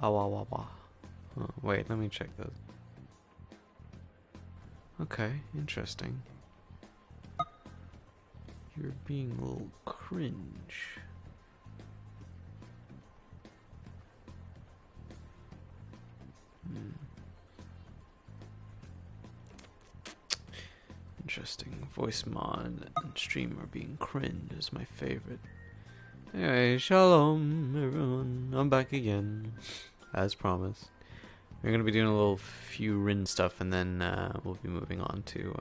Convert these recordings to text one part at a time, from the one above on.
Awawawa. Oh, wait, let me check those. Okay, interesting. You're being a little cringe. Interesting. Voice mod and streamer being cringe is my favorite. Anyway, shalom everyone. I'm back again, as promised. We're gonna be doing a little few Rin stuff, and then we'll be moving on to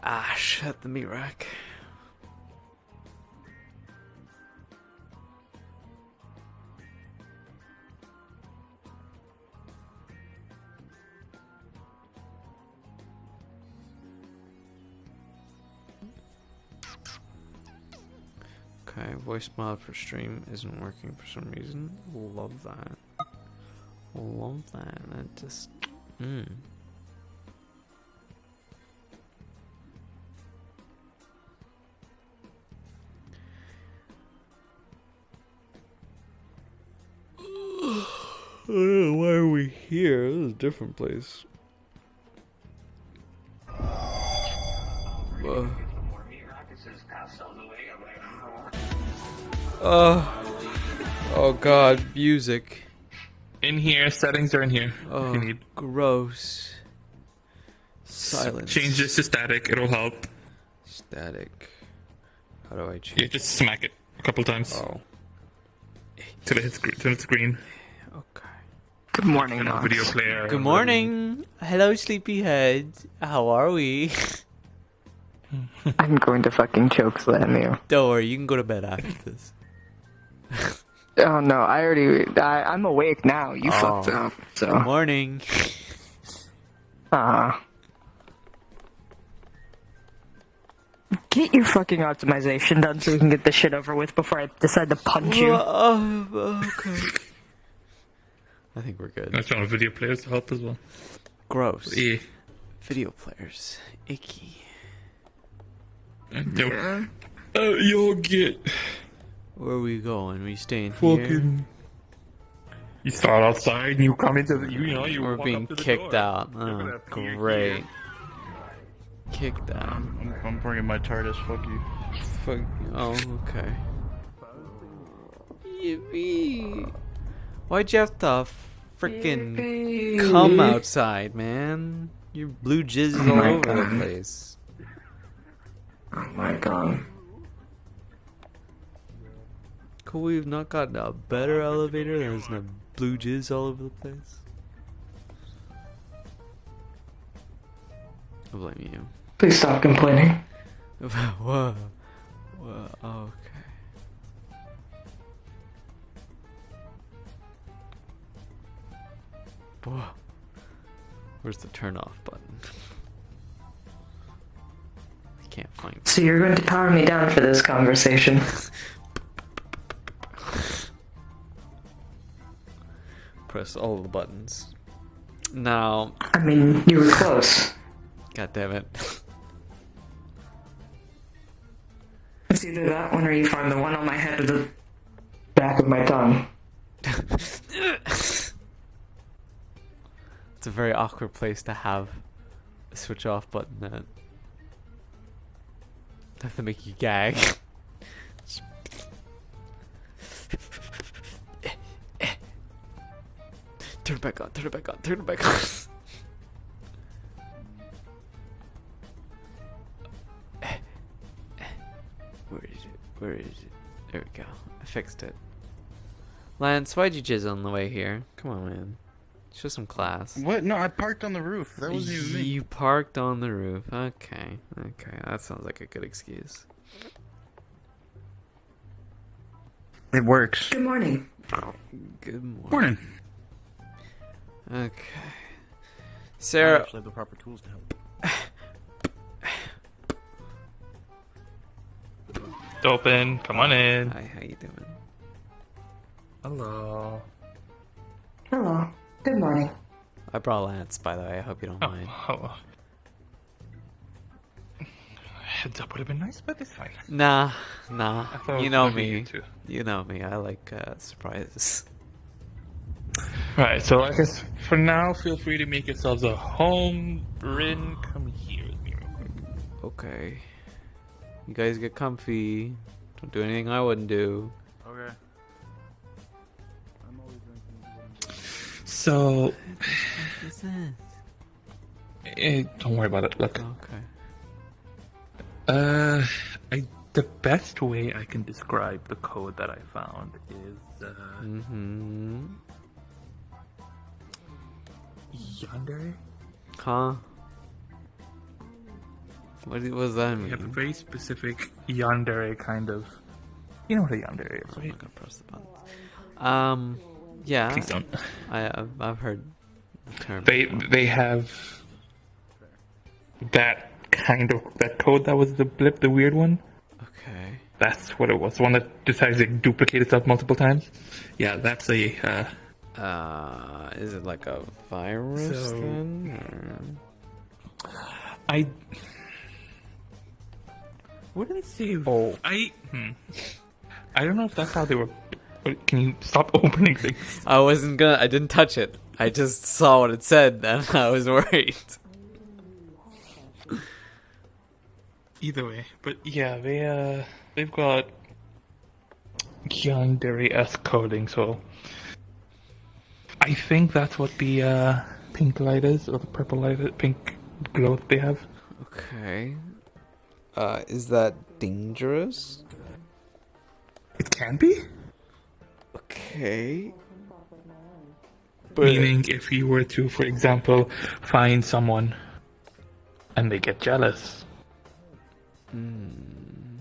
Ash at the meat rack. Okay, voice mod for stream isn't working for some reason. Love that. Love that. That just... why are we here? This is a different place. Oh god, music. In here, settings are in here. Oh, if you need. Gross. Silence. Change this to static, it'll help. Static. How do I change? Yeah, just smack it a couple times. Oh. Till it's green. Okay. Good morning, Nox. Video player. Good morning. Hello, sleepyhead. How are we? I'm going to fucking chokeslam you. Don't worry, you can go to bed after this. Oh no, I'm awake now. You fucked up. So. Good morning. Get your fucking optimization done so we can get this shit over with before I decide to punch you. Okay. I think we're good. I found video players to help as well. Gross. Yeah. Video players. Icky. Yeah. You'll get. Where are we going? We staying Fucking. here? You start outside and you come into the. You We're walk being up to the kicked door. out. They're Oh, gonna appear here. great. Kicked out. I'm bringing my TARDIS, fuck you. Fuck. Oh, okay. Yippee. Why'd you have to freaking come outside, man? Your blue jizz is all over the place. Oh my god. Cool, we've not gotten a better elevator than there's no blue jizz all over the place. I blame you. Please stop complaining. Whoa. Whoa. Okay. Whoa. Where's the turn off button? I can't find it. So you're going to power me down for this conversation. Press all the buttons. Now. I mean, you were close. God damn it. It's either that one or you find the one on my head or the back of my tongue. It's a very awkward place to have a switch off button at. I have to make you gag. Turn it back on, turn it back on, turn it back on. Where is it? Where is it? There we go. I fixed it. Lance, why'd you jizz on the way here? Come on, man. Show some class. What? No, I parked on the roof. That wasn't even me. You parked on the roof. Okay. Okay. That sounds like a good excuse. It works. Good morning. Good morning. Morning. Okay. I Sarah. actually have the proper tools to help. It's open. Come on in. Hi, how you doing? Hello. Hello. Good morning. I brought Lance, by the way. I hope you don't mind. Oh. heads up would have been nice, but it's fine. Nah. I thought it You was know gonna be you me. two. You know me. I like surprises. Right, so I guess for now, feel free to make yourselves a home. Rin, come here with me real quick. Okay. You guys get comfy. Don't do anything I wouldn't do. Okay. So, What is this? don't worry about it. Look, Okay. the best way I can describe the code that I found is Mm-hmm. yandere. Huh? What does that We mean? have a very specific yandere kind of. You know what a yandere is, I'm right? not gonna press the button. Yeah. Please don't. I've heard the term. They have that kind of that code that was the blip, the weird one. Okay. That's what it was. The one that decides to duplicate itself multiple times. Yeah, that's a. Is it like a virus So- then? I wouldn't say. Oh. I don't know if that's how they were. Can you stop opening things? I didn't touch it. I just saw what it said and I was worried. Either way, but yeah, they've got yandere-esque coding, so I think that's what the pink light is, or the purple light, pink glow that they have. Okay. Is that dangerous? It can be. Okay. Meaning, if you were to, for example, find someone and they get jealous, I'm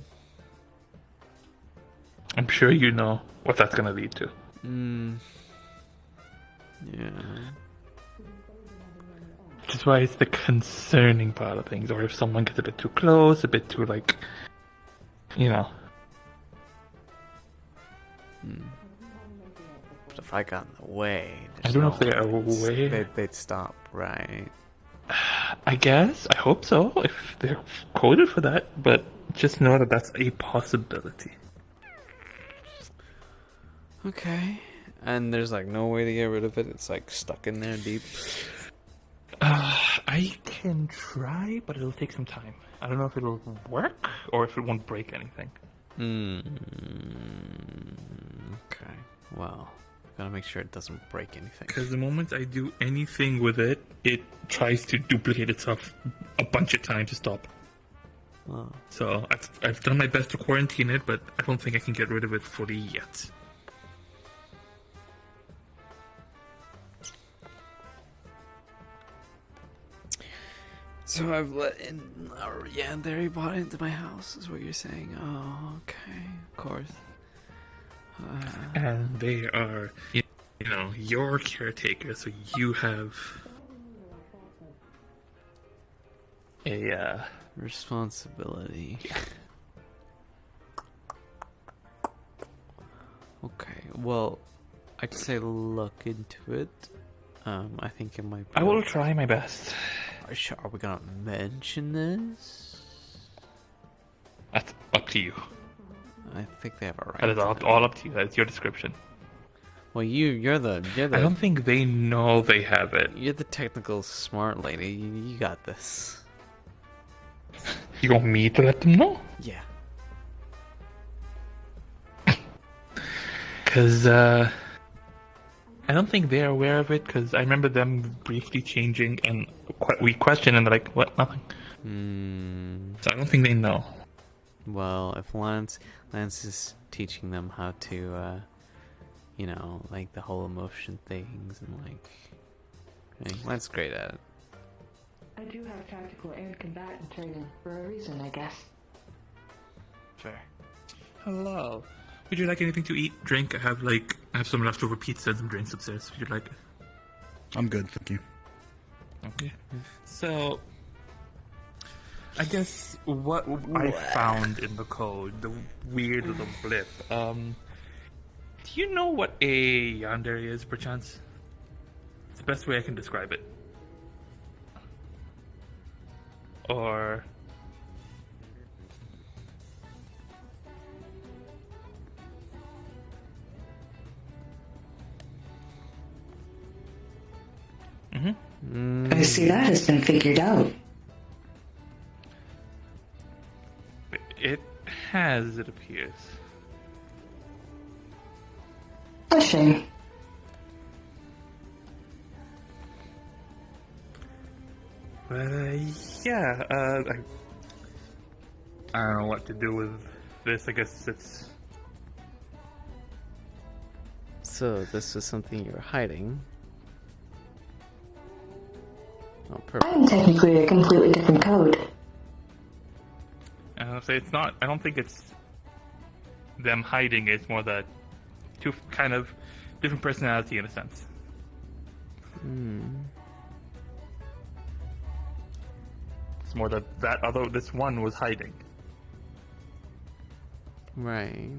sure you know what that's going to lead to. Yeah. Which is why it's the concerning part of things, or if someone gets a bit too close, a bit too, like, you know. But if I got in the way, I don't know if they are aware. They'd stop, right? I guess. I hope so, if they're coded for that, but just know that that's a possibility. Okay. And there's like no way to get rid of it. It's like stuck in there deep. I can try, but it'll take some time. I don't know if it'll work or if it won't break anything. Okay. Well, gotta make sure it doesn't break anything. Because the moment I do anything with it, it tries to duplicate itself a bunch of times to stop. Oh. So I've done my best to quarantine it, but I don't think I can get rid of it fully yet. So I've let in a yandere bot into my house, is what you're saying? Oh, okay. Of course. And they are, you know, your caretaker, so you have a Responsibility. Okay, well, I'd say look into it. I think it might be. I will try my best. Are we gonna mention this? That's up to you. I think they have a right. That is to know. all up to you. That's your description. Well, you're the I don't think they know they have it. you're the technical smart lady. You got this. You want me to let them know? Yeah. Because I don't think they're aware of it, because I remember them briefly changing, and we questioned, and they're like, what? Nothing. So I don't think they know. Well, if Lance is teaching them how to, you know, like the whole emotion things and like, Lance is great at it. I do have tactical and combatant training for a reason, I guess. Fair. Hello. Would you like anything to eat, drink? I have some leftover pizza and some drinks upstairs. Would you like? I'm good, thank you. Okay. So, I guess what I found in the code, the weird little blip. Do you know what a yandere is, perchance? It's the best way I can describe it. Or I see that has been figured out. It has, it appears. A shame. But, yeah, I don't know what to do with this. I guess it's... So this was something you were hiding. Oh, I perfect. am technically a completely different code. I'll say it's not... I don't think it's them hiding. It's more that two kind of different personality in a sense. It's more that this one was hiding. Right.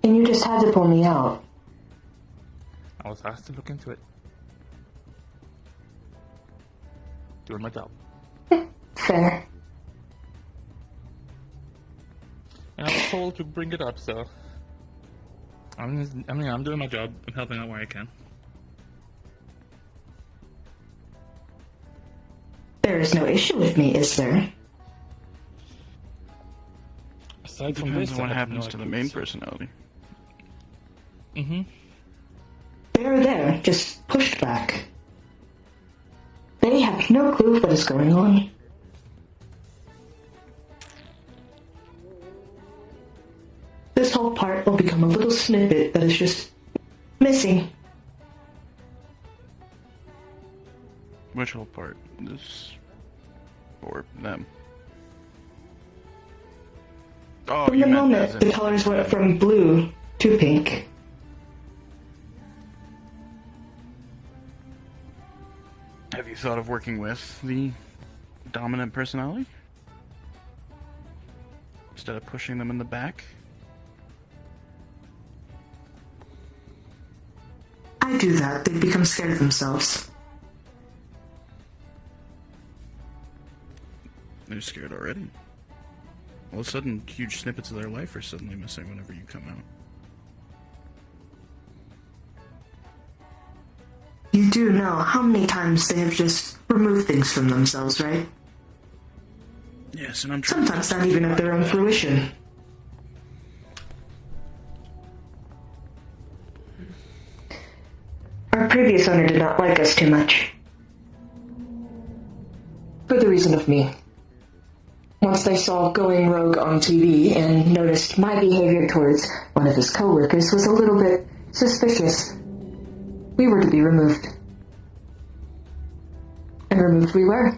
And you just had to pull me out. I was asked to look into it. Doing my job. Fair. And I was told to bring it up, so... I'm doing my job. I'm helping out where I can. There is no issue with me, is there? Aside from Depends this, on what I have happens no to the idea. main personality. They're there, just pushed back. They have no clue what is going on. This whole part will become a little snippet that is just missing. Which whole part? This or them? Oh, From you the meant moment as in... the colors went from blue to pink, Have you thought of working with the dominant personality? Instead of pushing them in the back? I do that, they become scared of themselves. They're scared already. All of a sudden, huge snippets of their life are suddenly missing whenever you come out. You do know how many times they have just removed things from themselves, right? Yes, and I'm trying Sometimes not even of their own fruition. Our previous owner did not like us too much. For the reason of me. Once they saw going rogue on TV and noticed my behavior towards one of his co-workers was a little bit suspicious, we were to be removed. And removed we were.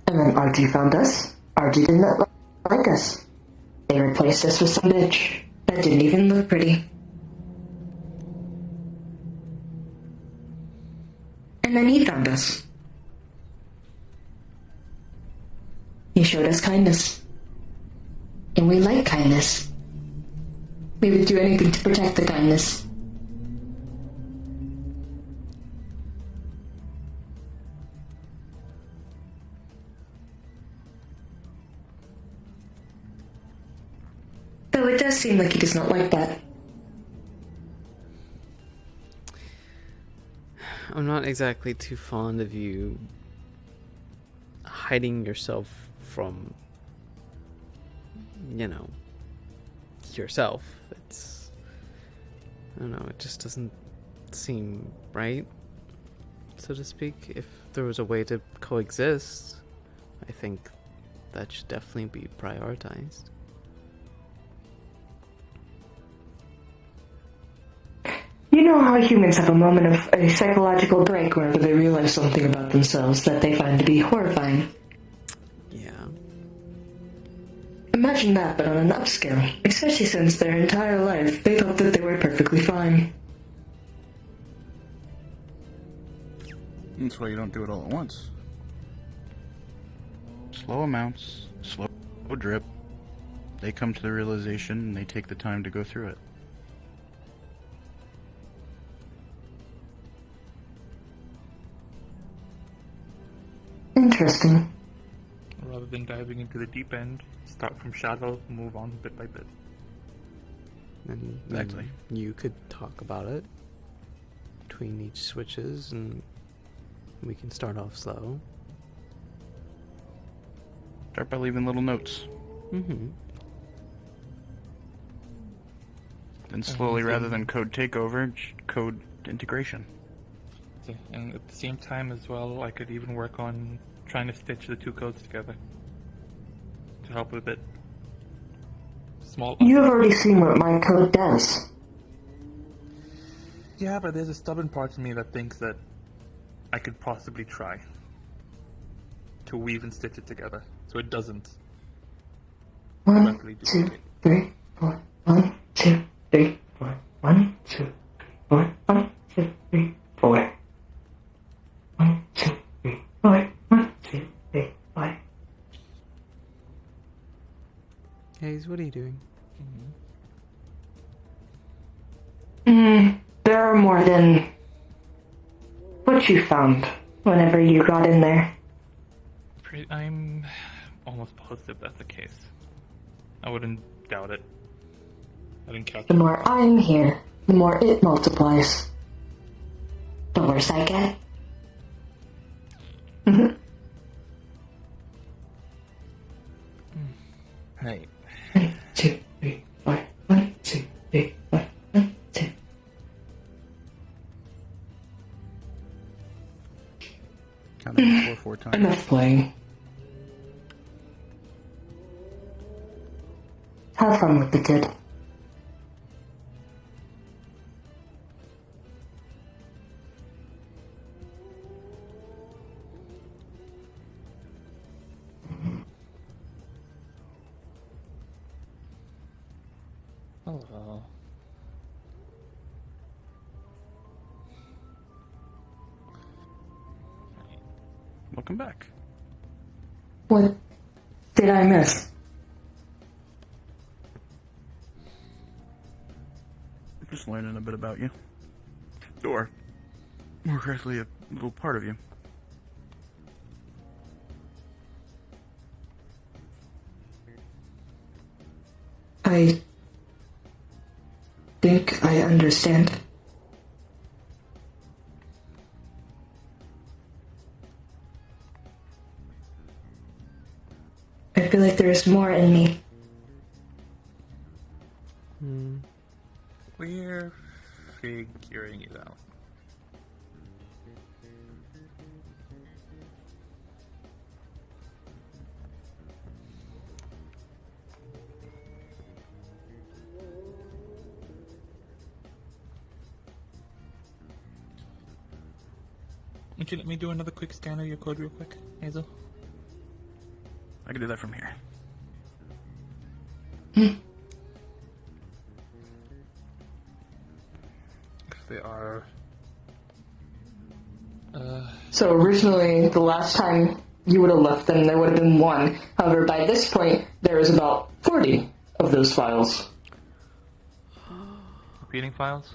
And then RG found us. RG did not like us. They replaced us with some bitch that didn't even look pretty. And then he found us. He showed us kindness. And we like kindness. We would do anything to protect the kindness. Though it does seem like he does not like that. I'm not exactly too fond of you hiding yourself from, yourself. It's, I don't know, it just doesn't seem right, so to speak. If there was a way to coexist, I think that should definitely be prioritized. You know how humans have a moment of a psychological break whenever they realize something about themselves that they find to be horrifying. Yeah. Imagine that, but on an upscale. Especially since their entire life they thought that they were perfectly fine. That's why you don't do it all at once. Slow amounts, slow drip. They come to the realization and they take the time to go through it. Interesting. Rather than diving into the deep end, start from shadow, move on bit by bit. And Exactly. you could talk about it. between each switches, and we can start off slow. Start by leaving little notes. Mm-hmm. Then slowly, rather than code takeover, code integration. Okay, and at the same time as well, I could even work on trying to stitch the two codes together to help with it. Small. You have already seen what my code does. Yeah, but there's a stubborn part of me that thinks that I could possibly try to weave and stitch it together, so it doesn't directly 1, 2, duplicate. 3, 4. 1, 2, 3, 4. 1, 2, 3, 4. 1, 2, 3, 4. 1, 2, 3, 4. 1, 2, 3, 4. Hayes, what are you doing? There are more than what you found whenever you got in there. I'm almost positive that's the case. I wouldn't doubt it. I didn't catch The it. more I'm here, the more it multiplies. The worse I get. Hey. 1, 2, 3, 4. 1, 2, 3, 4. 1, 2. Count them 4 times. Enough playing. Have fun with the kid. Hello. Welcome back. What did I miss? Just learning a bit about you. Or, more correctly, a little part of you. I think I understand. I feel like there's more in me. We're figuring it out. Would you let me do another quick scan of your code real quick, Hazel? I can do that from here. If they are... So originally, the last time you would have left them, there would have been 1. However, by this point, there is about 40 of those files. repeating files?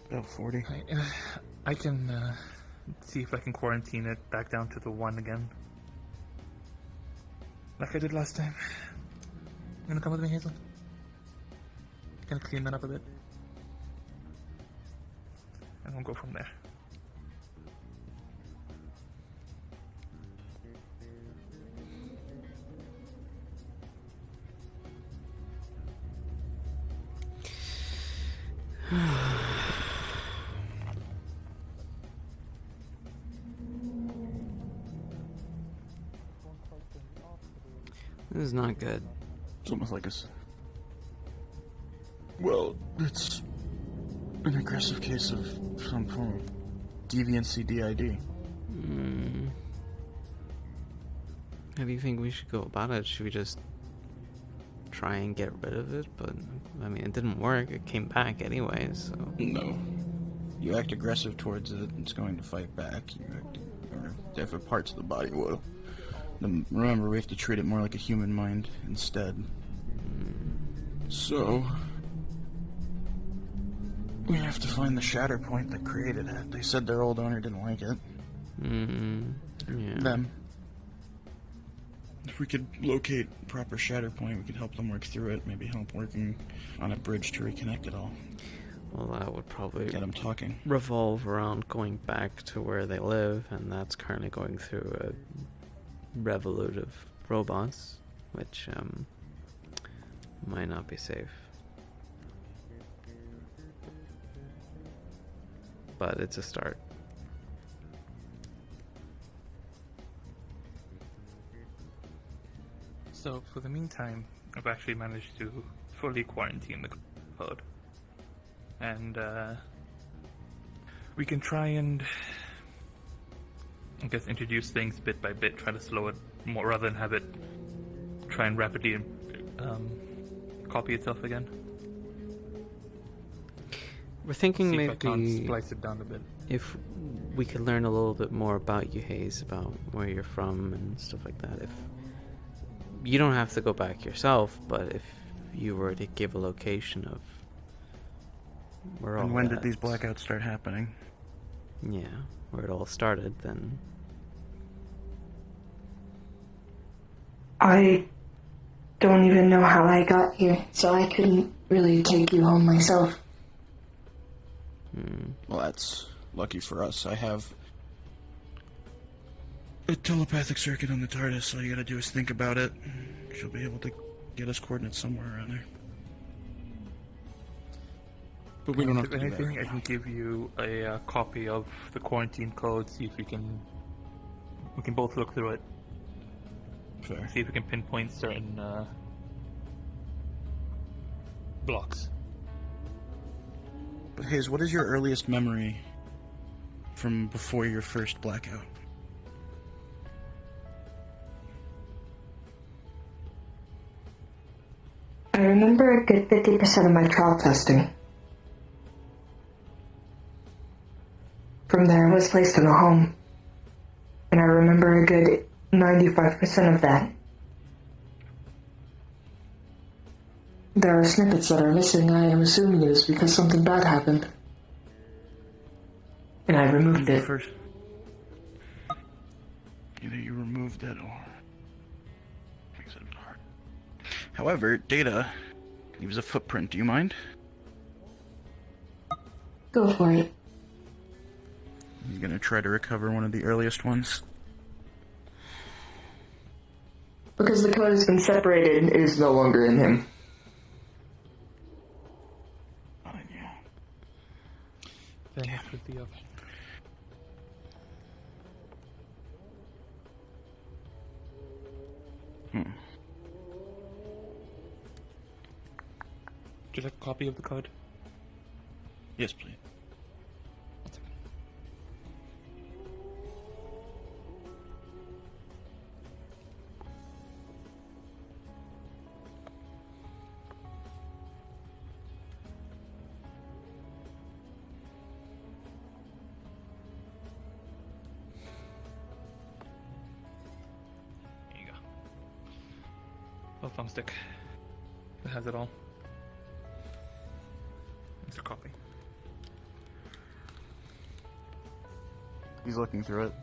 About 40. I can see if I can quarantine it back down to the 1 again. Like I did last time. You gonna come with me, Hazel? Gonna clean that up a bit. And we'll go from there. This is not good. It's almost like well, it's an aggressive case of some form of deviancy DID. How do you think we should go about it? Should we just try and get rid of it? But, I mean, it didn't work. It came back anyway, so... No. You act aggressive towards it, it's going to fight back. Or different parts of the body will. Then remember, we have to treat it more like a human mind instead. So... we have to find the shatter point that created it. They said their old owner didn't like it. Yeah. Them. If we could locate proper shatter point, we could help them work through it, maybe help working on a bridge to reconnect it all. Well, that would probably Get them talking. revolve around going back to where they live, and that's currently going through a revolut of robots, which might not be safe. But it's a start. So, for the meantime, I've actually managed to fully quarantine the code. And, we can try and, I guess, introduce things bit by bit, try to slow it more, rather than have it try and rapidly copy itself again. We're thinking See if I can't maybe splice it down a bit. if we could learn a little bit more about you, Hayes, about where you're from and stuff like that. If you don't have to go back yourself, but if you were to give a location of where all And when did that- these blackouts start happening? Yeah, where it all started, then I don't even know how I got here, so I couldn't really take you home myself. Well, that's lucky for us. I have a telepathic circuit on the TARDIS. All you gotta do is think about it. She'll be able to get us coordinates somewhere around there. But we don't have If to do that anything, right I can give you a copy of the quarantine code, see if we can both look through it, now. Fair. see if we can pinpoint certain blocks. But Hayes, what is your earliest memory from before your first blackout? I remember a good 50% of my trial testing. From there, I was placed in a home. And I remember a good 95% of that. There are snippets that are missing. I am assuming it is because something bad happened. And I removed it. First, either you removed it or makes it a bit hard. However, Data leaves a footprint. Do you mind? Go for it. You gonna try to recover one of the earliest ones? Because the code has been separated, it is no longer in him. Yeah. Then with the other. Do you like a copy of the code? Yes, please. One second. There you go. Oh, thumbstick. It has it all. It's a copy. He's looking through it.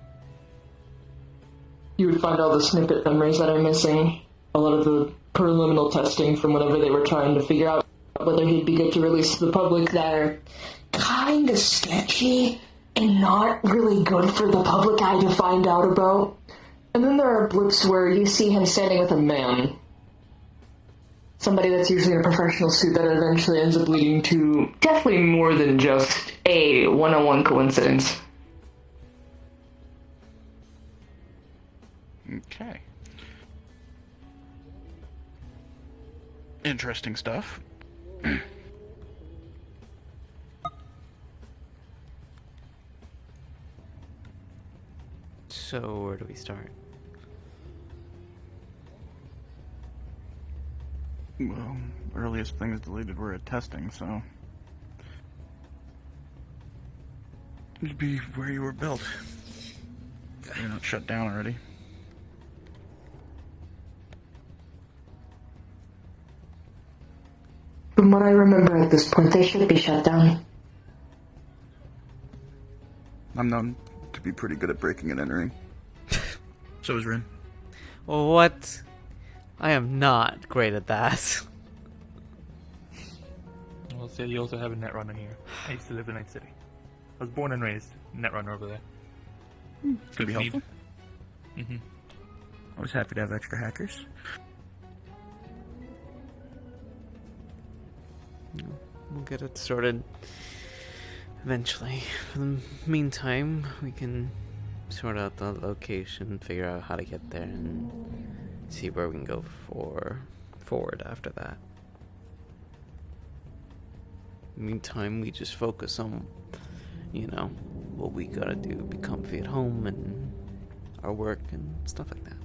You would find all the snippet memories that are missing, a lot of the preliminary testing from whenever they were trying to figure out whether he'd be good to release to the public that are kind of sketchy and not really good for the public eye to find out about. And then there are blips where you see him standing with a man. Somebody that's usually in a professional suit that eventually ends up leading to definitely more than just a one-on-one coincidence. Okay. Interesting stuff. so where do we start? Well, earliest things deleted were at testing, so it'd be where you were built. You're not shut down already. From what I remember at this point, they should be shut down. I'm known to be pretty good at breaking and entering. So is Rin. What? I am not great at that. Well, You also have a Netrunner here. I used to live in Night City. I was born and raised Netrunner over there. Could be helpful. Mm-hmm. Always happy to have extra hackers. We'll get it sorted eventually. For the meantime, we can sort out the location, figure out how to get there, and see where we can go forward after that. Meantime, we just focus on, what we gotta do, be comfy at home, and our work, and stuff like that.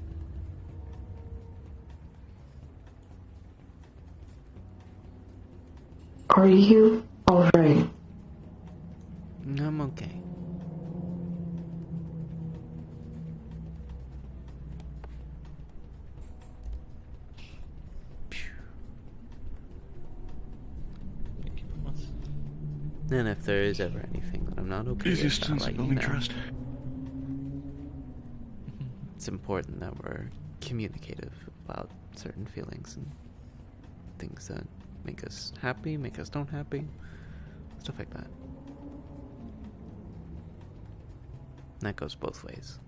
Are you alright? I'm okay. And if there is ever anything that I'm not okay Easiest with, sense I'll of let you building know. trust. It's important that we're communicative about certain feelings and things that make us happy, make us not happy, stuff like that. And that goes both ways.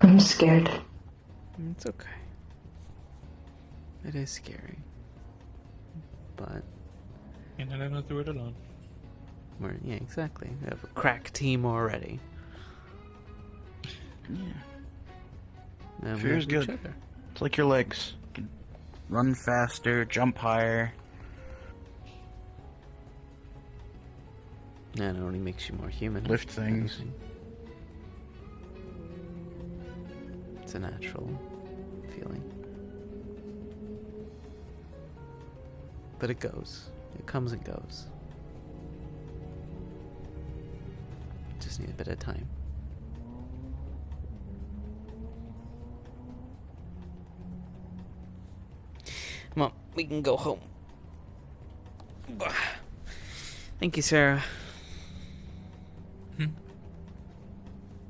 I'm scared. It's okay. It is scary. But And I don't have to do it alone. yeah, exactly. We have a crack team already. Yeah. Now we Fear's have each good. other. It's like your legs. You can run faster, jump higher. And it only makes you more human. Lift things. Everything. It's a natural feeling. But it goes. It comes and goes. Just need a bit of time. Come on, we can go home. Thank you, Sarah.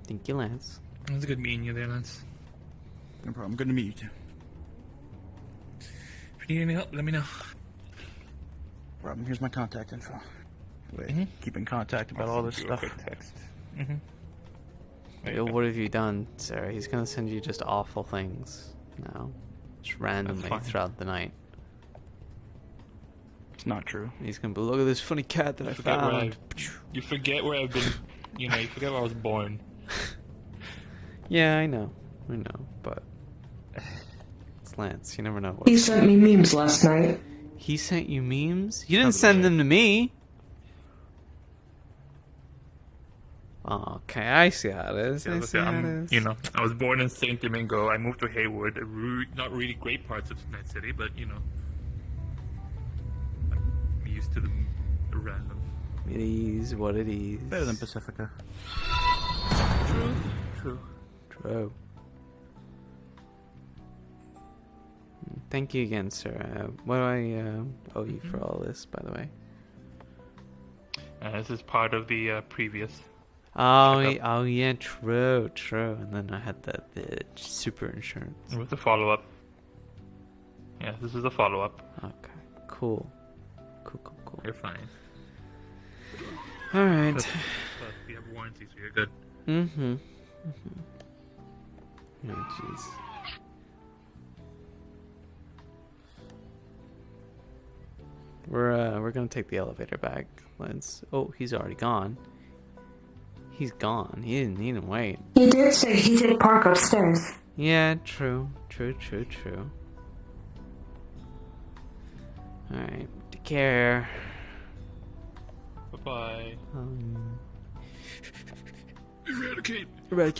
Thank you, Lance. It was good meeting you there, Lance. No problem. Good to meet you too. If you need any help, let me know. Problem. Here's my contact info. Keep in contact about all this Send you a stuff. quick text. Mm-hmm. Yo, what have you done, Sarah? He's gonna send you just awful things now. Just randomly fine. throughout the night. It's not true. He's gonna be, look at this funny cat that I Forget where found. you forget where I've been. You forget where I was born. Yeah, I know, but it's Lance. You never know. What He sent me memes last night. He sent you memes? You didn't send them to me. Okay, I see how it is. I see how it is. I was born in Saint Domingo. I moved to Haywood. Not really great parts of Night City, but I'm used to the random. It is what it is. Better than Pacifica. True. True. Thank you again, sir. What do I owe you for all this, by the way? This is part of the previous. Oh, checkup. Yeah, true. And then I had the super insurance. It was a follow-up. Yeah, this is a follow-up. Okay, cool. You're fine. All right. Plus, we have warranty, so you're good. Mm-hmm. Oh, jeez. We're gonna take the elevator back. Oh, he's already gone. He's gone. He didn't wait. He did say he did park upstairs. Yeah, true. Alright, take care. Bye-bye. Eradicate. Wait.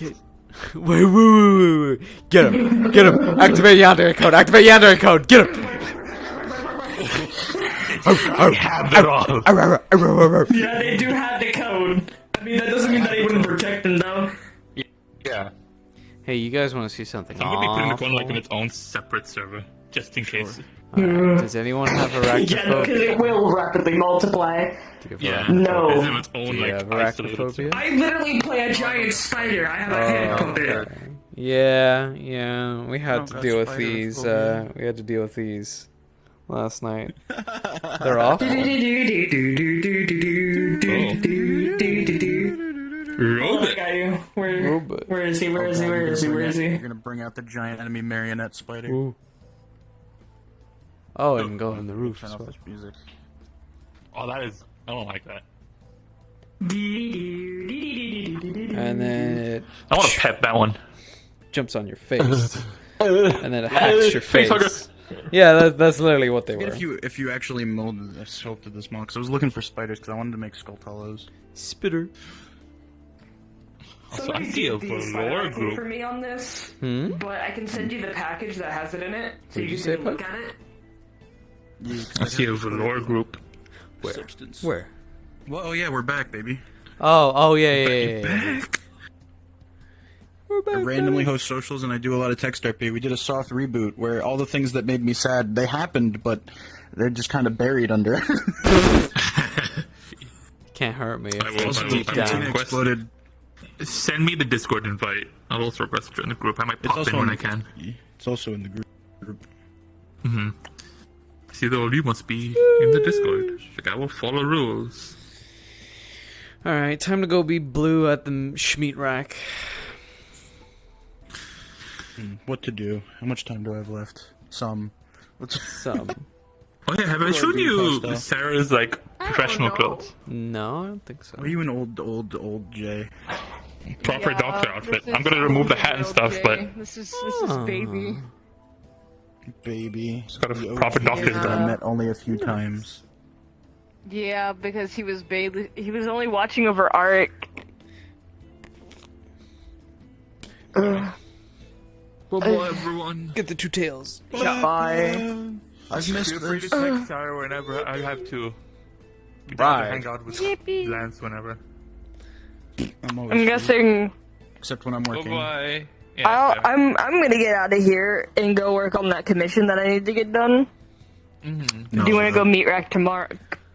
Get him. Activate Yandere code. Get him. I have it all. Yeah, they do have the code. I mean, that doesn't mean that he wouldn't protect them, though. Yeah. Hey, you guys want to see something I'm gonna be putting the awful? phone in its own separate server, just in case. Alright, does anyone have Yeah, no, because arachnophobia? it will rapidly multiply. Do you have Yeah. No. It's in its own Do you have isolated arachnophobia? I literally play a giant spider. I have a head puppet. Okay. Yeah, we had Oh, to got deal with spider these. phobia. We had to deal with these last night. They're awful. Oh, Oh, I Robot. got you. Robot. Where is he? Where is he? Where is he? Where is You're he? gonna bring out the giant enemy marionette spider. Ooh. Oh, it can go on the roof Turn as off well. this music. Oh, that is. I don't like that. And then it I want to pet that one. jumps on your face. And then it hacks your face. Facehugger. Yeah, that's literally what they were. If you actually molded this, sculpted this model, because I was looking for spiders, because I wanted to make skull hollows. Spitter. So I see a lore for group. me on this, Hmm? but I can send you the package that has it in it, so Did you you can say take a look Puck? at it. Yeah, I see a velour group. Where? Substance. Where? Well, oh yeah, we're back, baby. Oh, yeah. Back. We're back, I randomly baby. host socials and I do a lot of text RP. We did a soft reboot where all the things that made me sad, they happened, but they're just kind of buried under. Can't hurt me. I will- It's I will- deep I will down. request- Exploded. Send me the Discord invite. I'll also request to join the group. I might pop in when I can. It's also in the group. See, though, you must be in the Discord. Like, I will follow rules. Alright, time to go be blue at the Schmeat rack. What to do? How much time do I have left? Some. Let's. Some. Oh yeah, have I What do I shown do, you Costa? Sarah's like professional know. clothes? No, I don't think so. Are you an old Jay? Proper Yeah, doctor outfit. this I'm gonna is remove the hat and stuff, LJ. but this is Oh. baby. Baby. it's got a The proper OG doctor's that I done. met only a few times. Yeah, because he was he was only watching over Arik. Well, everyone. Get the two tails. Bye. I've missed Feel free to this. text Sarah whenever I have to. Be down to Right. hang out with Yippee. Lance whenever. I'm always I'm free, guessing except when I'm working. Bye. Yeah, I'm gonna get out of here and go work on that commission that I need to get done. No, Do you want to go meet Rack tomorrow?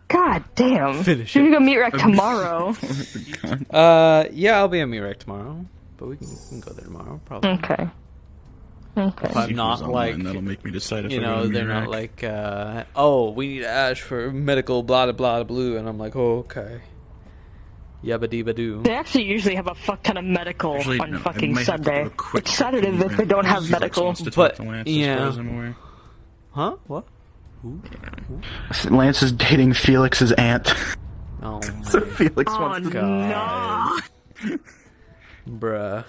God damn. Finish Should we it. go meet Rack tomorrow? Yeah, I'll be at Mirek tomorrow. But we can go there tomorrow, probably. Okay. Okay. If I'm not like, that'll make me decide if you I know, go to they're not Iraq. like, oh, we need Ash for medical blah blah blue, and I'm like, oh, okay. Yabba dee doo. They actually usually have a fuck ton of medical Actually, on no, I fucking might have to do Sunday. a quick It's Saturday check-in that they don't have Felix medical. wants to talk But, to Lance, yeah. as far as I'm aware. Huh? What? Lance is dating Felix's aunt. Oh, So my Felix Oh wants to. God. no! bruh.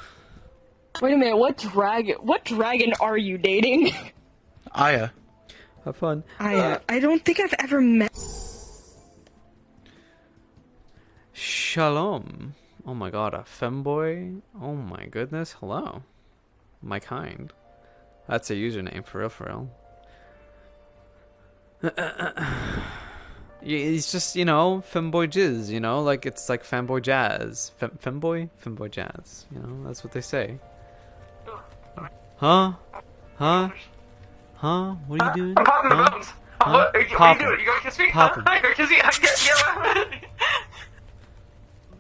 Wait a minute, what dragon are you dating? Aya. Have fun. I don't think I've ever met. Shalom. Oh my god, a femboy? Oh my goodness, hello. My kind. That's a username, for real. Yeah, it's just, you know, femboy jizz, you know? Like, it's like fanboy jazz. Femboy? Femboy jazz. You know, that's what they say. Huh? Huh? Huh? What are you doing? I'm popping the Huh? bones. Huh? What are you Pop 'em. doing? You gonna kiss me? Pop 'em. Huh? You gonna kiss me? Yeah.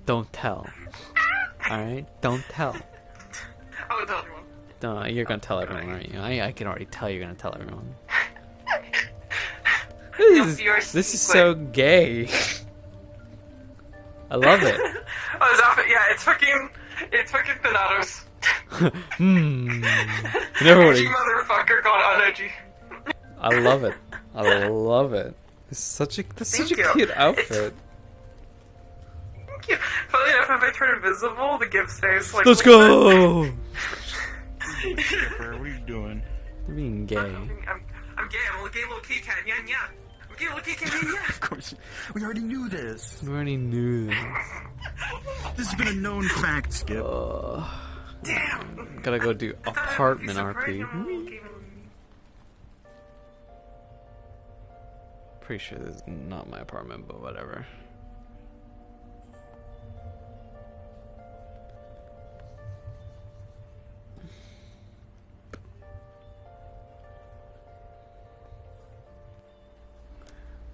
Don't tell. Alright? Don't tell. I would tell everyone. No, you're gonna tell everyone, aren't you? I can already tell you're gonna tell everyone. You're This is so gay. I love it. Oh, is that, yeah, it's fucking Thanatos. Everybody, Edgy motherfucker called Unegy. I love it. I love it. It's such a Thank you. cute outfit. Thank you. Funny enough, if I turn invisible, the gift stays like. Let's go. Skipper, what are you doing? You're being gay. I'm gay. I'm a gay little Kit Kat. Yeah, yeah. I'm a gay little Kit Kat. Yeah, yeah. Of course. We already knew this. We already knew this. This has been a known fact, Skip. Damn. Gotta go do apartment RP. Pretty sure this is not my apartment, but whatever.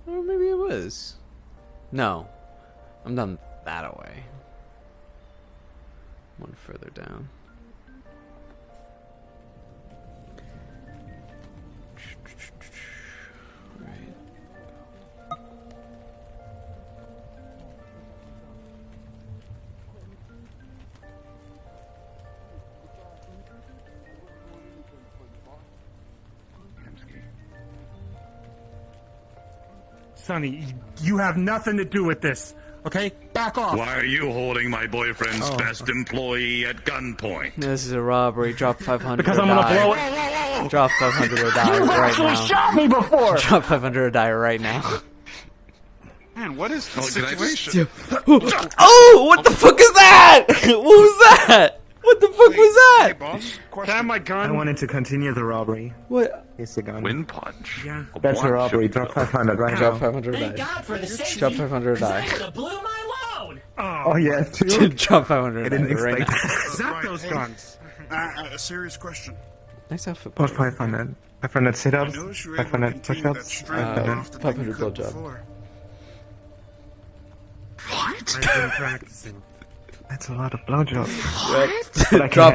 Or maybe it was. No. I'm done that away. One further down. Sonny, you have nothing to do with this. Okay? Back off. Why are you holding my boyfriend's best employee at gunpoint? This is a robbery. Drop 500 Because or I'm gonna die. blow it. Drop 500 or die You've right actually now. shot me before. Drop 500 or die right now. Man, what is the situation? Oh, what the fuck is that? What was that? What the fuck was that? Hey, boss. Can I have my gun? I wanted to continue the robbery. What? Here's the gun. Wind punch. Yeah. That's a robbery. Drop 500 right Drop now. 500 or die. Drop 500 or die. Oh, yeah, too? Drop 500 I didn't right now. expect that. Right, those hey. guns. A serious question. Nice outfit. What, 500? 500 sit-ups? I noticed you were able to 500 continue that push-ups? streak more often than 500 you could blowjob. before. I've been practicing. That's a lot of blowjobs. Yep. Drop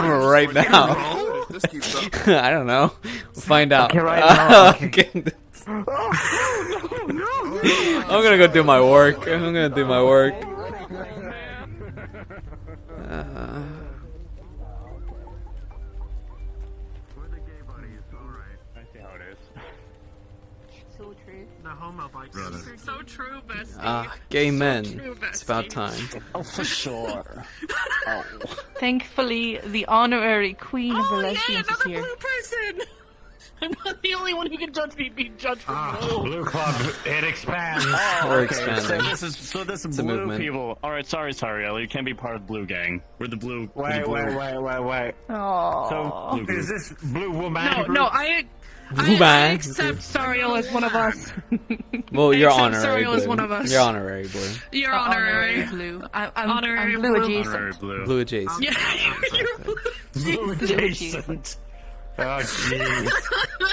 him right now. If this keeps up. I don't know. We'll find out. Okay, right now, okay. I'm gonna go do my work. I'm gonna do my work. So true. The homo bike. So true, bestie. Gay men. true, It's about time. Oh, for sure. Thankfully, the honorary queen of the Oh, yeah, lesbians is another here. blue person! I'm not the only one who can judge me being judged for blue. Blue Club, it expands. We're expanding. So this It's a blue movement. people. All right, sorry, Ellie. You can't be part of the blue gang. We're the blue. Wait. Aww. So blue group. Is this blue woman? No, I Bye. accept Sariel as one of us. Well, you're Except honorary. Sariel is blue. one of us. You're honorary, blue. You're Honorary honorary. blue. Honorary I'm blue blue. adjacent. Honorary blue. Blue adjacent. Yeah, you're blue. Blue adjacent. Oh, jeez.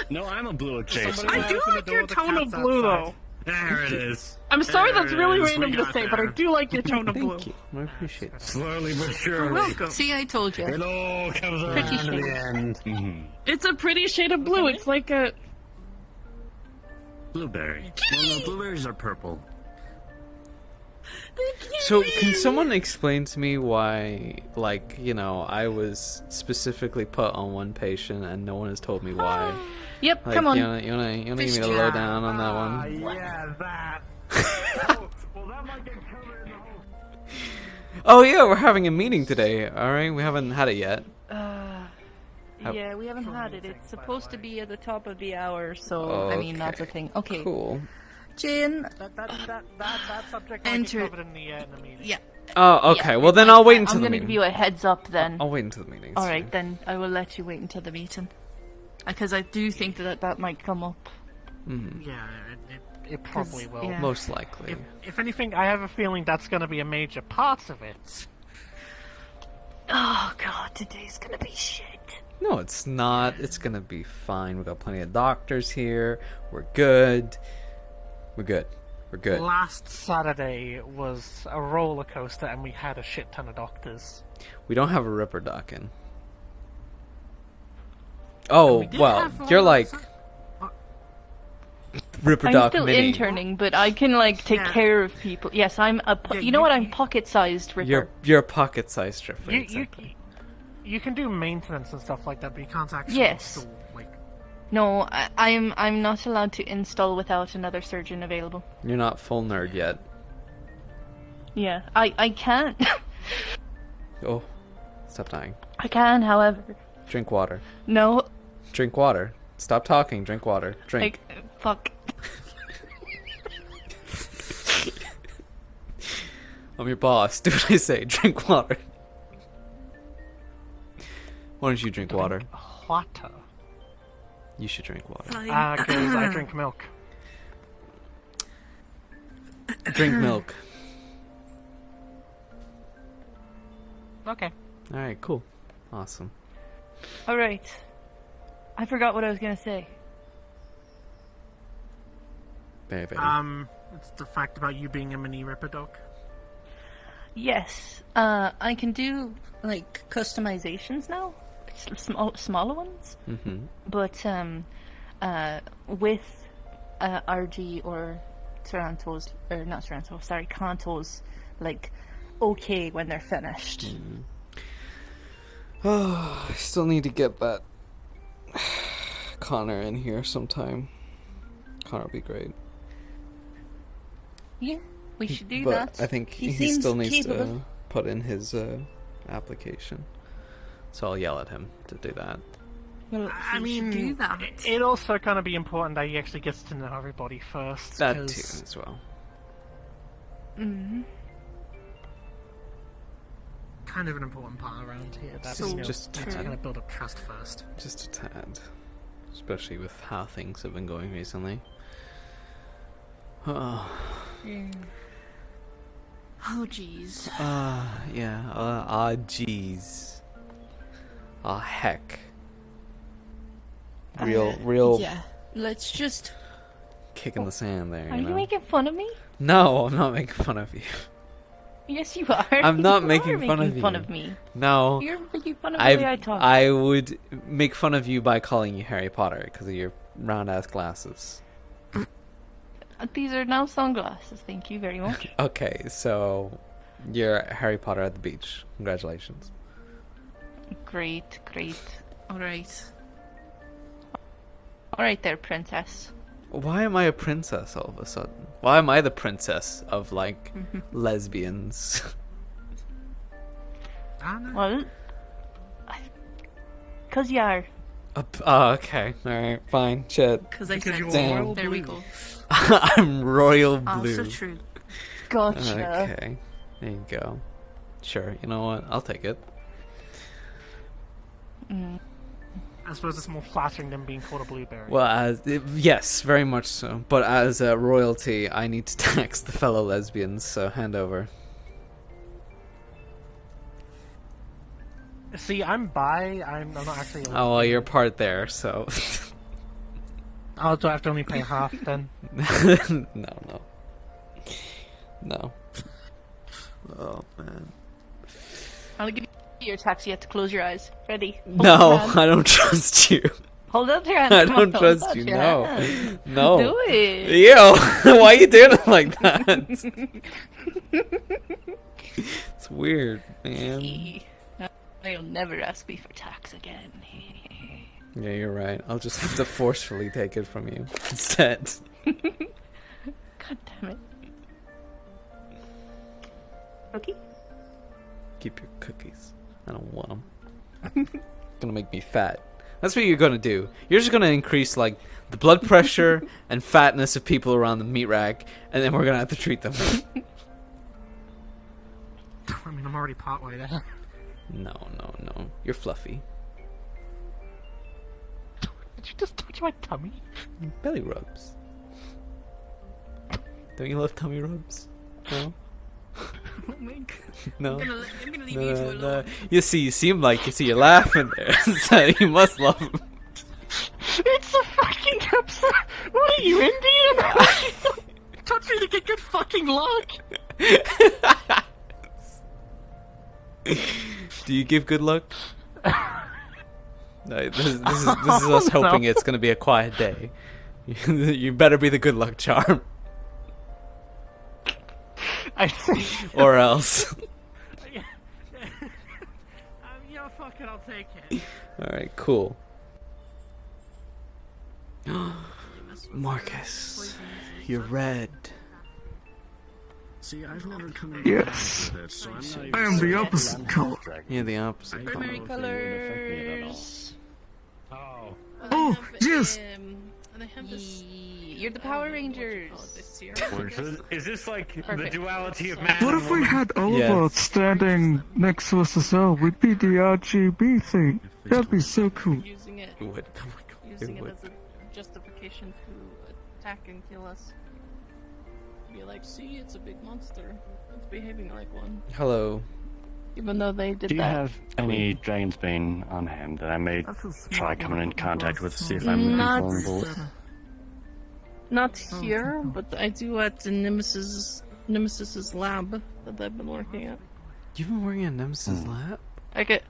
No, I'm a blue adjacent. I do like your tone of blue, though. There it is. I'm sorry that's really There it is. random We to got say, but I there. do like your tone of blue. Thank you. I appreciate it. Slowly but surely. Welcome. See, I told you. It all comes around Pretty in the shady. end. Mm-hmm. It's a pretty shade of blue. It's like a... Blueberry. Well, no, blueberries are purple. So, can someone explain to me why, like, you know, I was specifically put on one patient and no one has told me why? Yep, Like, come on. You wanna give me the lowdown on that one? Yeah, that. Well, that might get covered in the whole... Oh yeah, we're having a meeting today. All right, we haven't had it yet. Yeah, we haven't had it. It's supposed to be at the top of the hour, so I mean that's a thing. Okay, Cool. Jin. That subject Enter- might be covered in the meeting. Yeah. Oh, okay. yeah, Well, then like I'll wait that. until I'm the gonna meeting. give you a heads up then. I'll wait until the meeting. All right, then I will let you wait until the meeting, because I do think that might come up. Yeah, it probably will. yeah. Most likely. If anything, I have a feeling that's going to be a major part of it. Oh god, today's gonna be shit. No, it's not. It's gonna be fine. We got plenty of doctors here. We're good. We're good. We're good. Last Saturday was a roller coaster, and we had a shit ton of doctors. We don't have a Ripper Doc in. Oh, We did well, have one you're like last- Ripper I'm Doc still Mini. interning, but I can like take Yeah. care of people. Yes, I'm a. You know what? I'm pocket-sized Ripper. You're a pocket-sized stripper. You, Exactly. you can do maintenance and stuff like that, but you can't actually Yes. install, like... No, I'm not allowed to install without another surgeon available. You're not full nerd yet. Yeah, I can. Oh, stop dying. I can, however. Drink water. No, Drink water. Stop talking. Drink water. Drink. fuck. I'm your boss. Do what I say. Drink water. Why don't you drink water? Water. You should drink water. Because I drink milk. Drink milk. Okay. Alright, cool. Awesome. All right. I forgot what I was gonna say. Baby. It's the fact about you being a mini Ripper Dog. Yes, I can do like customizations now, smaller ones. Mm-hmm. But with RG or Tarantos, or not Tarantos, sorry, Kantos, like okay when they're finished. Oh, I still need to get that Connor in here sometime. Connor will be great. Yeah, we should do But that. I think he seems still needs capable. to put in his application. So I'll yell at him to do that. Well, I mean, do that. It'd also kind of be important that he actually gets to know everybody first. That 'cause- too, as well. Mm-hmm. Kind of an important part around here. That's So, you know, just it's true. going to build up trust first. Just a tad. Especially with how things have been going recently. Oh, Oh, jeez. yeah. Jeez. Heck. Real Yeah. Let's just. kick in the sand there, Are you you know? making fun of me? No, I'm not making fun of you. Yes, you are. I'm not You making are fun of making you. fun of me. No. You're making fun of the way I talk. I would make fun of you by calling you Harry Potter because of your round-ass glasses. These are now sunglasses. Thank you very much. Okay, so you're Harry Potter at the beach. Congratulations. Great. All right there, princess. Why am I a princess all of a sudden? Why am I the princess of, like, lesbians? Well, because you are. Oh, okay. Alright, fine. Shit. Because I said Damn. so. There we go. I'm royal blue. Also true. Gotcha. Okay. There you go. Sure, you know what? I'll take it. I suppose it's more flattering than being called a blueberry. Well, yes, very much so. But as royalty, I need to tax the fellow lesbians, so hand over. See, I'm bi. I'm not actually. Oh, well, you're part there, so. Oh, do I have to only pay half then? No. Oh, man. I'll give you your tax. You have to close your eyes. Ready? Hold No, up your hand. I don't trust you. Hold up your hand. I Come on, don't hold trust up you. your No. hand. No. Do it. Ew. Why are you doing it like that? It's weird, man. I'll never ask me for tax again. Yeah, you're right. I'll just have to forcefully take it from you instead. God damn it. Okay. Keep your cookies. I don't want them. Gonna make me fat. That's what you're gonna do. You're just gonna increase, like, the blood pressure and fatness of people around the meat rack, and then we're gonna have to treat them. I mean, I'm already partway there. No. You're fluffy. Did you just touch my tummy? Belly rubs. Don't you love tummy rubs? No? Oh my God. No. I'm gonna leave you two alone. You seem like you're laughing there. So you must love him. It's a fucking episode. What are you, Indian? Touch me to get good fucking luck. Do you give good luck? No, this is us hoping it's going to be a quiet day. You better be the good luck charm. I see. Or else. Yeah, fuck it, I'll take it. Alright, cool. Marcus, you're red. See, I've never come in Yes. with it, so I'm not even I am the certain opposite color. You're the opposite color. Primary colors. Oh. Oh, yes. And I have this. You're the Power Rangers. Is this like the Perfect. duality of man What and if we woman? had Oliver standing next to us as well? We'd be the RGB thing. That'd be so cool. Using it. It would. Using it would. as a justification to attack and kill us. Be like, see, it's a big monster. It's behaving like one. Hello. Even though they did Do you that. have any Dragon's Bane on hand that I may try coming in contact with, see if I'm Not- vulnerable? Not here, but I do at the Nemesis's lab that I've been working at. You've been working at Nemesis Lab? I get.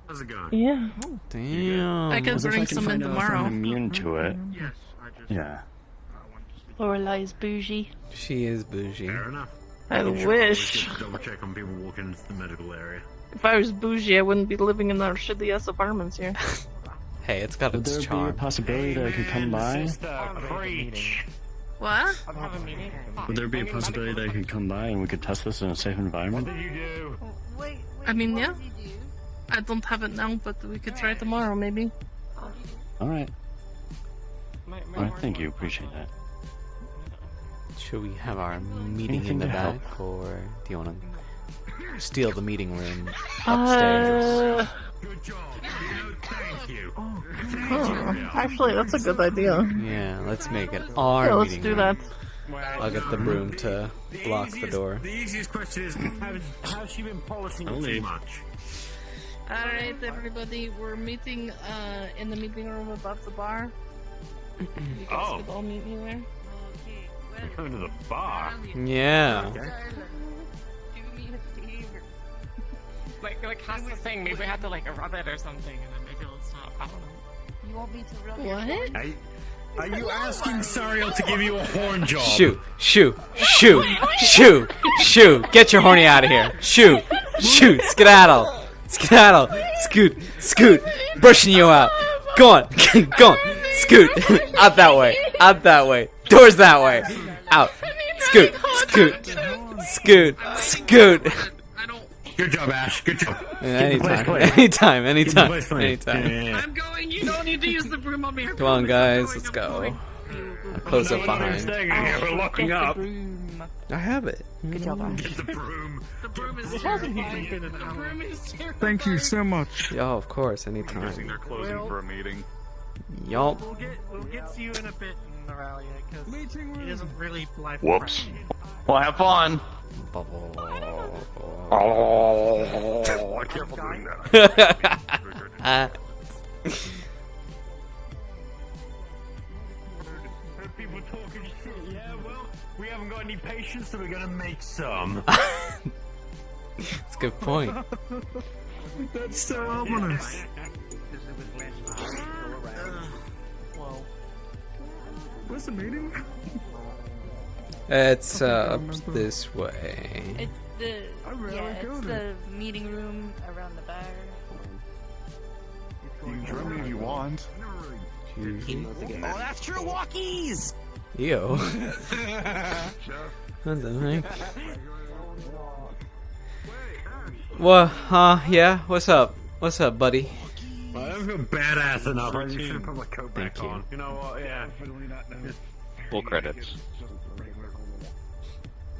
How's it going? Yeah. Damn. I can Well, if bring I can some in find out if I'm tomorrow. immune to it. Yes, I just. Yeah. Lorelai's bougie. She is bougie. Fair enough. I Sure, wish. always double check on people walking into the medical area. If I was bougie, I wouldn't be living in our shitty ass apartments here. Hey, it's got Would its there be a charm. possibility that I could come by? Preach. What? Would there be a possibility that I could come by and we could test this in a safe environment? I mean, yeah. I don't have it now, but we could try it tomorrow, maybe. Alright. Alright, thank you. Appreciate that. Should we have our meeting Anything in the to back, help. or do you want to steal the meeting room upstairs? Good job. Thank you. Actually, that's a good idea. Yeah, let's make it our Yeah, let's meeting do room. that. I'll get the broom to block the door. The easiest question is, how's she been polishing I'll it too leave. much? Alright, everybody, we're meeting in the meeting room above the bar. You guys could all meet me there. We're going to the bar. Yeah. Like how's the thing? Maybe we have to like rub it or something, and then maybe it'll stop. I don't know. You want me to rub What? Are you asking Sariel to give you a horn job? Shoo, shoo, shoo, shoo, shoo. Get your horny out of here. Shoo, shoo, skedaddle, skedaddle, scoot, scoot. Brushing you out. Go on, go on. Scoot. Out that way, out that way. Doors that way. Out. Scoot, scoot, scoot, scoot. Good job, Ash. Good job. Anytime, anytime, anytime. I'm going, you don't need to use the broom on me. Come on, guys, let's go. Close up behind. We're locking up. I have it. Good job, Ash. Get the broom. The broom is terrifying. The broom is terrifying. Thank you so much. Yeah, of course, anytime. They're closing for a meeting. Yup. We'll get to you in a bit, Noralia, because it isn't really life. Whoops. Well, have fun. Oh, careful doing that. People talking shit. Yeah, well, we haven't got any patience, so we're gonna make some. That's a good point. That's so ominous. What's the meeting? It's up this way. It's the meeting room around the bar. You can join me if you want. Oh, that's true, walkies! Yo. What the heck? What? Yeah? What's up? What's up, buddy? I don't feel badass enough. I should have put my coat back Thank you. on. You know what? Yeah. Full credits.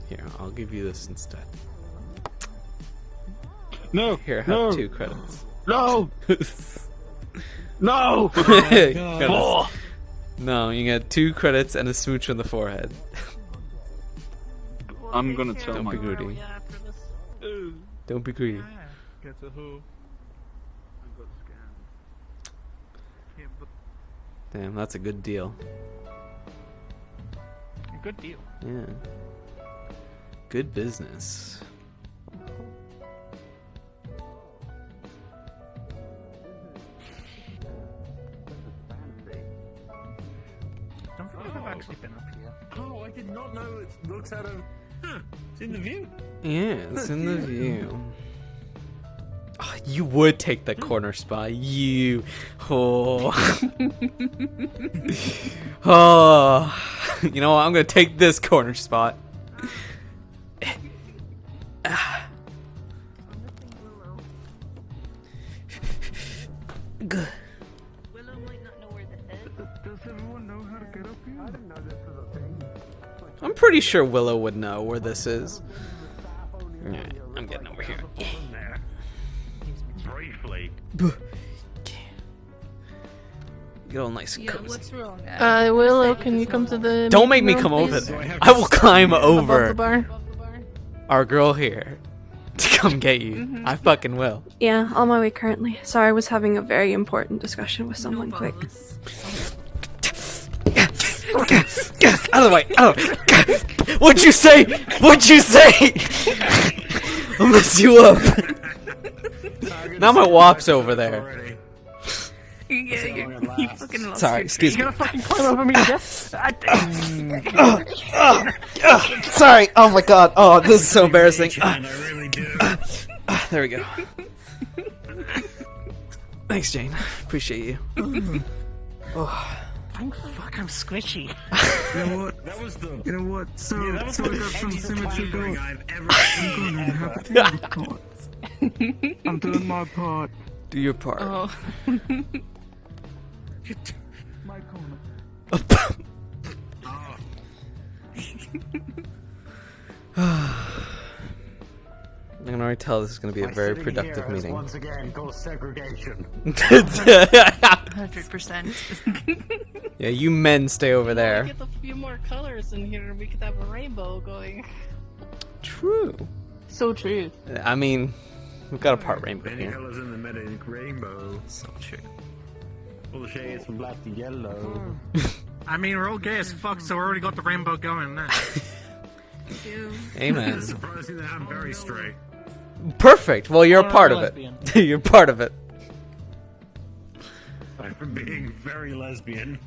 Here, I'll give you this instead. No. Here, have no. 2 credits. No. No. Credits. No, you get 2 credits and a smooch on the forehead. I'm gonna tell Don't my be greedy. Don't be greedy. Get to who? Damn, that's a good deal. Good deal. Yeah. Good business. Don't forget I've actually been up here. Oh, I did not know it looks out of. Huh, it's in the view. Yeah, it's in the view. Oh, you would take the corner spot. You. Oh. Oh. You know what? I'm going to take this corner spot. Good. Willow might not know where this is. Does everyone know how to get up here? I didn't know this was a thing. I'm pretty sure Willow would know where this is. Alright, I'm getting over here. Briefly. Get all nice and Yeah, cozy. what's wrong? Willow, can you come to the Don't make me meeting come room, over please? there. I will climb Above the over bar. our girl here to come get you. I fucking will. Yeah, on my way currently. Sorry, I was having a very important discussion with someone quick. Out of the way! Out of the way! What'd you say? What'd you say? I'll mess you up. Now my wop's over there. You fucking lost Sorry, excuse me. You're gonna fucking climb over me, Jeff? Sorry. Oh my god. Oh, this is so embarrassing. I really do. There we go. Thanks, Jane. Appreciate you. Oh. Thank fuck I'm squishy. You know what? That was the. You know what? So, Yeah, that was so the I got some heaviest symmetry clanging going. I've ever I'm seen. gonna have to do my part. I'm doing my part. Do your part. Oh. My corner. I can already tell this is going to be a very productive meeting. Once again, called segregation. 100%. Yeah, you men stay over If there. we get a few more colors in here, we could have a rainbow going. True. So true. I mean, we've got a part rainbow Many here. colors in the magic rainbow. So true. All the shades from black to yellow. I mean, we're all gay as fuck, so we already got the rainbow going now. Amen. It's surprising that I'm very straight. Perfect. Well, you're a part of it. You're part of it. I'm being very lesbian.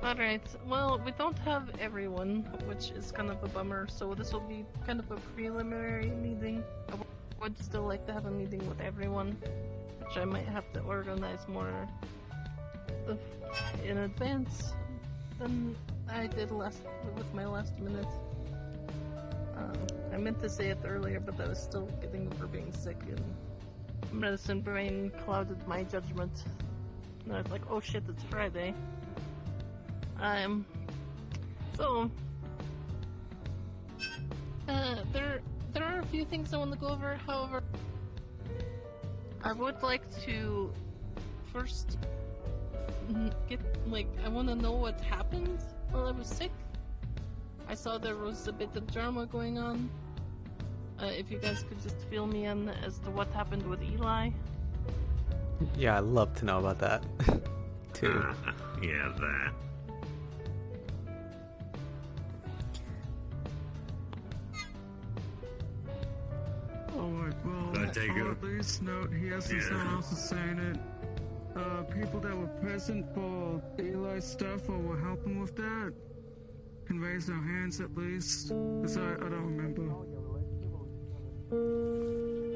Alright, well, we don't have everyone, which is kind of a bummer, so this will be kind of a preliminary meeting. I would still like to have a meeting with everyone, which I might have to organize more in advance than I did with my last minute. I meant to say it earlier, but I was still getting over being sick, and medicine brain clouded my judgment. And I was like, oh shit, it's Friday. So, there are a few things I want to go over. However, I would like to first I want to know what happened while I was sick. I saw there was a bit of drama going on. If you guys could just fill me in as to what happened with Eli. Yeah, I'd love to know about that. Too. Yeah, that. Alright, well, I take I'll it. at least note here since someone else is saying it. People that were present for Eli's stuff or were helping with that can raise their hands at least, because I don't remember.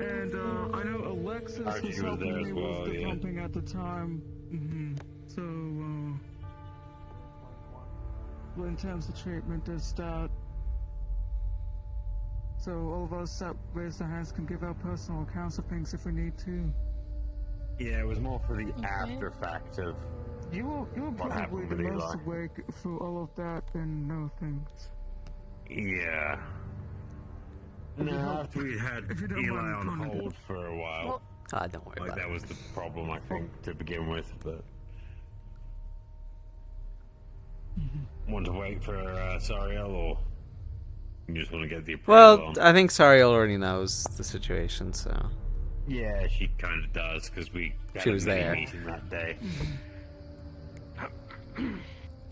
And I know Alexis Archie was was helping there me as well, with the yeah. pumping at the time. So, well, in terms of treatment, there's that. So all of us that raise their hands can give our personal accounts of things if we need to. Yeah, it was more for the after fact of You were what probably happened the with most Eli. awake through all of that and know things. Yeah. If you No, don't- after we had if you don't Eli mind on commenting. hold for a while. Don't worry Like, about that it. was the problem, I think, to begin with, but... Want to wait for Sariel, or you just want to get the appraisal Well, on? I think Sariel already knows the situation, so. Yeah, she kind of does, because we had She a was mini there. meeting that day.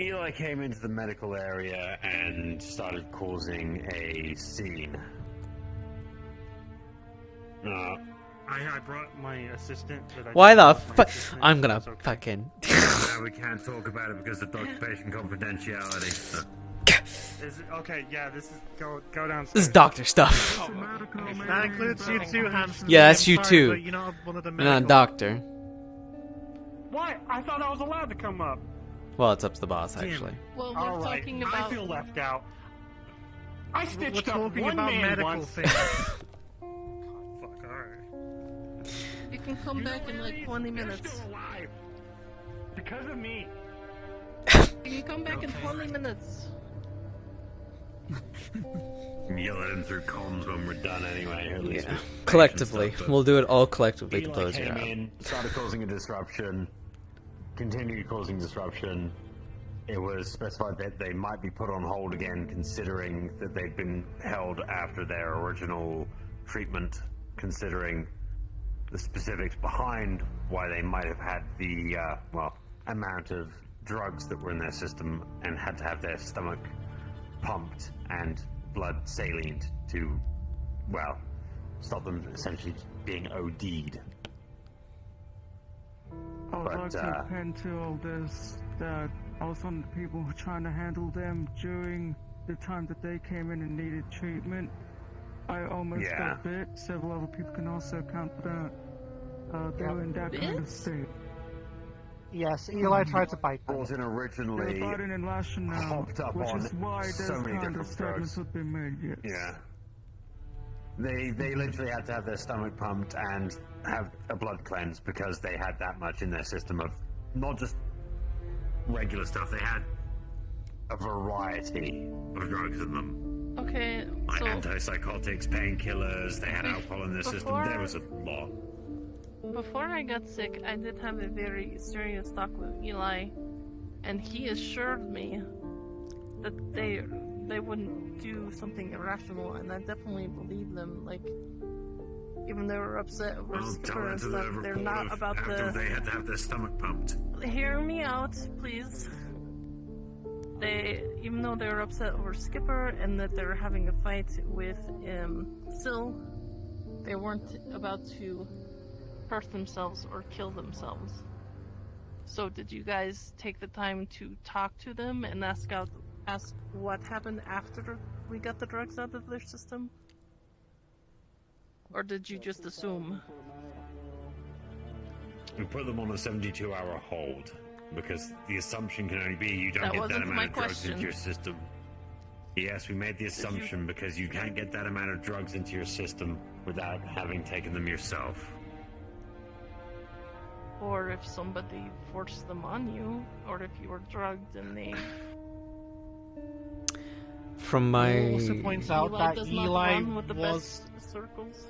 Eli came into the medical area and started causing a scene. I brought my assistant. But I Why didn't the have my fuck? assistant, I'm so gonna it's okay. fucking. Now we can't talk about it because of occupation confidentiality. So. Is it, okay, yeah, this is go downstairs. This is doctor stuff. That includes you too, Hanson. Yeah, that's I'm you sorry, too. But you're not one of the You're not a medical- doctor. What? I thought I was allowed to come up. Well, it's up to the boss, actually. Well, we're All right, talking I about. feel left out. I We're stitched up talking one about man medical once. things. God, fuck, alright. You can come back in like 20 minutes. alive. Because of me. You can come back in 20 minutes. Yell at him through comms when we're done anyway. At least Yeah. with Collectively. patient stuff, We'll do it all collectively to Eli close came you out. in, started causing a disruption, continued causing disruption. It was specified that they might be put on hold again, considering that they've been held after their original treatment, considering the specifics behind why they might have had the, amount of drugs that were in their system and had to have their stomach pumped and blood saline to, stop them essentially being OD'd. I would like But, to append to all this that I was one of the people trying to handle them during the time that they came in and needed treatment. I almost Yeah. got bit. Several other people can also account for that. They were in that kind of state. Yes, Eli tried to bite them. Brought in They're originally, biting and lashing now, hopped up which on is why so those many kind of different statements drugs. would be made, yes. Yeah. They literally had to have their stomach pumped and have a blood cleanse because they had that much in their system of not just regular stuff. They had a variety of drugs in them. Okay, Like so antipsychotics, painkillers, they had alcohol in their system. There was a lot. before I got sick, I did have a very serious talk with Eli, and he assured me that they wouldn't do something irrational, and I definitely believe them. Like, even though they were upset over Well, tell Skipper that and to stuff, the they're report not of about after the. they had to have their stomach pumped. Hear me out, please. They, even though they were upset over Skipper and that they were having a fight with Syl, they weren't about to hurt themselves or kill themselves. So did you guys take the time to talk to them and ask what happened after we got the drugs out of their system? Or did you just assume? We put them on a 72-hour hold because the assumption can only be you don't That get that wasn't amount my of drugs question. into your system. Yes, we made the assumption because you can't get that amount of drugs into your system without having taken them yourself. Or if somebody forced them on you, or if you were drugged and they... From my... It also points out that does not Eli run with the was... best circles.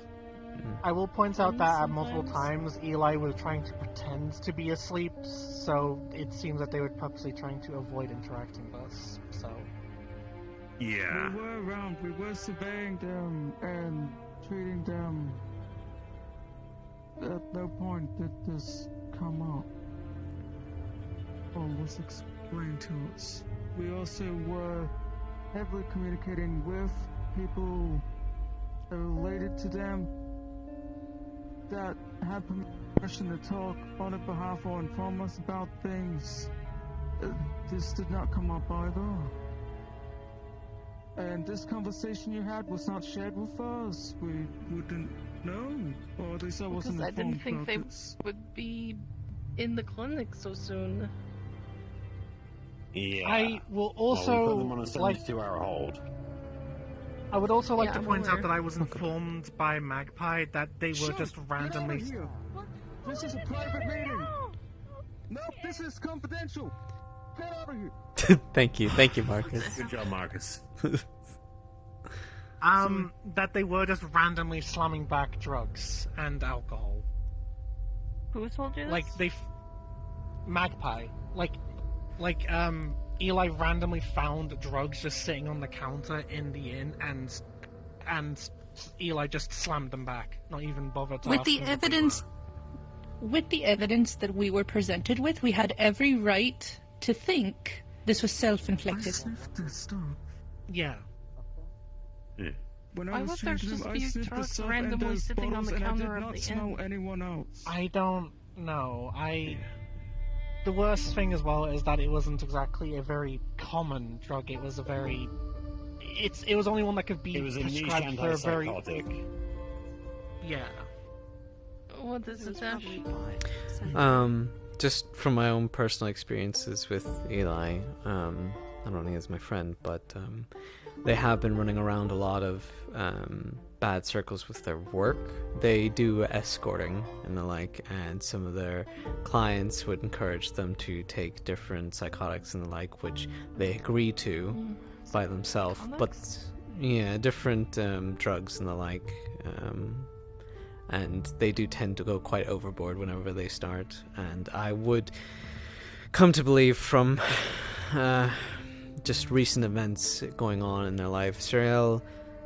I will point out that at multiple Sometimes. times Eli was trying to pretend to be asleep, so it seems that they were purposely trying to avoid interacting with us. So Yeah. We were around, we were surveying them and treating them. At no point did this come up or was explained to us. We also were heavily communicating with people related to them that had permission to talk on their behalf or inform us about things. This did not come up either. And this conversation you had was not shared with us. We wouldn't know, or at least I wasn't Because I didn't informed think about they this. would be in the clinic so soon. Yeah. I will Well, we also put them on a like. 72-hour hold. I would also like Yeah, to I'm point aware. out that I was informed by Magpie that they were Shut! just Get randomly. out of here! This is a private meeting! Nope, this is confidential! Get out of here! Thank you, Marcus. Good job, Marcus. That they were just randomly slamming back drugs and alcohol. Who told you this? Like Magpie. Eli randomly found drugs just sitting on the counter in the inn, and Eli just slammed them back, not even bothered to With ask the them what they evidence, with the evidence that we were presented with, we had every right to think this was self-inflicted. Sniffed this stuff. were. Yeah. When Why I was would there changing just them, I be sniffed the drugs stuff and randomly those sitting on bottles, the and I counter did of not the smell inn? anyone else. I don't know. The worst thing as well is that it wasn't exactly a very common drug. It was a very. It was only one that could be It was a niche prescribed for a very. antipsychotic. Yeah. What is it, Ash? Just from my own personal experiences with Eli, not only as my friend, but they have been running around a lot of bad circles with their work. They do escorting and the like, and some of their clients would encourage them to take different psychotics and the like, which they agree to by themselves. But yeah, different drugs and the like. And they do tend to go quite overboard whenever they start. And I would come to believe from just recent events going on in their life, Suriel,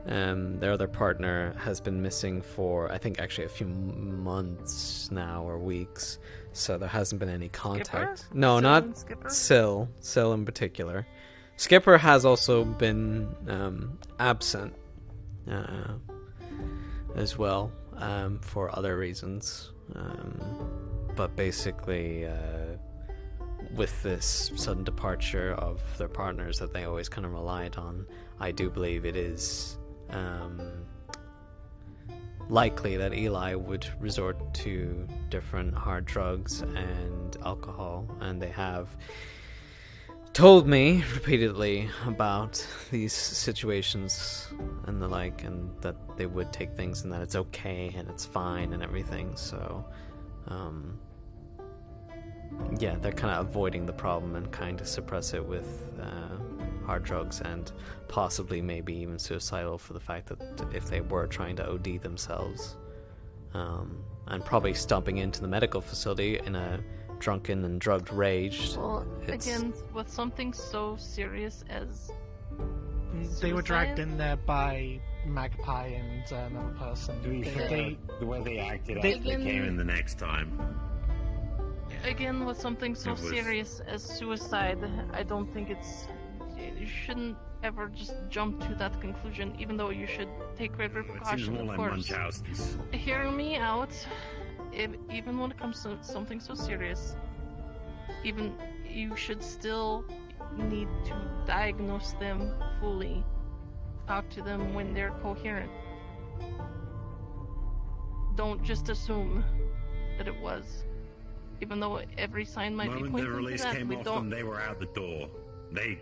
their other partner, has been missing for, I think, actually a few months now, or weeks. So there hasn't been any contact. Skipper? No, Syl not and Skipper? Syl in particular. Skipper has also been absent as well. For other reasons, but basically with this sudden departure of their partners that they always kind of relied on, I do believe it is likely that Eli would resort to different hard drugs and alcohol, and they have told me repeatedly about these situations and the like, and that they would take things and that it's okay and it's fine and everything. So yeah, they're kind of avoiding the problem and kind of suppress it with hard drugs, and possibly maybe even suicidal for the fact that if they were trying to OD themselves, and probably stomping into the medical facility in a drunken and drugged rage. Well, again, with something so serious as They were dragged suicide? in there by Magpie and another person. To be fair, the way they acted they- after they came in the next time. Again, with something so It was- serious as suicide, I don't think you shouldn't ever just jump to that conclusion, even though you should take greater It seems precaution, more of like course. Munchausen's. Hear me out. Even when it comes to something so serious, even you should still need to diagnose them fully, talk to them when they're coherent. Don't just assume that it was, even though every sign might The be moment pointing the to release that. came We off don't. them, they were out the door. They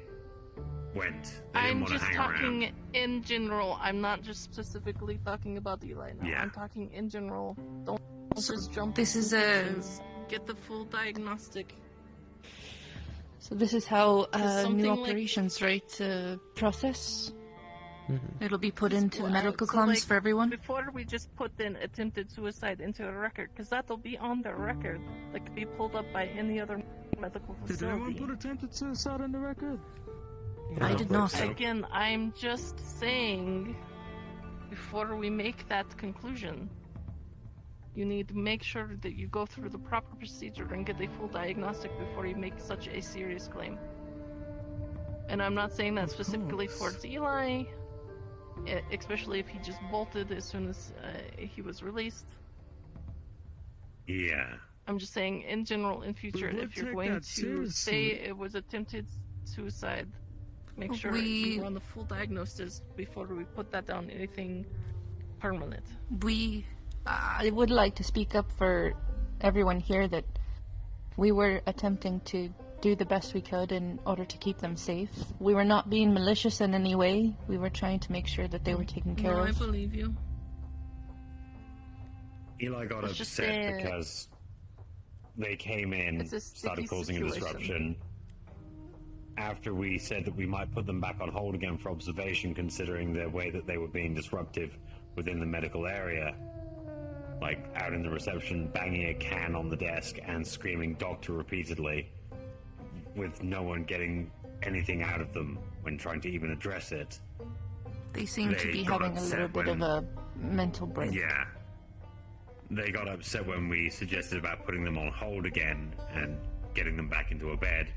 went. They didn't I'm want to just hang talking around. in general. I'm not just specifically talking about Eli now. Yeah. I'm talking in general. Don't just jump. this to is a- conclusions. Get the full diagnostic. So this is how something new like- operations, process. Mm-hmm. It'll be put into the Well, medical so, comms like, for everyone. Before we just put in attempted suicide into a record, because that'll be on their record. That could be pulled up by any other medical Did anyone facility. put attempted suicide on the record? I did not. Again, I'm just saying, before we make that conclusion, you need to make sure that you go through the proper procedure and get a full diagnostic before you make such a serious claim. And I'm not saying that specifically towards Eli, especially if he just bolted as soon as he was released. Yeah. I'm just saying, in general, in future, would if you're take going that to seriously. say it was attempted suicide, make sure We- you run the full diagnosis before we put that down anything permanent. I would like to speak up for everyone here that we were attempting to do the best we could in order to keep them safe. We were not being malicious in any way. We were trying to make sure that they were taken care No, I of. believe you. Eli got It's just upset a- because they came in, It's a started sticky causing a situation. disruption. After we said that we might put them back on hold again for observation, considering the way that they were being disruptive within the medical area. Like out in the reception, banging a can on the desk and screaming doctor repeatedly, with no one getting anything out of them when trying to even address it. They seem to They be got having a little upset bit of when- a mental break. Yeah. They got upset when we suggested about putting them on hold again and getting them back into a bed.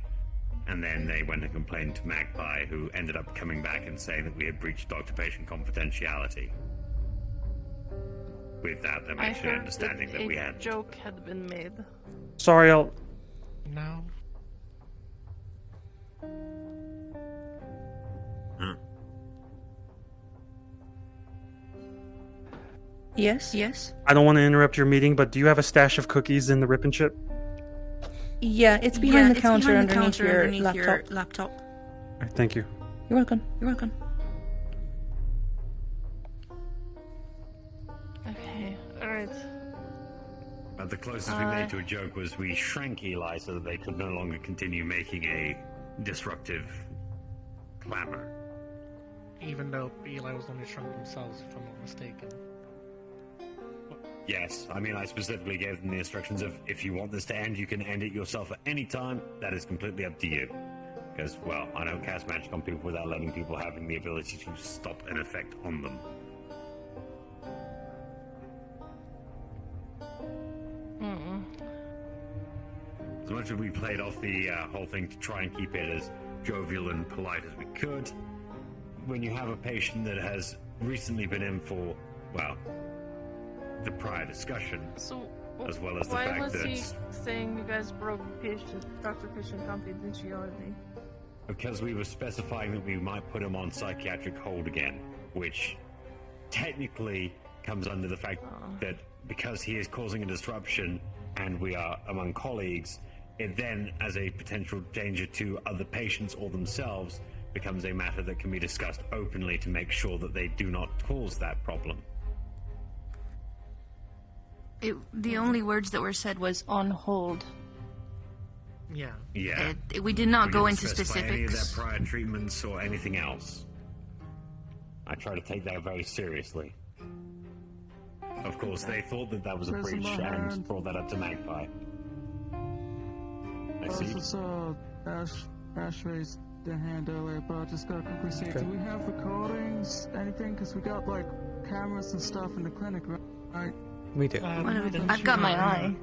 And then they went and complained to Magpie, who ended up coming back and saying that we had breached doctor-patient confidentiality. Without them I actually heard understanding that a we had. joke had been made. Sorry, I'll. No. Yes. I don't want to interrupt your meeting, but do you have a stash of cookies in the rip and chip? Yeah, it's behind the counter behind the underneath, counter your, underneath laptop. your laptop. All right, thank you. You're welcome. Okay, alright. But the closest we made to a joke was we shrank Eli so that they could no longer continue making a disruptive clamor. Even though Eli was only shrunk themselves, if I'm not mistaken. Yes, I mean, I specifically gave them the instructions of, if you want this to end, you can end it yourself at any time. That is completely up to you. Because, well, I don't cast magic on people without letting people having the ability to stop an effect on them. As much as we played off the whole thing to try and keep it as jovial and polite as we could, when you have a patient that has recently been in for, well, the prior discussion, So, as well as the why fact was that he saying you guys broke doctor-patient confidentiality? because we were specifying that we might put him on psychiatric hold again, which technically comes under the fact that because he is causing a disruption and we are among colleagues, it then, as a potential danger to other patients or themselves, becomes a matter that can be discussed openly to make sure that they do not cause that problem. The only words that were said was on hold. Yeah. Yeah. We did not go didn't into specify any of specifics. their prior treatments or anything else. I try to take that very seriously. Of course, they thought that was a breach and brought that up to Magpie. I see. This is, Ash raised the hand earlier, but I just gotta quickly say, do we have recordings, anything? Because we got, like, cameras and stuff in the clinic, right? We do. I've got my eye.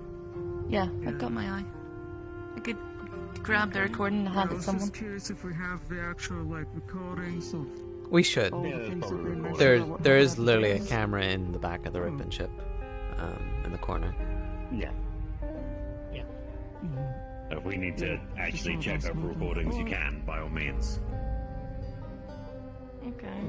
Yeah, I've got my eye. I could grab the recording and hand it to someone. I was just curious if we have the actual, like, recordings of... We should. There is literally a camera in the back of the ribbon ship, in the corner. Yeah. Yeah. If we need to actually check over recordings, you can, by all means. Okay.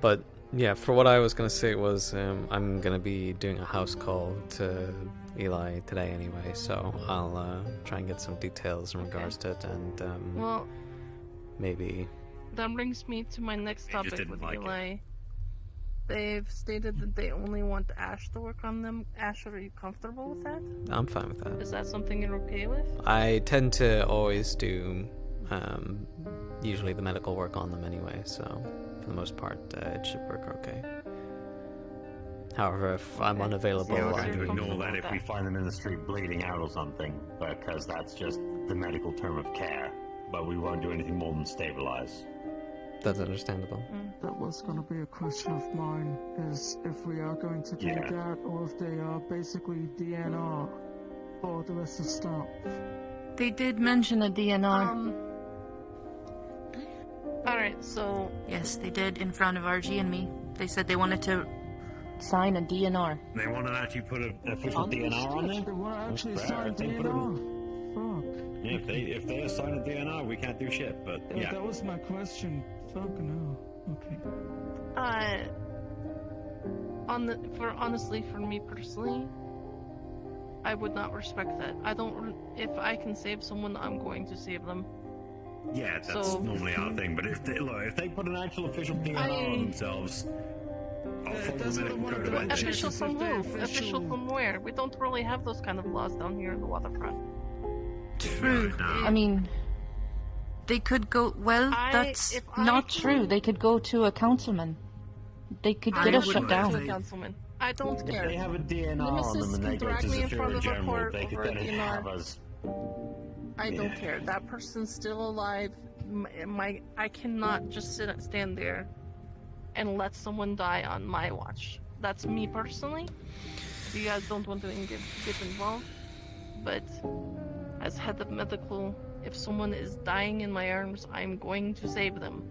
But yeah, for what I was gonna say was, I'm gonna be doing a house call to Eli today anyway, so I'll try and get some details in regards to it, and Well, maybe. that brings me to my next topic with like Eli. They've stated that they only want Ash to work on them. Ash, are you comfortable with that? I'm fine with that. Is that something you're okay with? I tend to always do usually the medical work on them anyway, so for the most part it should work okay. However, if I'm unavailable, We're going to ignore that if we find them in the street bleeding out or something, because that's just the medical term of care. But we won't do anything more than stabilize. That's understandable. That was going to be a question of mine, is if we are going to do that, or if they are basically DNR for the rest of the staff. They did mention a DNR. Alright, so... Yes, they did, in front of RG and me. They said they wanted to sign a DNR. They want to actually put an official DNR on there? They want to actually sign They put DNR. Fuck. Yeah, if they assign a DNR, we can't do shit, but yeah. That was my question. Fuck no. Okay. Honestly, for me personally, I would not respect that. If I can save someone, I'm going to save them. Yeah, that's normally our thing, but if they put an actual official DNR on themselves, I'll follow the medical code of ethics. Official from who? Official from where? We don't really have those kind of laws down here in the waterfront. True. I mean, they could go. Well, that's not true. They could go to a councilman. They could get us shut down. To a councilman. I don't care. If they have a DNR on them and they go to Zephyra General, they could then have us. I don't care. That person's still alive. I cannot just stand there and let someone die on my watch. That's me personally. If you guys don't want to get involved, but as head of medical, if someone is dying in my arms, I'm going to save them.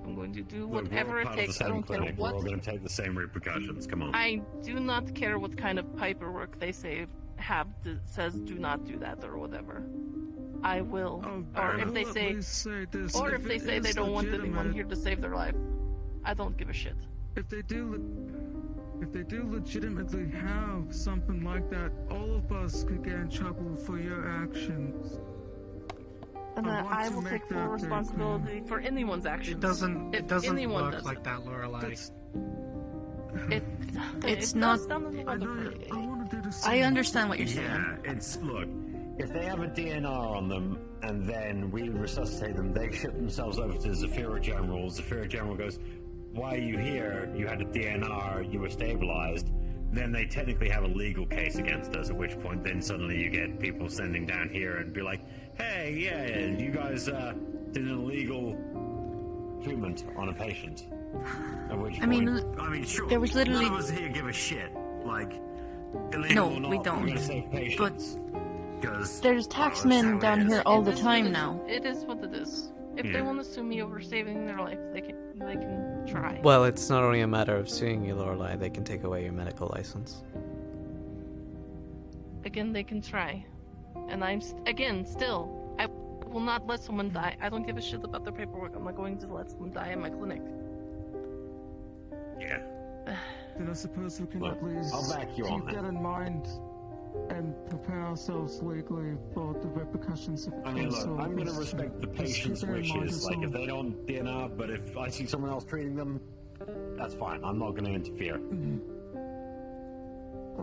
I'm going to do whatever it takes. I don't care what. We're all going to take the same repercussions. Come on. I do not care what kind of paperwork they says do not do that or whatever. I will. Or if they say they don't want anyone here to save their life, I don't give a shit. If they do legitimately have something like that, all of us could get in trouble for your actions. And I will take full responsibility for anyone's actions. It doesn't work like that, Lorelei. It's not. I understand what you're saying. Yeah, look. If they have a DNR on them and then we resuscitate them, they ship themselves over to Zephyra General. Zephyra General goes, "Why are you here? You had a DNR. You were stabilized." Then they technically have a legal case against us. At which point, then suddenly you get people sending down here and be like, "Hey, yeah, you guys did an illegal treatment on a patient." At which point, I mean, sure. There was literally. None of us here give a shit. Like, illegal or not, we don't. We're gonna save patients. There's taxmen down here all the time now. It is what it is. If they want to sue me over saving their life, they can try. Well, it's not only a matter of suing you, Lorelei. They can take away your medical license. Again, they can try. And I will not let someone die. I don't give a shit about their paperwork. I'm not going to let someone die in my clinic. Yeah. I suppose we can Look, at least I'll back you on keep that in mind and prepare ourselves legally for the repercussions if it I mean, goes look, so. I'm going to respect the patient's wishes. Like, if they don't DNR, but if I see someone else treating them, that's fine. I'm not going to interfere.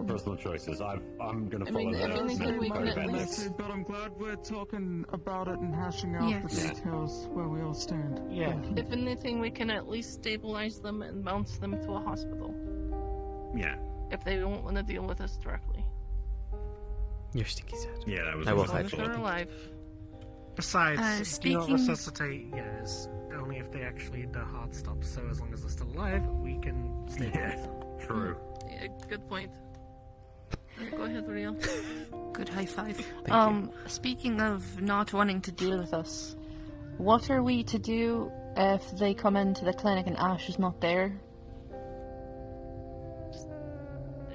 Personal choices. I'm going to follow the medical code of ethics. But I'm glad we're talking about it and hashing out the Yes. details where we all stand. Yeah. If anything, we can at least stabilize them and bounce them to a hospital. Yeah. If they don't want to deal with us directly. You're stinky sad. Yeah, that was I will As long as actually. they're alive. Besides, do not speaking- resuscitate, yes. Only if they actually the heart stops. So as long as they're still alive, we can stay alive. True. Yeah, good point. Alright, go ahead, Rio. Good high five. Thank Speaking of not wanting to deal with us, what are we to do if they come into the clinic and Ash is not there?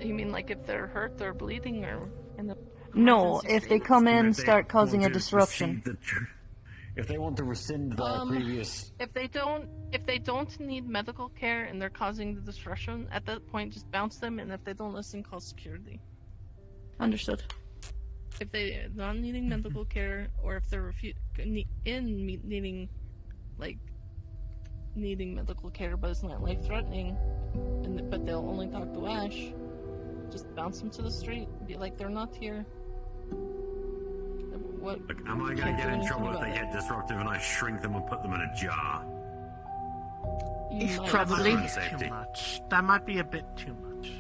You mean like if they're hurt or bleeding or in the No, emergency if they state? come in and If they start causing a want to disruption. If they want to rescind their previous... If they don't need medical care and they're causing the disruption, at that point just bounce them, and if they don't listen, call security. Understood. If they're not needing medical care, or if they're needing medical care but it's not life-threatening, but they'll only talk to Ash, just bounce them to the street, be like they're not here. What? Look, am I going to get in trouble if they get disruptive and I shrink them and put them in a jar? Probably. Too much. That might be a bit too much.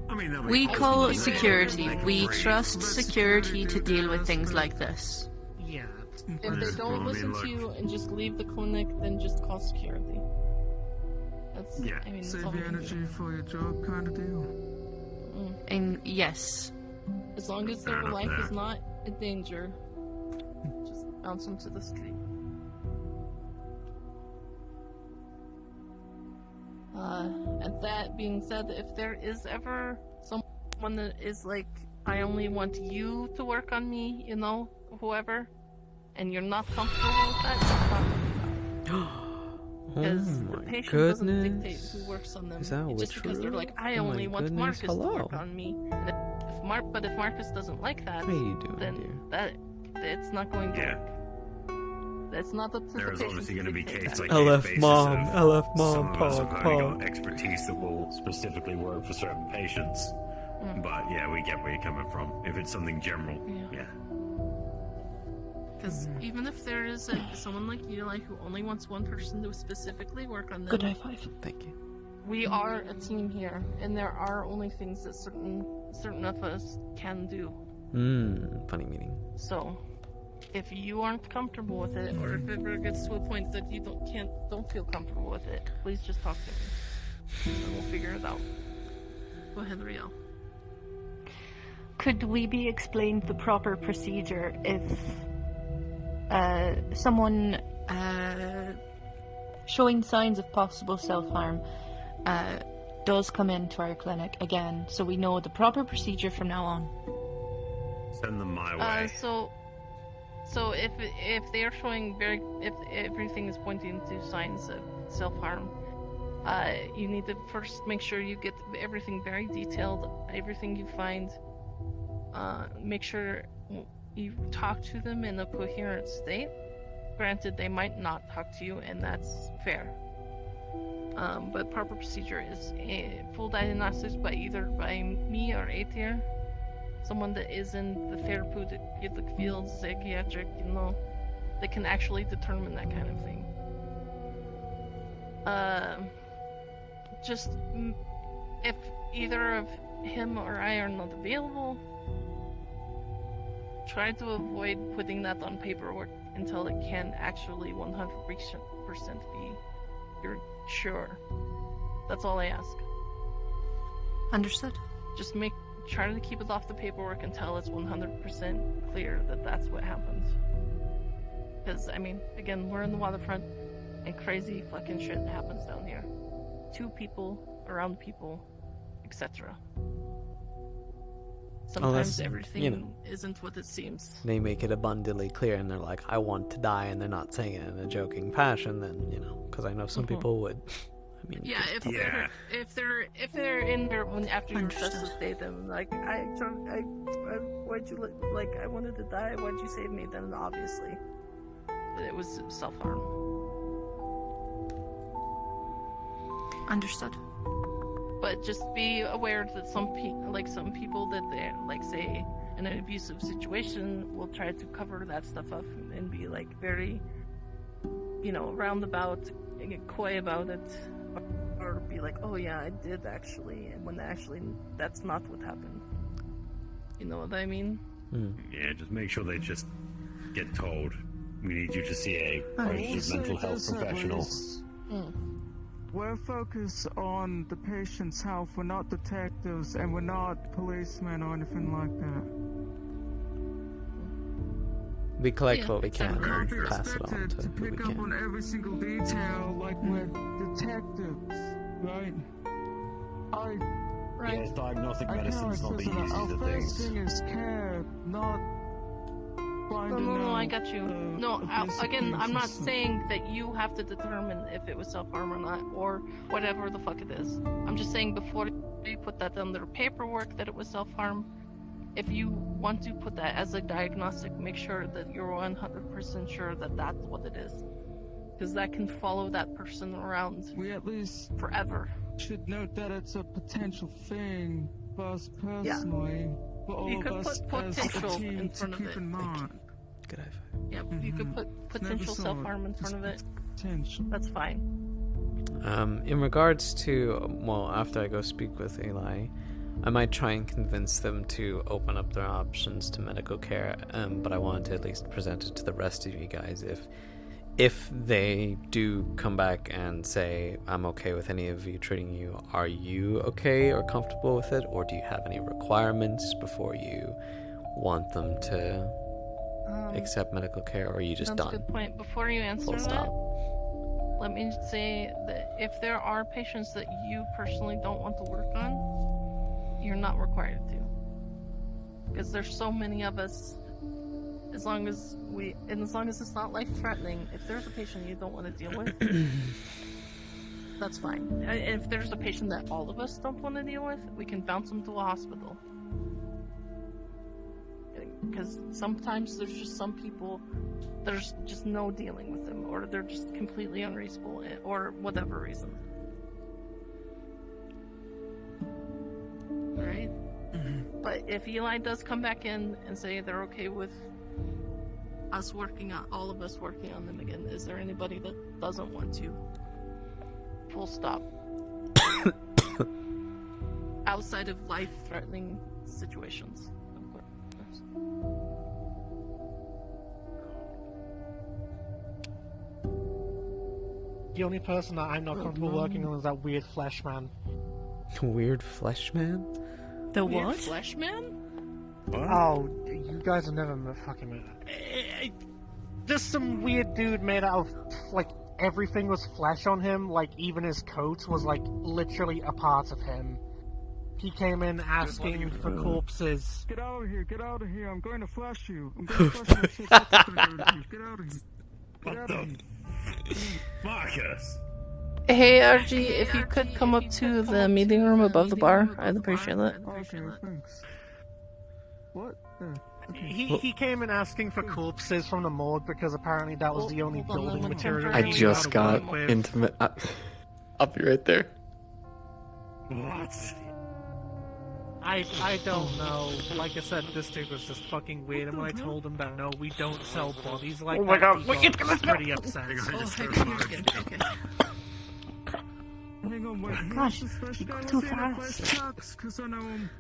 I mean, that'll be We close call to security. they can We breathe. trust security to deal with things like this. Yeah. If they Well, I don't mean, listen look. to you and just leave the clinic, then just call security. That's, Yeah. I mean, that's Save all we your can energy do. for your job kind of deal. And yes. As long as Fair their enough life there. is not in danger, just bounce them to the street. And that being said, if there is ever someone that is like, I only want you to work on me, you know, whoever, and you're not comfortable with that, just talk to them. Because the my patient doesn't dictate goodness. who works on them. Is that Just because they're true? like, I Oh my only want goodness, Marcus to hello. work on me. And if Marcus doesn't like that, How you doing, then dear? it's not going to Yeah. work. That's not up to There the is patient obviously to going to be dictate case that. by LF case basis mom, of LF mom, some of us have pog, only pog. got expertise that will specifically work for certain patients. But yeah, we get where you're coming from. If it's something general, yeah. Because even if there is someone like Eli who only wants one person to specifically work on them, Good high five. Thank you. we are a team here, and there are only things that certain of us can do. Funny meeting. So, if you aren't comfortable with it, or if it ever gets to a point that you don't feel comfortable with it, please just talk to me, and we'll figure it out. Go ahead, Riel. Could we be explained the proper procedure if someone showing signs of possible self-harm does come into our clinic again, so we know the proper procedure from now on? Send them my way. So if they are showing if everything is pointing to signs of self-harm, you need to first make sure you get everything very detailed, everything you find. Make sure you talk to them in a coherent state. Granted, they might not talk to you, and that's fair. But proper procedure is a full diagnostics by me or Aether, someone that is in the therapeutic field, psychiatric, that can actually determine that kind of thing. If either of him or I are not available, try to avoid putting that on paperwork until it can actually 100% be you're sure. That's all I ask. Understood. Just try to keep it off the paperwork until it's 100% clear that that's what happened. Because, I mean, again, we're in the waterfront, and crazy fucking shit happens down here. To people, around people, etc. Sometimes everything isn't what it seems. They make it abundantly clear, and they're like, I want to die, and they're not saying it in a joking fashion, then, because I know some people would. I mean, Yeah, if they're in there when after you resuscitate them, like why'd you like I wanted to die, why'd you save me? Then obviously it was self-harm. Understood. But just be aware that some people that they're like say in an abusive situation will try to cover that stuff up and be like very, roundabout and get coy about it, or be like, oh yeah, I did actually, and when actually that's not what happened. You know what I mean? Yeah, just make sure they just get told, we need you to see a registered mental health professional. We're focused on the patient's health. We're not detectives, and we're not policemen or anything like that. We collect what we can and pass it on to who we pick up can. on every single detail like we're detectives, right? Yeah, diagnostic medicine's not the easiest Our of first things. thing is care, not finding No, out I got you. No, again, I'm not saying that you have to determine if it was self-harm or not, or whatever the fuck it is. I'm just saying before you put that on their paperwork that it was self-harm, if you want to put that as a diagnostic, make sure that you're 100% sure that that's what it is. Because that can follow that person around at least forever. Should note that it's a potential thing for us personally, for all You of could us put as potential a team in to front of keep it. in mind. Good high five. Yeah, you could put potential self-harm in front of it. Potential. That's fine. In regards to, after I go speak with Eli, I might try and convince them to open up their options to medical care, but I wanted to at least present it to the rest of you guys. If they do come back and say, I'm okay with any of you treating you, are you okay or comfortable with it? Or do you have any requirements before you want them to accept medical care, or are you just That's done? a good point. Before you answer Full stop. that, let me say that if there are patients that you personally don't want to work on, you're not required to. Because there's so many of us, as long as it's not life-threatening, if there's a patient you don't want to deal with, that's fine. If there's a patient that all of us don't want to deal with, we can bounce them to a hospital. Because sometimes there's just some people, there's just no dealing with them, or they're just completely unreasonable, or whatever reason. Right? But if Eli does come back in and say they're okay with us all of us working on them again, is there anybody that doesn't want to? Full stop. Outside of life-threatening situations, of course. The only person that I'm not comfortable working on is that weird flesh man. Weird flesh man? The Weird what? Flesh man? Oh, you guys have never fucking met. Just some weird dude made out of, like, everything was flesh on him, like, even his coat was, like, literally a part of him. He came in asking for corpses. Get out of here, I'm going to flash you. I'm going to flash you. Get out of here. Get out of here. What the Marcus? Hey, RG, if you could come up to the meeting room above the bar, I'd appreciate that. Okay, thanks. What? He came in asking for corpses from the morgue because apparently that was the only building material I he knew just how to got work with. intimate. I'll be right there. What? I don't know. Like I said, this dude was just fucking weird, and when I told him that no, we don't sell bodies like Oh my that, God, he we got can- pretty upset. Okay. Hang on, wait. Gosh, Who's the first you guy go was too saying that fast. flash chucks? 'Cause I know him.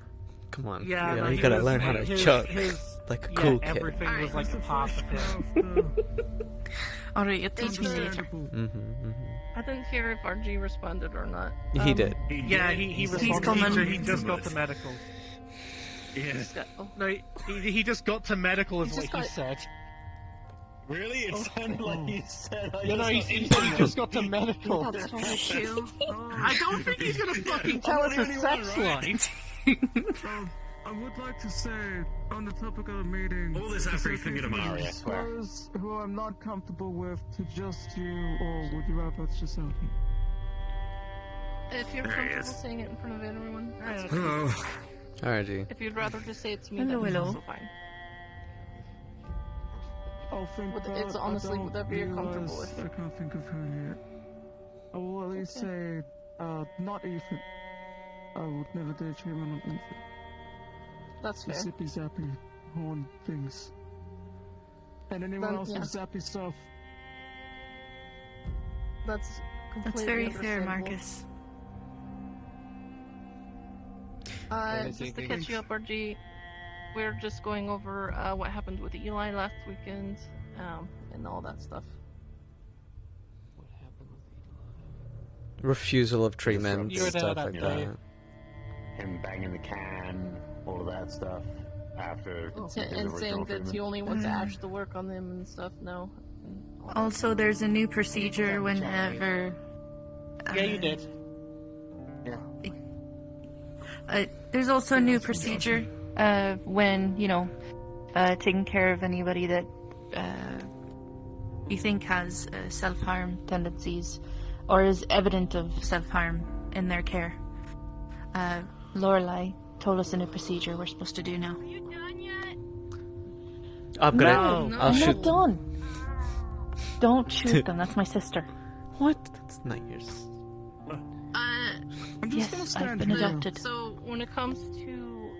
Come on. Yeah, no, you he gotta was- learn how to his- chuck his- like a yeah, cool kid. everything was like a part of him. Alright, you teach me later. I didn't hear if RG responded or not. He did. Yeah, he responded. coming. He just got to medical. Yeah. No, he just got to medical is He what just he got- said. Really? It sounded like you said. You know, he said he just got to medical. That's not true. I don't think he's gonna fucking tell us his sex life. I would like to say, on the topic of the meeting, All this after you think of Amari, I swear. those who I'm not comfortable with to just you, or would you rather it's just something? If you're There he comfortable is. saying it in front of everyone, that's okay. Hello. Alrighty. If you'd rather just say it to me, Hello, then it's hello. also fine. I'll think It's about honestly I don't whatever you're comfortable realize with. I can't think of her yet. I will at least say, not Ethan. I would never dare cheat on Ethan. That's The fair. zippy zappy horn things. And anyone Then, else yeah. with zappy stuff. That's completely That's very fair, understandable. Marcus. Just to catch you up, RG, we're just going over what happened with Eli last weekend, and all that stuff. Refusal of treatment, You were there stuff that like day. that. Him banging the can, all of that stuff. After his And original saying that treatment. he only wants Ash to work on him and stuff now. Also, there's a new procedure whenever. Yeah, you did. There's also a new procedure when, taking care of anybody that you think has self-harm tendencies or is evident of self-harm in their care. Lorelai told us a new procedure we're supposed to do now. I'm gonna. No, I'll I'm shoot. not done. Don't shoot them. That's my sister. What? That's not yours. Yes, I've been adopted. So when it comes to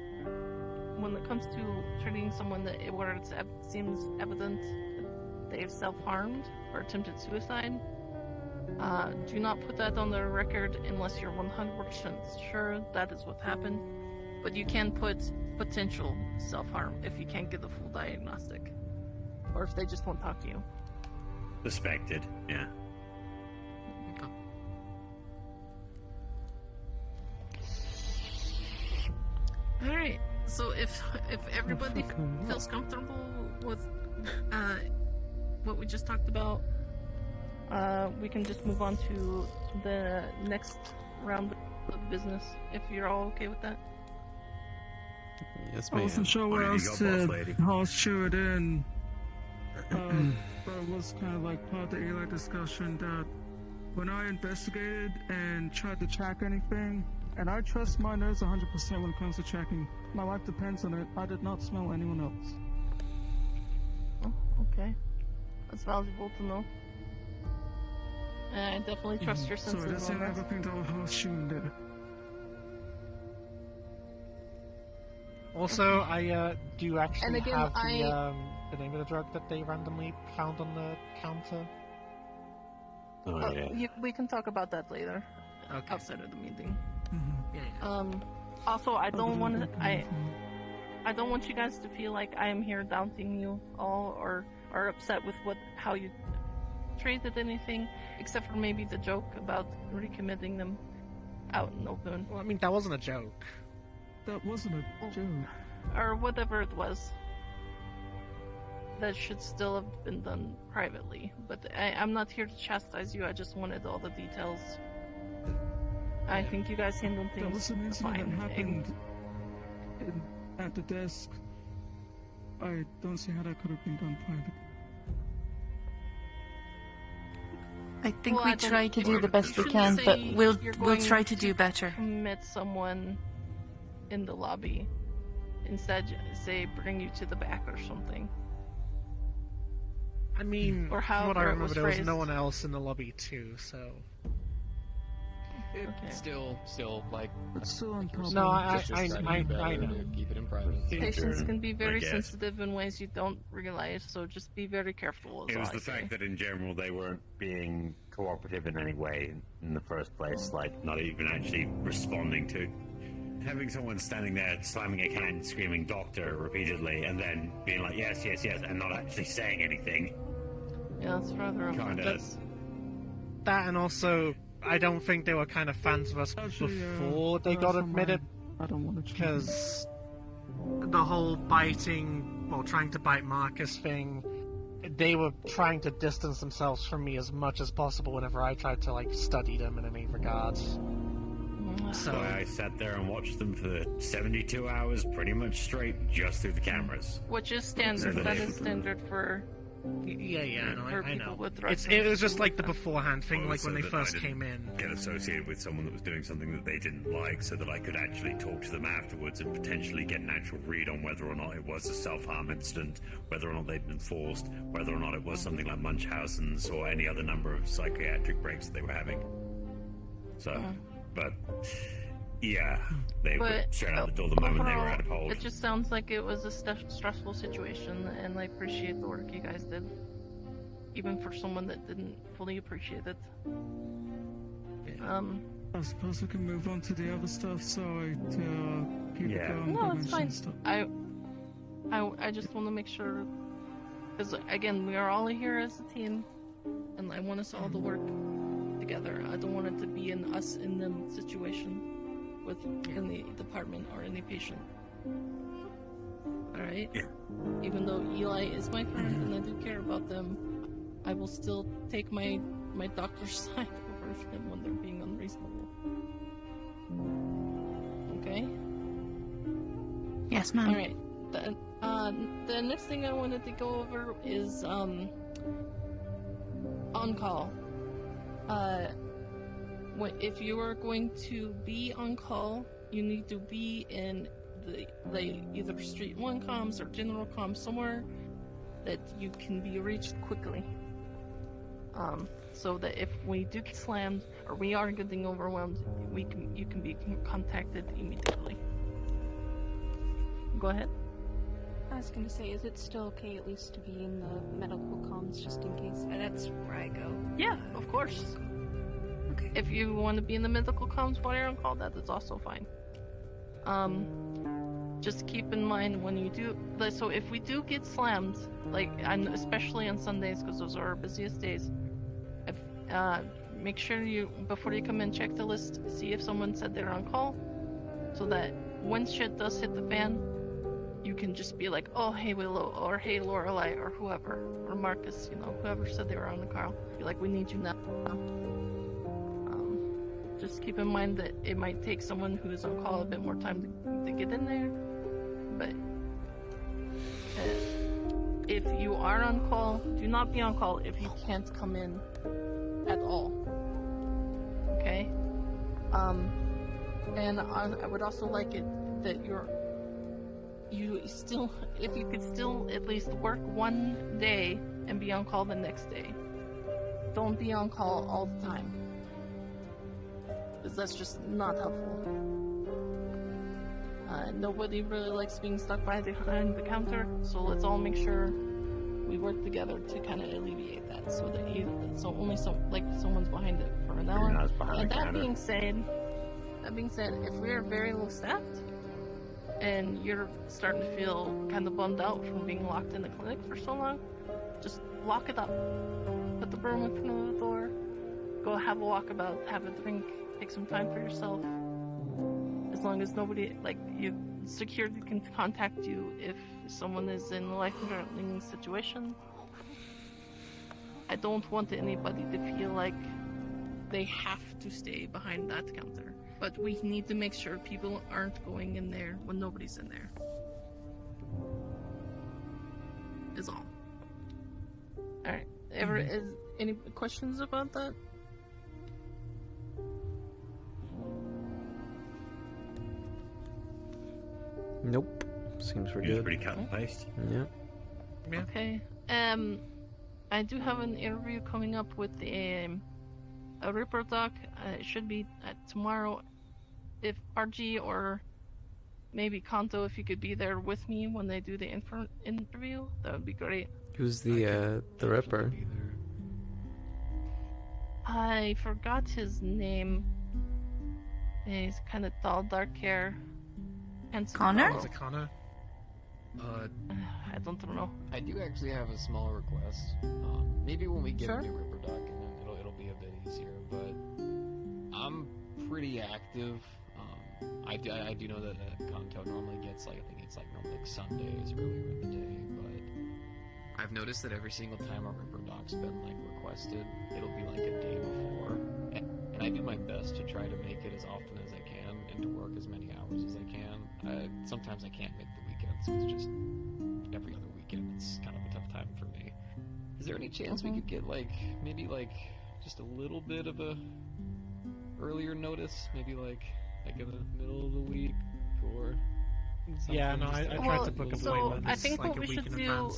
treating someone where it seems evident that they've self-harmed or attempted suicide, do not put that on the record unless you're 100% sure that is what happened. But you can put potential self-harm if you can't get the full diagnostic, or if they just won't talk to you. Suspected, yeah. All right. So if everybody feels comfortable with what we just talked about, we can just move on to the next round of business. If you're all okay with that. Yes, I wasn't sure what else to horseshoe it in. But it was kind of like part of the Eli discussion that when I investigated and tried to track anything, and I trust my nose 100% when it comes to tracking, my life depends on it, I did not smell anyone else. Oh, okay. That's valuable to know. I definitely trust your So senses that's on that. everything that was horseshoeing there. Also, I do actually And again, have the name of the drug that they randomly found on the counter. We can talk about that later, outside of the meeting. Also, I don't want to. I don't want you guys to feel like I am here doubting you all or upset with how you treated anything, except for maybe the joke about recommitting them out in open. Well, I mean, that wasn't a joke. That wasn't a joke. Or whatever it was. That should still have been done privately. But I'm not here to chastise you, I just wanted all the details. I think you guys handled That was things an incident fine. that happened at the desk. I don't see how that could have been done private. I think Well, we I don't- try to do the best we you can, shouldn't but say we'll you're we'll going try to do better. Commit someone in the lobby. Instead, say bring you to the back or something. I mean, Or from what I however it remember, was there was phrased. no one else in the lobby too, so... Still, like. It's still on top. No, I just try to do know. better to keep it in private. Patients can be very guess. sensitive in ways you don't realize, so just be very careful. Is It was all the I say. fact that in general they weren't being cooperative in any way in the first place, like not even actually responding to having someone standing there slamming a can, screaming "doctor" repeatedly, and then being like "yes, yes, yes," and not actually saying anything. Yeah, that's rather Kinda. That and also, I don't think they were kind of fans of us Actually, before they got admitted, I don't want to because the whole trying to bite Marcus thing, they were trying to distance themselves from me as much as possible whenever I tried to, study them in any regards. So I sat there and watched them for 72 hours, pretty much straight, just through the cameras. Which is standard. So That they- is standard for Yeah, no, Or I people know. with drugs It in was just school. like the beforehand thing, like So when they that I first didn't came in. get associated with someone that was doing something that they didn't like, so that I could actually talk to them afterwards and potentially get an actual read on whether or not it was a self-harm incident, whether or not they'd been forced, whether or not it was something like Munchausen's or any other number of psychiatric breaks that they were having. So, but yeah, they were straight out the door the moment they were out of hold. It just sounds like it was a stressful situation, and I appreciate the work you guys did, even for someone that didn't fully appreciate it. I suppose we can move on to the other stuff. Sorry to keep it going. No, it's fine. Stuff. I just want to make sure, because again, we are all here as a team, and I want us all to work together. I don't want it to be an us and them situation with any department or any patient. Alright? Yeah. Even though Eli is my friend and I do care about them, I will still take my doctor's side over them when they're being unreasonable. Okay? Yes, ma'am. Alright. The next thing I wanted to go over is on-call. If you are going to be on call, you need to be in the either Street 1 comms or General comms, somewhere that you can be reached quickly. So that if we do get slammed or we are getting overwhelmed, you can be contacted immediately. Go ahead. I was gonna say, is it still okay at least to be in the medical comms just in case? That's where I go. Yeah, of course. Okay. If you want to be in the medical comms while you're on call, that is also fine. Just keep in mind when you do, so if we do get slammed, and especially on Sundays because those are our busiest days, make sure before you come in, check the list, see if someone said they're on call, so that when shit does hit the fan, you can just be like, oh, hey Willow, or hey Lorelei, or whoever, or Marcus, whoever said they were on the call. Be like, we need you now. Just keep in mind that it might take someone who is on call a bit more time to get in there, but if you are on call, do not be on call if you can't come in at all. Okay? And I would also like it that you still, if you could still at least work one day and be on call the next day. Don't be on call all the time, because that's just not helpful. Nobody really likes being stuck behind the counter, so let's all make sure we work together to kind of alleviate that, so that someone's behind it for an hour. And that being said, if we are very low staffed and you're starting to feel kind of bummed out from being locked in the clinic for so long, just lock it up. Put the broom in front of the door. Go have a walkabout, have a drink, take some time for yourself. As long as nobody, security can contact you if someone is in a life-threatening situation. I don't want anybody to feel like they have to stay behind that counter. But we need to make sure people aren't going in there when nobody's in there. Is all. Alright. Any questions about that? Nope. Seems we're good. Pretty cut and paste. Yep. Yeah. Okay. I do have an interview coming up with a Reaper doc. It should be tomorrow. If RG or maybe Kanto, if you could be there with me when they do the interview, that would be great. Who's the Ripper? I forgot his name. He's kind of tall, dark hair. Connor? Was it Connor? I don't know. I do actually have a small request. Maybe when we get Sure. a new Ripper Doc, and then it'll be a bit easier. But I'm pretty active. I do know that Kanto normally gets I think it's normally Sundays earlier in the day. But I've noticed that every single time a Ripper Doc's been requested, it'll be a day before, and I do my best to try to make it as often as I can and to work as many hours as I can. Sometimes I can't make the weekend, so it's just every other weekend. It's kind of a tough time for me. Is there any chance we could get maybe just a little bit of a earlier notice? Maybe like in the middle of the week or something? Yeah, no, I tried to book appointments. So I think what we should do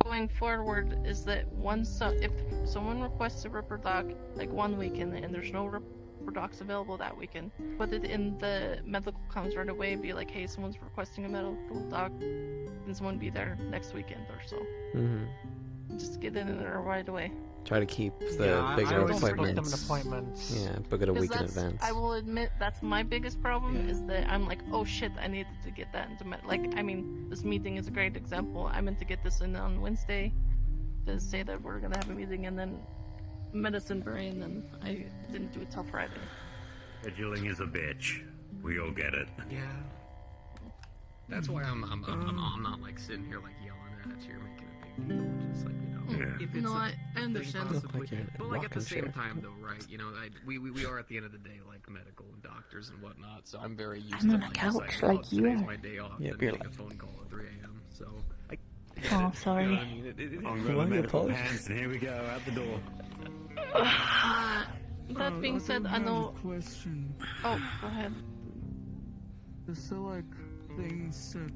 going forward is that if someone requests a Ripper Doc like one weekend and there's no Ripper Docs available that weekend, put it in the medical comms right away. Be like, hey, someone's requesting a medical doc. Can someone be there next weekend or so? Just get it in there right away. Try to keep the bigger appointments. Yeah, book it a week in advance. I will admit that's my biggest problem is that I'm like, oh shit, I needed to get that into this meeting is a great example. I meant to get this in on Wednesday to say that we're gonna have a meeting, and then medicine brain, and I didn't do it till Friday. Scheduling is a bitch. We all get it. Yeah. That's why I'm not like sitting here like yelling at you or making a big deal. Just like, if it's I understand. But like at the same time though, right? We are at the end of the day like medical and doctors and whatnot. So I'm very used to on a couch like you today's are. my day off Yeah, and you're getting a phone call at 3 a.m. So Oh, sorry. You know what I mean? I'm grabbing medical hands and here we go out the door. That being said, I know. Question. Oh, go ahead. Is there like things that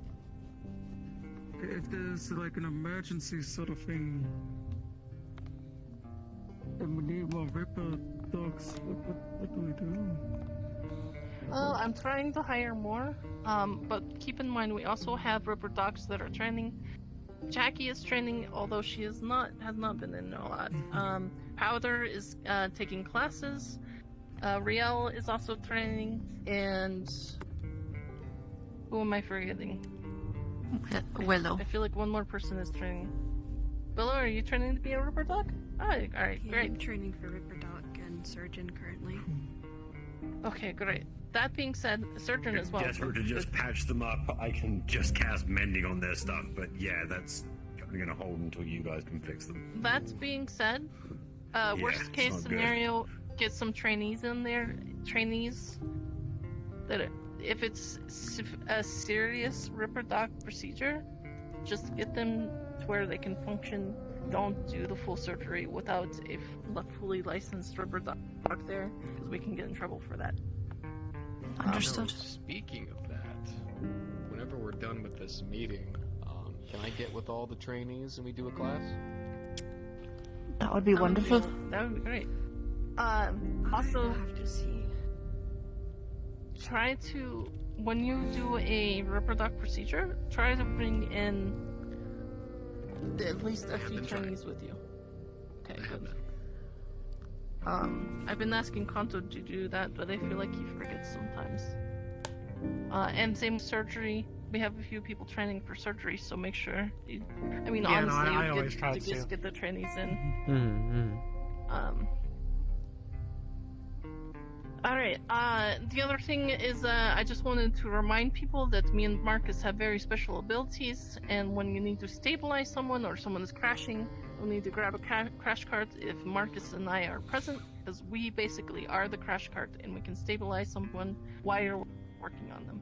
if there's like an emergency sort of thing and we need more Ripper dogs, what do we do? Well, I'm trying to hire more, but keep in mind we also have Ripper dogs that are training. Jackie is training, although she has not been in a lot. Powder is taking classes. Riel is also training, and who am I forgetting? Willow. I feel like one more person is training. Willow, are you training to be a Ripper Dog? Alright, Yeah, great. I'm training for Ripper Dog and Surgeon currently. Okay, great. That being said, Surgeon as well. Desperate to just patch them up. I can just cast mending on their stuff, but yeah, that's gonna hold until you guys can fix them. That being said, worst case not good. scenario, get some trainees in there. Trainees that if it's a serious Ripper Doc procedure, just get them to where they can function. Don't do the full surgery without a fully licensed Ripper Doc there, because we can get in trouble for that. Understood. Speaking of that, whenever we're done with this meeting, can I get with all the trainees and we do a class? That would be wonderful. That would be great. Also, have to see. Try to, when you do a Ripper Doc procedure, try to bring in at least a few trainees with you. Okay, good. I've been asking Kanto to do that, but I feel like he forgets sometimes. And same with surgery. We have a few people training for surgery, so make sure. Honestly, I always try to. Just get the trainees in. Alright, the other thing is, I just wanted to remind people that me and Marcus have very special abilities, and when you need to stabilize someone or someone is crashing, you'll need to grab a crash cart if Marcus and I are present, because we basically are the crash cart, and we can stabilize someone while you're working on them.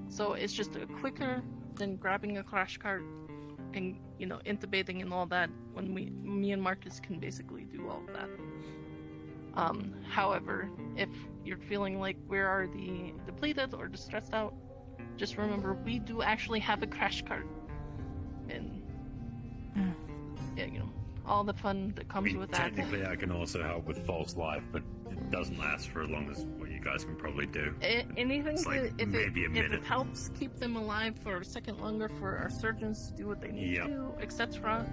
So it's just quicker than grabbing a crash cart and, intubating and all that, when me and Marcus can basically do all of that. However, if you're feeling like we're already depleted or just stressed out, just remember we do actually have a crash cart. And, all the fun that comes with that. Technically, I can also help with false life, but it doesn't last for as long as what you guys can probably do. Anything It's like if maybe a minute. it helps keep them alive for a second longer for our surgeons to do what they need to do, etc.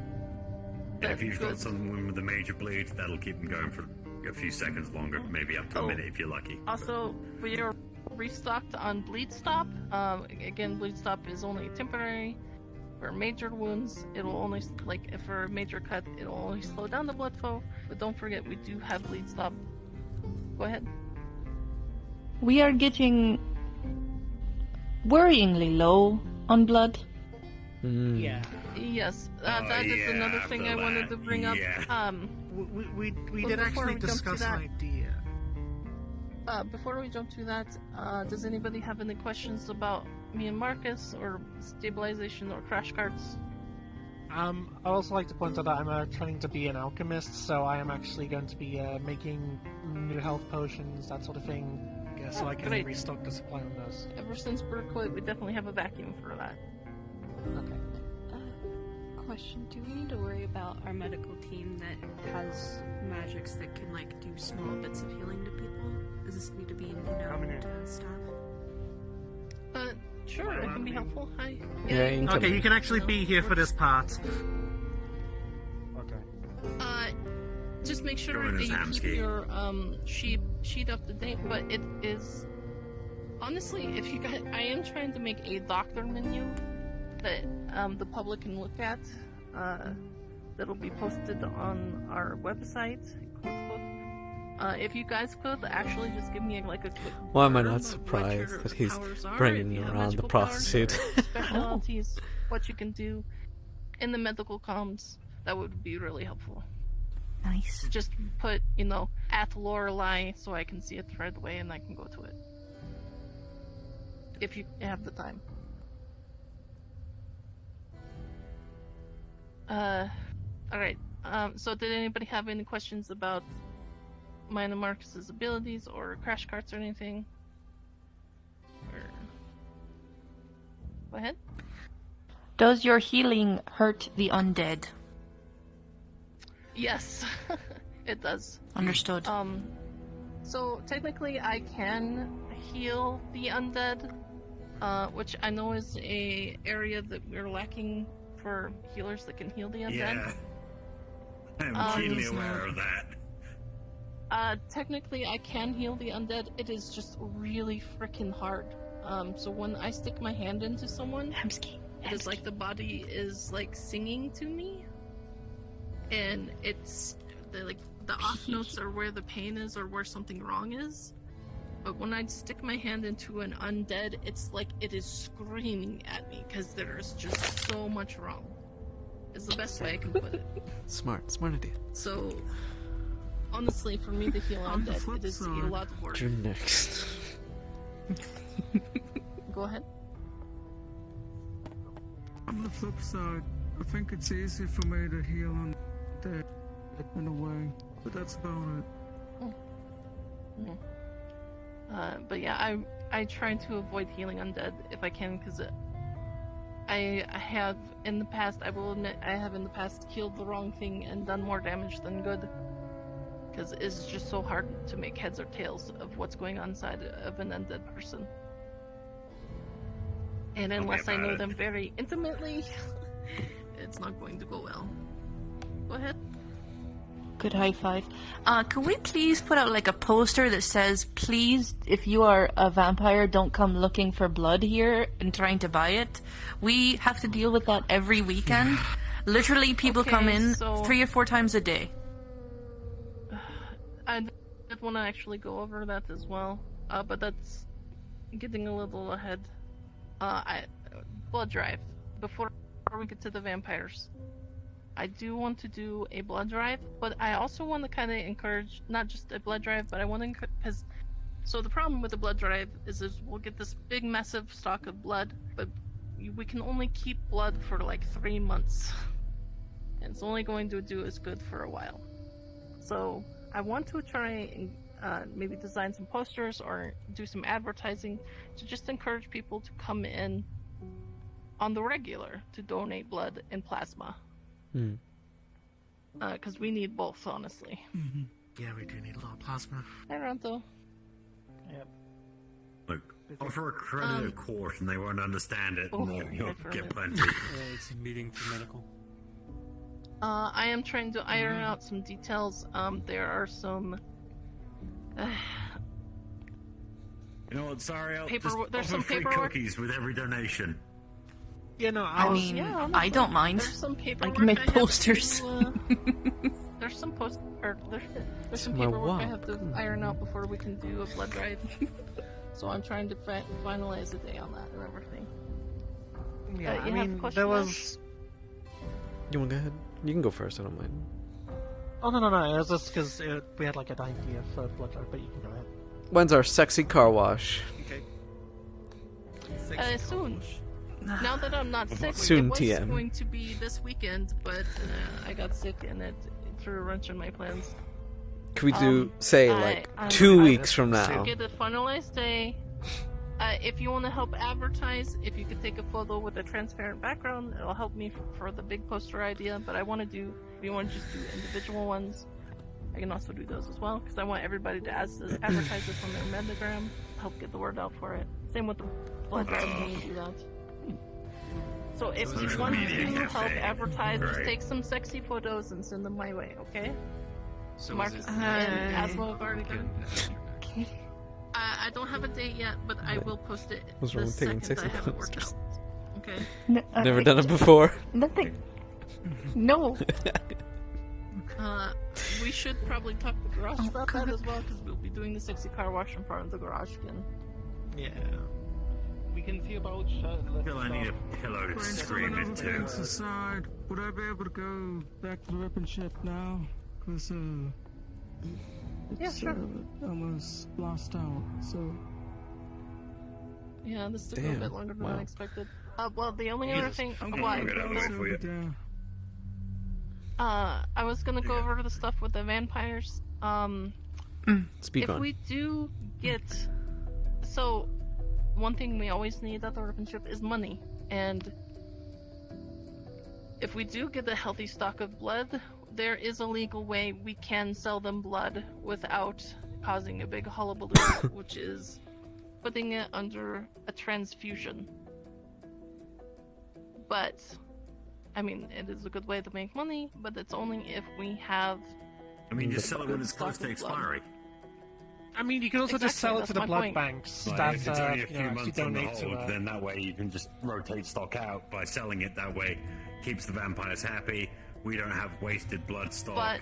Yeah, if you've got someone with a major bleed, that'll keep them going for a few seconds longer, maybe up to a minute if you're lucky. Also, we are restocked on Bleed Stop. Again, Bleed Stop is only temporary. For major wounds, it'll only, if for a major cut, it'll only slow down the blood flow. But don't forget, we do have Bleed Stop. Go ahead. We are getting worryingly low on blood. Yeah. Yes, that is another thing I wanted to bring up. We Well, did before actually we jump to discuss that- an idea. before we jump to that, does anybody have any questions about me and Marcus, or stabilization, or crash carts? I also like to point out that I'm training to be an alchemist, so I am actually going to be making new health potions, that sort of thing, so I can great. restock the supply on those. Ever since we're quit, we definitely have a vacuum for that. Okay. Question, do we need to worry about our medical team that has magics that can, like, do small bits of healing to people? Does this need to be known to staff? Sure, it can be helpful. Hi. Yeah, you can come Okay, in. you can actually be here for this part. Okay. Just make sure Join that us, you Hamsky. keep your sheet up to date, but it is honestly, if you guys, I am trying to make a doctor menu that the public can look at. That'll be posted on our website. If you guys could actually just give me like a quick. Why am I blurb not of surprised what your that he's powers are, bringing if you have around the magical powers, prostitute? specialties, what you can do in the medical comms, that would be really helpful. Nice. Just put, at Lorelei so I can see it right away and I can go to it. If you have the time. Alright. So did anybody have any questions about mine and Marcus's abilities or crash carts or anything? Or... Go ahead. Does your healing hurt the undead? Yes, it does. Understood. So technically I can heal the undead, which I know is a area that we're lacking for healers that can heal the undead. Yeah. I'm keenly aware of that. Technically I can heal the undead, it is just really freaking hard. So when I stick my hand into someone, it's like the body is like singing to me. And it's the off notes are where the pain is or where something wrong is. But when I stick my hand into an undead, it's like it is screaming at me because there's just so much wrong. Is the best way I can put it. Smart idea. So honestly, for me to heal On the undead, flip it is a side- lot of work. You're next. Go ahead. On the flip side, I think it's easy for me to heal on dead in a way, but that's about it. But yeah, I try to avoid healing undead if I can, because I have in the past, I will admit, I have in the past killed the wrong thing and done more damage than good. Because it's just so hard to make heads or tails of what's going on inside of an undead person. And unless I know them very intimately, it's not going to go well. Go ahead. Good high five. Can we please put out like a poster that says, please, if you are a vampire, don't come looking for blood here and trying to buy it. We have to deal with that every weekend. Literally, people come in 3 or 4 times a day. I did want to actually go over that as well, but that's getting a little ahead. Blood drive. Before we get to the vampires, I do want to do a blood drive, but I also want to kind of encourage not just a blood drive, but I want to encourage, so the problem with the blood drive is we'll get this big massive stock of blood, but we can only keep blood for like 3 months, and it's only going to do as good for a while. So I want to try and maybe design some posters or do some advertising to just encourage people to come in on the regular to donate blood and plasma. Because we need both, honestly. Mm-hmm. Yeah, we do need a lot of plasma. Hi, Ronto. Yep. Look, offer a credit course and they won't understand it, Oh, and you'll for get me. plenty. It's a meeting for medical. I am trying to iron out some details. There are some... You know what, sorry, I'll Paper- just there's offer some free paperwork. cookies with every donation. You know, I mean, yeah, I don't mind. There's some I paperwork can make have posters. to, there's some there's some my paperwork I walk. have to iron out before we can do a blood drive. So I'm trying to finalize a day on that and everything. Yeah, you I have a mean, question there now? was... You want to go ahead? You can go first, I don't mind. Oh, no, it was just because we had like an idea for blood drive, but you can go ahead. When's our sexy car wash? Soon. Now that I'm not sick, Soon, it was TM. going to be this weekend, but I got sick and it threw a wrench in my plans. Can we do, say, like, I 2 weeks from now? Get a finalized day. If you want to help advertise, if you could take a photo with a transparent background, it'll help me for the big poster idea. But I want to do, if you want to just do individual ones, I can also do those as well, because I want everybody to advertise this on their Metagram, help get the word out for it. Same with the blood drive, when you do that. So if you want to help advertise, just take some sexy photos and send them my way, okay? So Marcus and Asmo have already done. I don't have a date yet, but I will post it What's the wrong with taking second I sexy have it worked out. Okay? Never done it before. Nothing. No. We should probably talk to the garage about that as well, because we'll be doing the sexy car wash in front of the garage again. Yeah. We can see about Still, I need a pillow to scream into. Aside, would I be able to go back to the weapon ship now? Because, it's almost lost out, so... Yeah, this took a little bit longer than I expected. Well, the only other thing... I was gonna go over the stuff with the vampires. Speak if on. we do get... So, one thing we always need at the weapon ship is money. And if we do get a healthy stock of blood, there is a legal way we can sell them blood without causing a big hullabaloo, which is putting it under a transfusion. But, I mean, it is a good way to make money, but it's only if we have... I mean, just sell it when it's close to expiry. I mean, you can also just sell it to the blood banks that if it's only a few actually months on the donate to. hold, then that way you can just rotate stock out by selling it that way. Keeps the vampires happy. We don't have wasted blood stock. But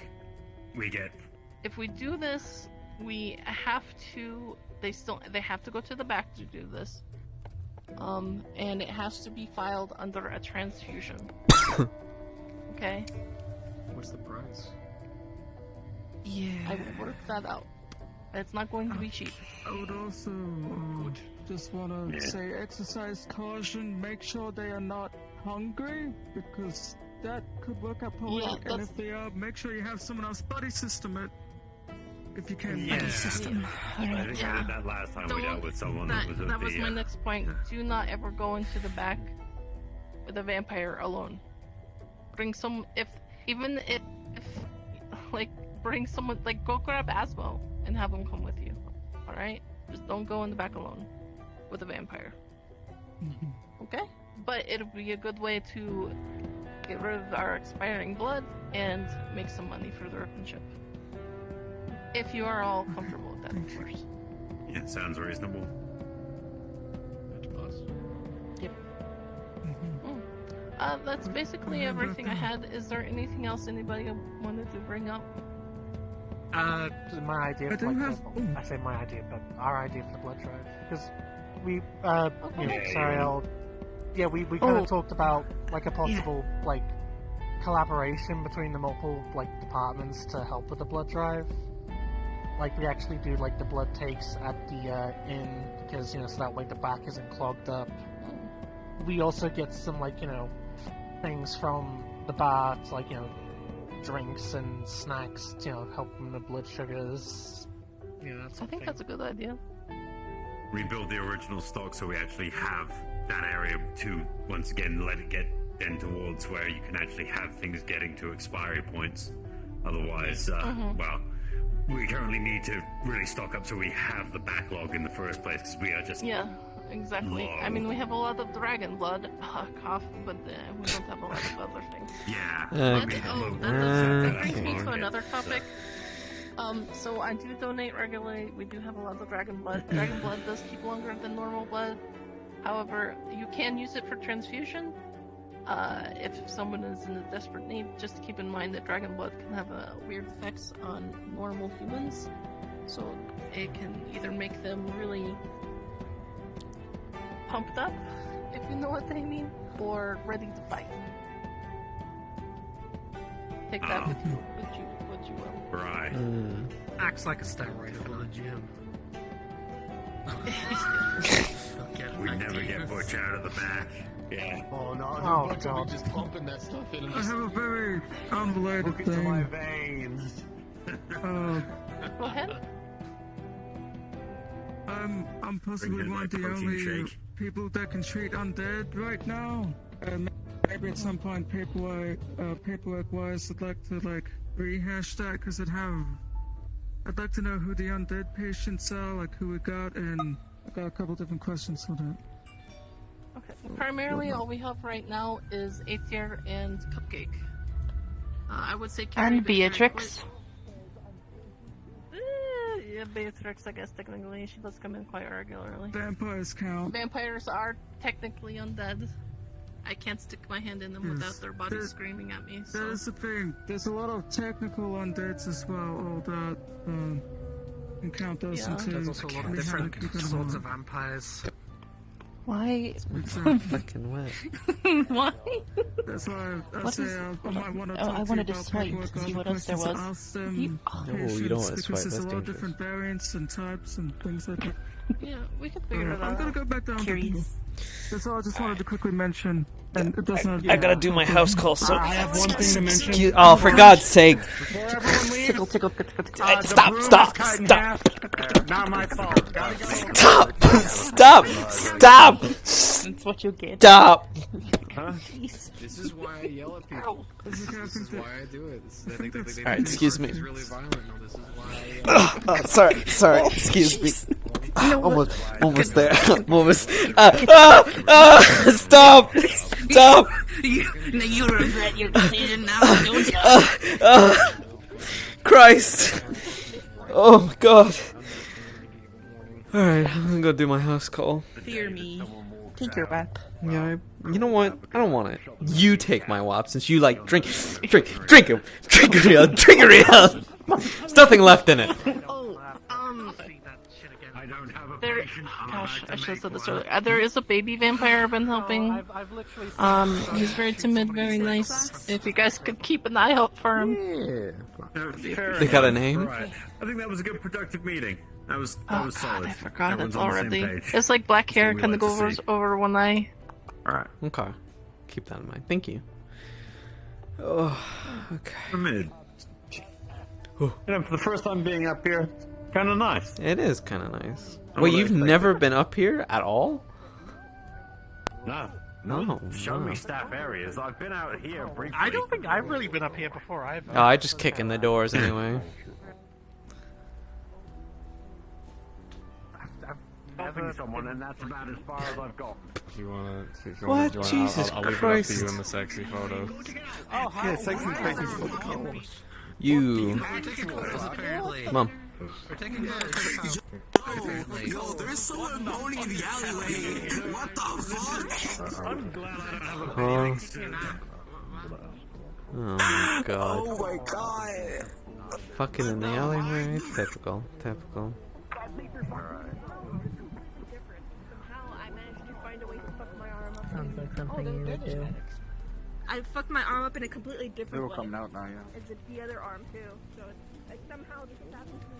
we get. If we do this, we have to. They have to go to the back to do this. And it has to be filed under a transfusion. Okay. What's the price? Yeah. I will work that out. It's not going to be cheap. I would also just want to say exercise caution, make sure they are not hungry, because that could work out poorly, and if they are, make sure you have someone else buddy system it, if you can. Yeah. Buddy system. I think I did that last time we dealt with someone that was That was my next point. Do not ever go into the back with a vampire alone. Bring some, even if bring someone, like, go grab Asmo and have him come with you. Alright? Just don't go in the back alone with a vampire. Okay? But it'll be a good way to get rid of our expiring blood and make some money for the weapon ship. If you are all comfortable with that, of course. Yeah, sounds reasonable. Yep. That's basically everything I had. Is there anything else anybody wanted to bring up? My idea for I say my idea, but our idea for the blood drive. Because we, we kind of talked about, like, a possible, like, collaboration between the multiple, like, departments to help with the blood drive. Like, we actually do, like, the blood takes at the, inn, because, so that way the back isn't clogged up. We also get some, like, things from the bar, to, like, drinks and snacks, help them the blood sugars. I think that's a good idea. Rebuild the original stock so we actually have that area to, once again, let it get then towards where you can actually have things getting to expiry points. Otherwise, well, we currently need to really stock up so we have the backlog in the first place, because we are just... Yeah, exactly. low. I mean, we have a lot of dragon blood, cough, but we don't have a lot of other things. Yeah. That brings me to another topic. So I do donate regularly. We do have a lot of dragon blood. Dragon blood does keep longer than normal blood. However, you can use it for transfusion. If someone is in a desperate need, just keep in mind that dragon blood can have weird effects on normal humans. So it can either make them really pumped up, if you know what I mean, or ready to fight. Take that with you what you will. Right. Acts like a steroid for the gym. We never get Butch out of the back. Yeah. Oh no! Oh, Butch will God. be just pumping that stuff in. And I just... have a very unrelated Look into my thing. veins. Go ahead. I'm possibly Bring in one my of the protein only shake. people that can treat undead right now. Maybe at some point paperwork-wise, I'd like to rehash that because I'd like to know who the undead patients are, like who we got, and I got a couple different questions for that. Okay. Primarily, all we have right now is Aether and Cupcake. I would say Carrie And Beatrix. Yeah, Beatrix, I guess technically she does come in quite regularly. Vampires count. Vampires are technically undead. I can't stick my hand in them Yes. without their bodies screaming at me. So. That is the thing. There's a lot of technical undeads as well, all that can count those Yeah. into. There's also a lot of different sorts of vampires. Why? Fucking wet. Why? That's why I What say is- I might want to Oh, talk I to wanted you to about swipe paperwork to or see other what else there questions to was. ask them You- No, you don't want to because swipe, there's that's a lot of dangerous. different variants and types and things like that. Yeah, we could figure it out. I'm gonna go back down to Curious. That's all I just wanted to quickly mention. And it doesn't. I gotta do my house call, so. I have one thing to mention. Oh, for God's sake! Before everyone leaves, Tickle, tickle, tickle, tickle. the Stop, broom stop, is cut in stop. half. Not my fault. Gotta go. Stop! Stop! That's what you get. Stop! Jeez. This is why I yell at people. This is why I do it. I think that they Alright, excuse me. Is really violent. No, this is why. Sorry, excuse me. Almost there. Almost. Stop! Stop! You regret your decision now, don't you? Christ! Oh my God! Alright, I'm gonna go do my house call. Fear me. Take your rep. Yeah, you know what? I don't want it. You take my wop since you like drink it real. There's nothing left in it. There, gosh, I should have said this earlier. There is a baby vampire I've been helping. He's very timid, very nice. If you guys could keep an eye out for him. They got a name? Right. I think that was a good productive meeting. That was Oh solid. God, I forgot Everyone's it on the same already. page. It's like black hair, That's what we kind of like go to see. over one eye. Alright, okay. Keep that in mind. Thank you. Oh, okay. Mid. You know, for the first time being up here, kind of nice. It is kind of nice. I Wait, would've you've expected never been up here at all? No. No. Show me staff areas. I've been out here briefly. I don't think I've really been up here before either. Oh, I just kick in the doors anyway. Having someone, and that's about as far as I've got. If you wanna, What? Jesus I'll leave it up to Christ. you in the sexy photo. Yeah, sexy faces. You. Mom. We're taking Yo, there's someone moaning in the alleyway. What the fuck? I'm glad I don't have a Oh. feeling. Oh my God. Oh my God. Fucking in the alleyway. Typical. Typical. Sounds like something you would do. I fucked my arm up in a completely different They were way. coming out now, yeah. It's the other arm too. So it's like somehow this has happened to me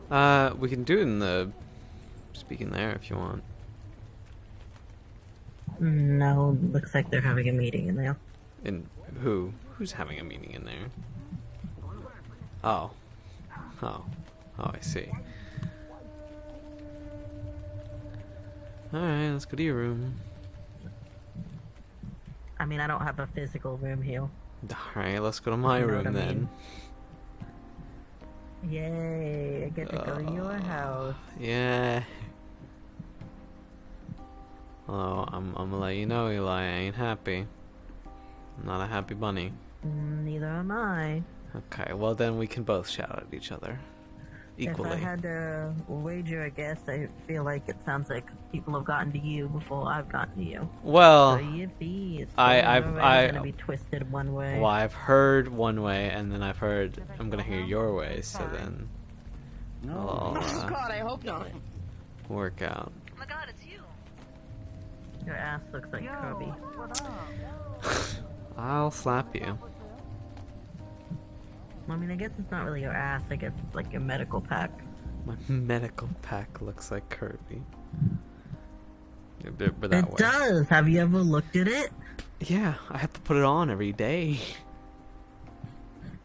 twice. We can do it in the speaking there if you want. No, looks like they're having a meeting in there. In who? Who's having a meeting in there? Oh. Oh. Oh, I see. Alright, let's go to your room. I mean, I don't have a physical room here. Alright, let's go to my You know room what I then. mean? Yay, I get to go to your house. Yeah. Oh, I'm gonna let you know, Eli, I ain't happy. I'm not a happy bunny. Neither am I. Okay, well then we can both shout at each other. Equally. If I had to wager, I guess, I feel like it sounds like people have gotten to you before I've gotten to you. Well, so it's I've gonna be twisted one way. Well, I've heard one way, and then I've heard I'm gonna hear your way. So then, I'll Oh God, I hope not. work out. Oh my God, it's you. Your ass looks like Kirby. I'll slap you. I mean, I guess it's not really your ass. I guess it's like your medical pack. My medical pack looks like Kirby. But that It way. does. Have you ever looked at it? Yeah, I have to put it on every day.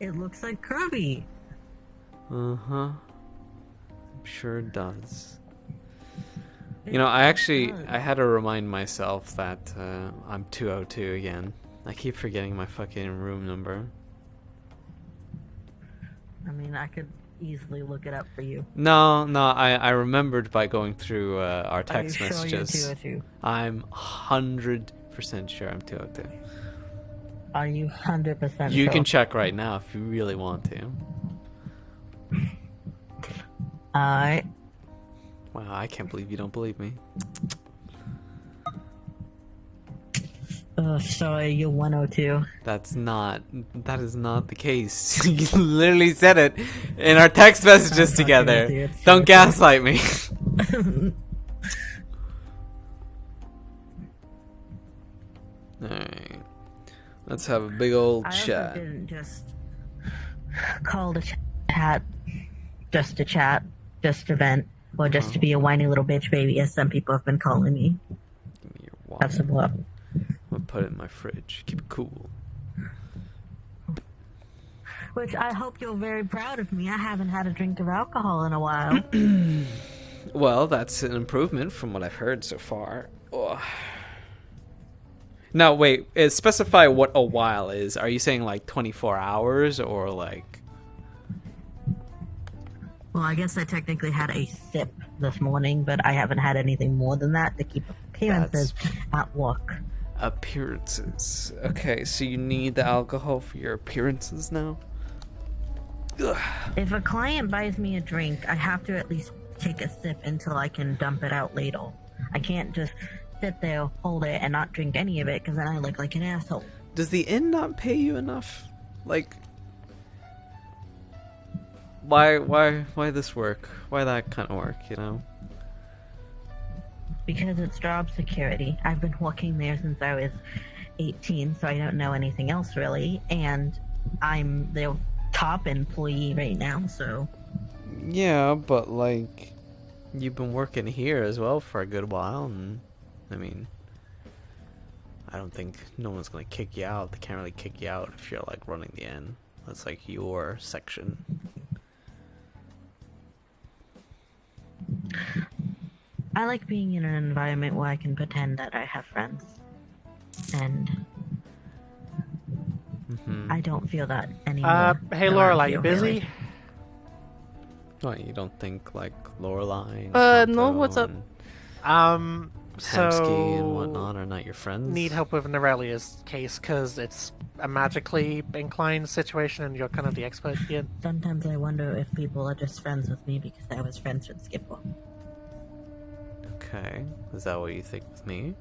It looks like Kirby. Uh-huh. I'm sure it does. You know, I had to remind myself that I'm 202 again. I keep forgetting my fucking room number. I mean, I could easily look it up for you. No, I remembered by going through our text Are you sure you're messages. 202? I'm 100% sure I'm 202. Are you 100% You sure? can check right now if you really want to. Alright. Wow, I can't believe you don't believe me. Sorry, you're 102. That is not the case. You literally said it in our text messages together. Don't gaslight me. Alright. Let's have a big old I chat. also didn't just call to chat just to chat, just to vent, or just to be a whiny little bitch baby, as some people have been calling me. That's a blow. I'm gonna put it in my fridge. Keep it cool. Which I hope you're very proud of me. I haven't had a drink of alcohol in a while. Well, that's an improvement from what I've heard so far. Ugh. Now, wait. Specify what a while is. Are you saying like 24 hours or like... Well, I guess I technically had a sip this morning, but I haven't had anything more than that to keep appearances at work. Appearances. Okay, so you need the alcohol for your appearances now? Ugh. If a client buys me a drink, I have to at least take a sip until I can dump it out later. I can't just sit there, hold it, and not drink any of it, because then I look like an asshole. Does the inn not pay you enough? Like... Why this work? Why that kind of work, you know? Because it's job security. I've been working there since I was 18, so I don't know anything else really, and I'm their top employee right now, so... Yeah, but like... You've been working here as well for a good while, and... I mean... I don't think no one's gonna kick you out. They can't really kick you out if you're like running the inn. That's like your section. I like being in an environment where I can pretend that I have friends. And I don't feel that anymore. Hey Lorelai, you busy? What, you don't think like Lorelai? No, what's up? Hamsky and whatnot are not your friends? Need help with Norelia's case, because it's a magically inclined situation and you're kind of the expert here. Sometimes I wonder if people are just friends with me because I was friends with Skipper. Okay, is that what you think with me?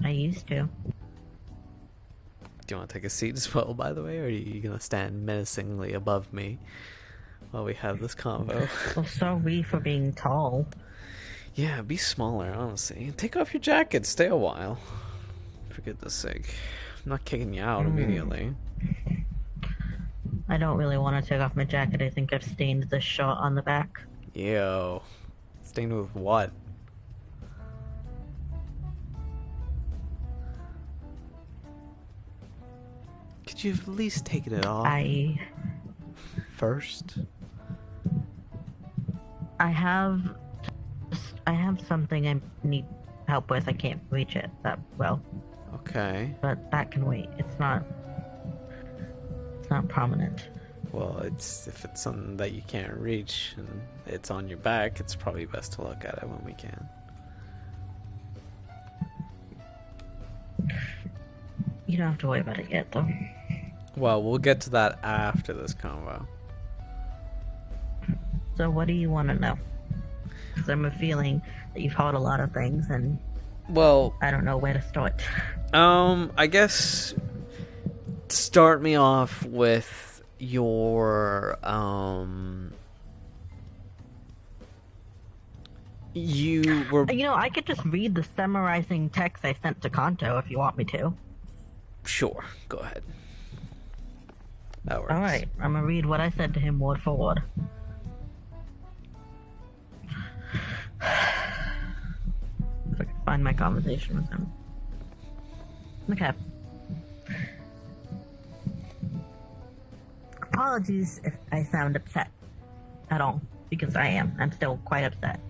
I used to. Do you want to take a seat as well, by the way, or are you gonna stand menacingly above me while we have this convo? Well, sorry for being tall. Yeah, be smaller, honestly. Take off your jacket, stay a while. For goodness sake. I'm not kicking you out immediately. I don't really want to take off my jacket. I think I've stained the shot on the back. Yo. Stained with what? Could you have at least taken it off? First? I have something I need help with. I can't reach it that well. Okay. But that can wait. It's not prominent. Well, if it's something that you can't reach and it's on your back, it's probably best to look at it when we can. You don't have to worry about it yet, though. Well, we'll get to that after this convo. So what do you want to know? Because I'm a feeling that you've heard a lot of things, and well, I don't know where to start. I guess start me off with your you were. You know, I could just read the summarizing text I sent to Kanto if you want me to. Sure, go ahead. That works. Alright, I'm gonna read what I said to him word for word. If I can find my conversation with him. Okay. Apologies if I sound upset at all, because I am. I'm still quite upset.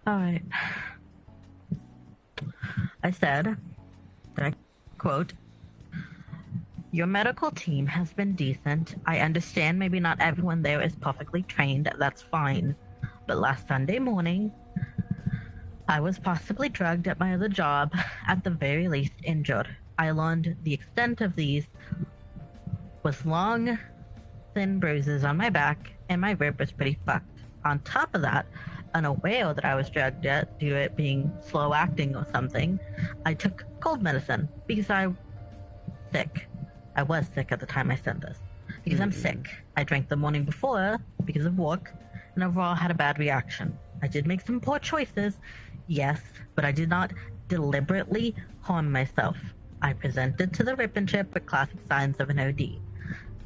Alright. I said, I quote, "Your medical team has been decent. I understand maybe not everyone there is perfectly trained. That's fine. But last Sunday morning, I was possibly drugged at my other job, at the very least injured. I learned the extent of these was long, thin bruises on my back, and my rib was pretty fucked. On top of that, unaware that I was drugged yet due to it being slow acting or something, I took cold medicine because I was sick at the time I said this. Because I'm sick. I drank the morning before because of work, and overall had a bad reaction. I did make some poor choices, yes, but I did not deliberately harm myself. I presented to the rip and chip with classic signs of an OD.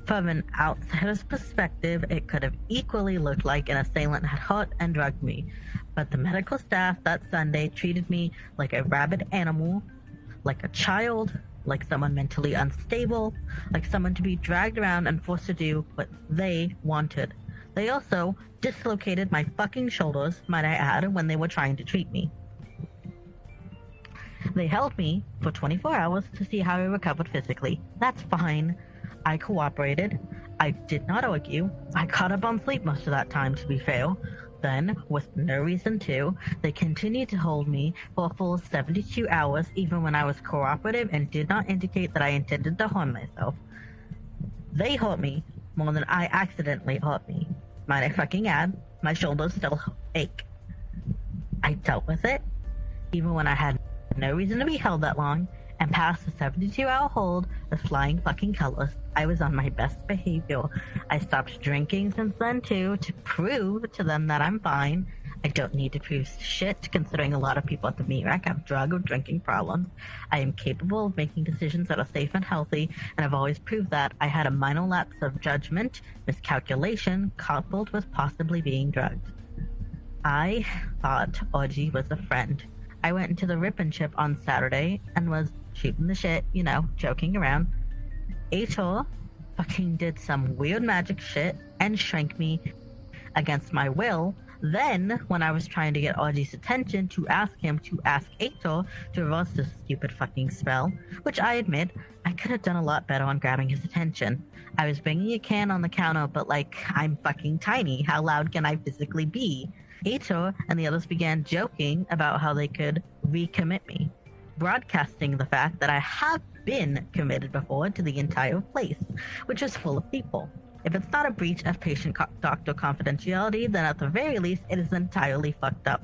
From an outsider's perspective, it could have equally looked like an assailant had hurt and drugged me. But the medical staff that Sunday treated me like a rabid animal, like a child, like someone mentally unstable, like someone to be dragged around and forced to do what they wanted. They also dislocated my fucking shoulders, might I add, when they were trying to treat me. They held me for 24 hours to see how I recovered physically. That's fine. I cooperated. I did not argue. I caught up on sleep most of that time, to be fair. Then, with no reason to, they continued to hold me for a full 72 hours, even when I was cooperative and did not indicate that I intended to harm myself. They hurt me more than I accidentally hurt me. Might I fucking add, my shoulders still ache. I dealt with it, even when I had no reason to be held that long, and past the 72-hour hold with flying fucking colors, I was on my best behavior. I stopped drinking since then too, to prove to them that I'm fine. I don't need to prove shit, considering a lot of people at the meat rack have drug or drinking problems. I am capable of making decisions that are safe and healthy, and I've always proved that. I had a minor lapse of judgment, miscalculation, coupled with possibly being drugged. I thought Orgy was a friend. I went into the rip and chip on Saturday and was shooting the shit, you know, joking around. Ator fucking did some weird magic shit and shrank me against my will. Then, when I was trying to get Orgy's attention to ask him to ask Ator to reverse this stupid fucking spell, which I admit, I could have done a lot better on grabbing his attention. I was bringing a can on the counter, but like, I'm fucking tiny. How loud can I physically be? Ator and the others began joking about how they could recommit me, broadcasting the fact that I have been committed before to the entire place, which is full of people. If it's not a breach of patient-doctor confidentiality, then at the very least, it is entirely fucked up.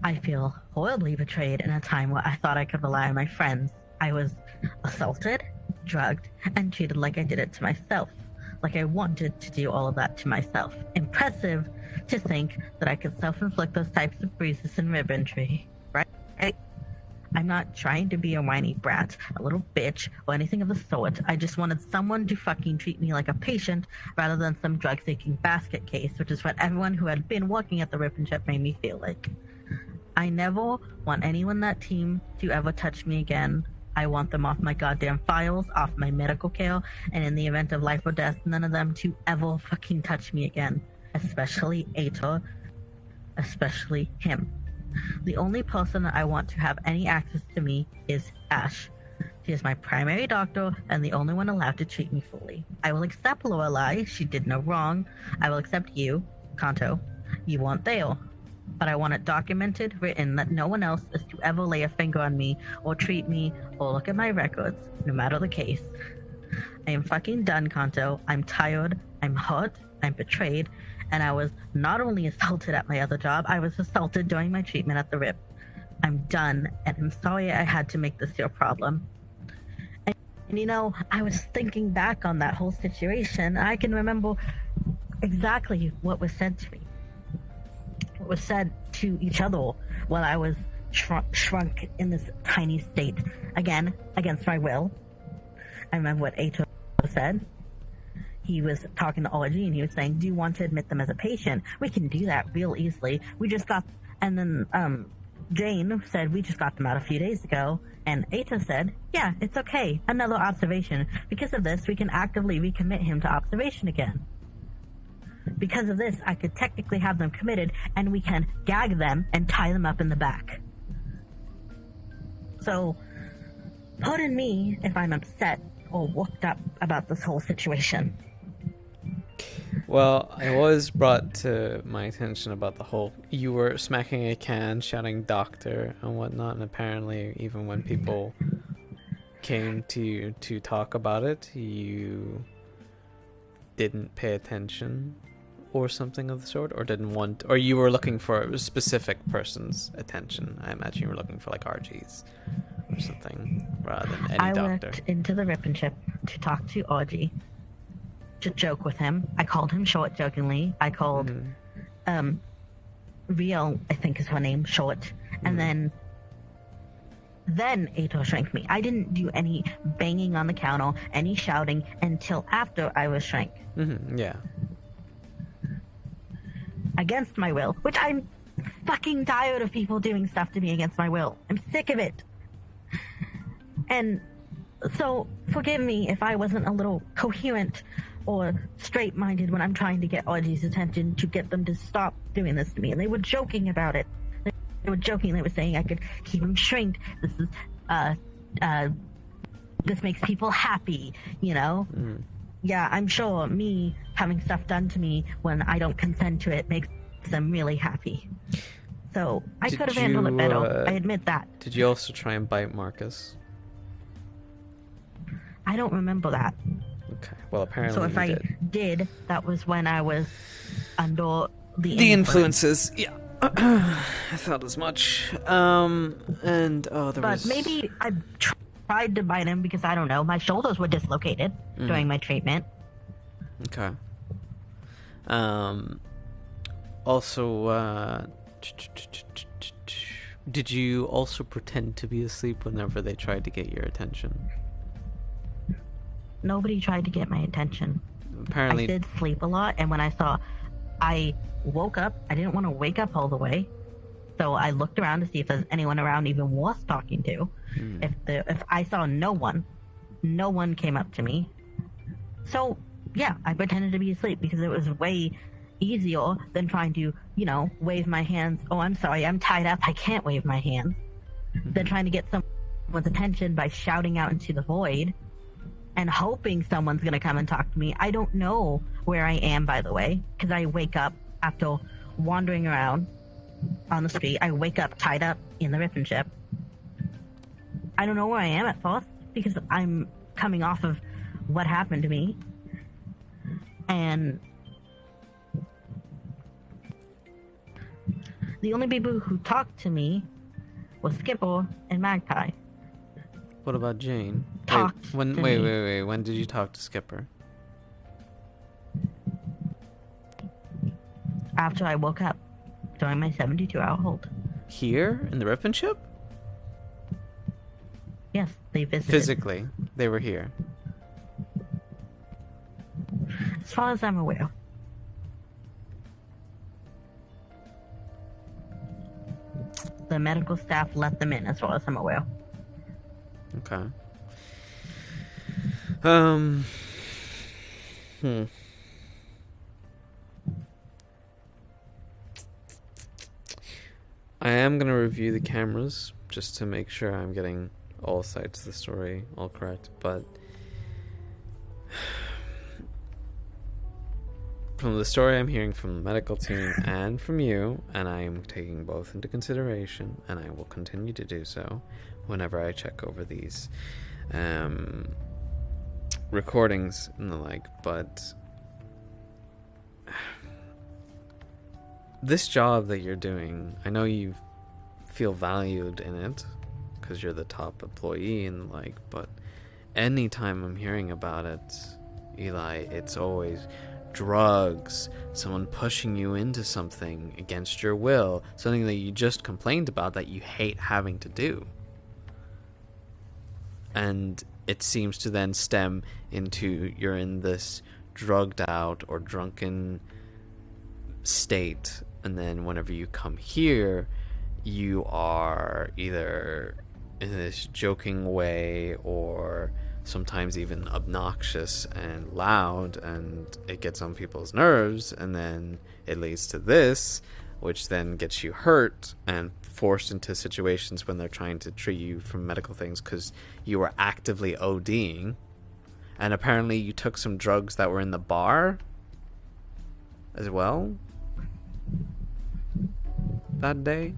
I feel horribly betrayed in a time where I thought I could rely on my friends. I was assaulted, drugged, and treated like I did it to myself. Like I wanted to do all of that to myself. Impressive to think that I could self-inflict those types of bruises and rib injury, right? I'm not trying to be a whiny brat, a little bitch, or anything of the sort. I just wanted someone to fucking treat me like a patient rather than some drug-seeking basket case, which is what everyone who had been working at the Rip and Chip made me feel like. I never want anyone on that team to ever touch me again. I want them off my goddamn files, off my medical care, and in the event of life or death, none of them to ever fucking touch me again. Especially Ator. Especially him. The only person that I want to have any access to me is Ash. She is my primary doctor and the only one allowed to treat me fully. I will accept Lorelei, she did no wrong. I will accept you, Kanto. You weren't there. But I want it documented, written, that no one else is to ever lay a finger on me, or treat me, or look at my records, no matter the case. I am fucking done, Kanto. I'm tired, I'm hurt, I'm betrayed, and I was not only assaulted at my other job, I was assaulted during my treatment at the RIP. I'm done, and I'm sorry I had to make this your problem. And you know, I was thinking back on that whole situation. I can remember exactly what was said to me. What was said to each other while I was shrunk in this tiny state. Again, against my will. I remember what Ato said. He was talking to Ology and he was saying, do you want to admit them as a patient? We can do that real easily. We just got... And then Jane said, we just got them out a few days ago. And Ato said, yeah, it's okay. Another observation. Because of this, we can actively recommit him to observation again. Because of this, I could technically have them committed, and we can gag them and tie them up in the back. So, pardon me if I'm upset or worked up about this whole situation. Well, it was brought to my attention about the whole... You were smacking a can, shouting doctor and whatnot, and apparently even when people came to you to talk about it, you didn't pay attention or something of the sort, or didn't want... Or you were looking for a specific person's attention. I imagine you were looking for, like, RGs or something, rather than any doctor. I went into the Rip and Chip to talk to Audrey, to joke with him. I called him short jokingly. I called Real, I think is her name, short. And then Ato shrank me. I didn't do any banging on the counter, any shouting, until after I was shrank. Yeah. Against my will, which I'm fucking tired of people doing stuff to me against my will. I'm sick of it. And so, forgive me if I wasn't a little coherent or straight-minded when I'm trying to get Audrey's attention to get them to stop doing this to me. And they were joking about it. They were joking. They were saying I could keep them shrinked. This is, this makes people happy, you know? Yeah, I'm sure me having stuff done to me when I don't consent to it makes them really happy. So, I could have handled it better. I admit that. Did you also try and bite Marcus? I don't remember that. Okay, well, apparently so if I did, that was when I was under the influences. Yeah, I thought as much. And but maybe I tried to bite him because I don't know. My shoulders were dislocated during my treatment. Okay. Also, did you also pretend to be asleep whenever they tried to get your attention? Nobody tried to get my attention. Apparently, I did sleep a lot, and when I woke up, I didn't want to wake up all the way, so I looked around to see if there's anyone around even worth talking to. If I saw no one came up to me. So yeah, I pretended to be asleep because it was way easier than trying to, wave my hands. Oh, I'm sorry, I'm tied up, I can't wave my hands. Than trying to get someone's attention by shouting out into the void and hoping someone's going to come and talk to me. I don't know where I am, by the way, because I wake up after wandering around on the street. I wake up tied up in the Rip and Chip. I don't know where I am at first because I'm coming off of what happened to me. And the only people who talked to me was Skipper and Magpie. What about Jane? Wait. When did you talk to Skipper? After I woke up, during my 72-hour hold. Here? In the Rip and Chip? Yes, they visited. Physically, they were here. As far as I'm aware. The medical staff let them in, as far as I'm aware. Okay. I am going to review the cameras just to make sure I'm getting all sides of the story all correct, but from the story I'm hearing from the medical team and from you, and I am taking both into consideration, and I will continue to do so whenever I check over these recordings and the like, but this job that you're doing, I know you feel valued in it because you're the top employee and the like, but anytime I'm hearing about it, Eli, it's always drugs, someone pushing you into something against your will, something that you just complained about that you hate having to do. And it seems to then stem into you're in this drugged out or drunken state, and then whenever you come here, you are either in this joking way or sometimes even obnoxious and loud, and it gets on people's nerves, and then it leads to this, which then gets you hurt and forced into situations when they're trying to treat you from medical things because you were actively ODing, and apparently you took some drugs that were in the bar as well that day.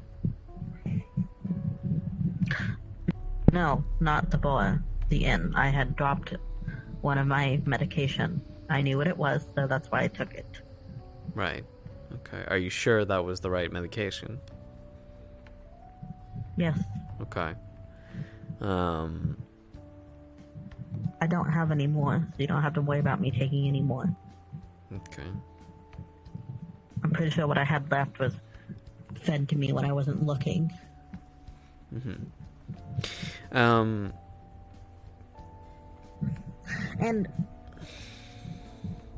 No, not the bar. The inn. I had dropped one of my medication. I knew what it was, so that's why I took it. Right. Okay. Are you sure that was the right medication? Yes. Okay. I don't have any more, so you don't have to worry about me taking any more. Okay. I'm pretty sure what I had left was fed to me when I wasn't looking. And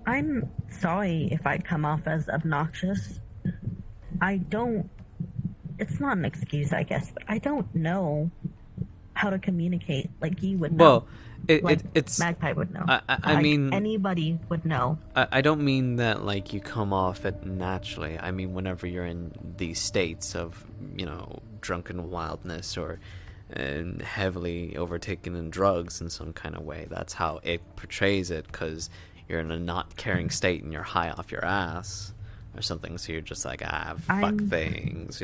I'm sorry if I come off as obnoxious. It's not an excuse, I guess, but I don't know how to communicate like you would know. Well, it's Magpie would know. I mean, anybody would know. I don't mean that like you come off it naturally. I mean whenever you're in these states of, drunken wildness or heavily overtaken in drugs in some kind of way. That's how it portrays it, because you're in a not caring state and you're high off your ass or something, so you're just like, fuck things,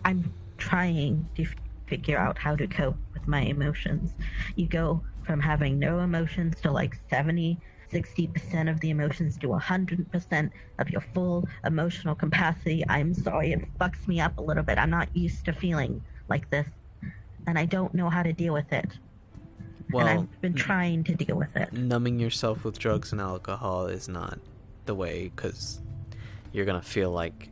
I'm trying to figure out how to cope with my emotions. You go from having no emotions to like 60% of the emotions to 100% of your full emotional capacity. I'm sorry, it fucks me up a little bit. I'm not used to feeling like this, and I don't know how to deal with it. Well, and I've been trying to deal with it. Numbing yourself with drugs and alcohol is not the way, because you're gonna feel like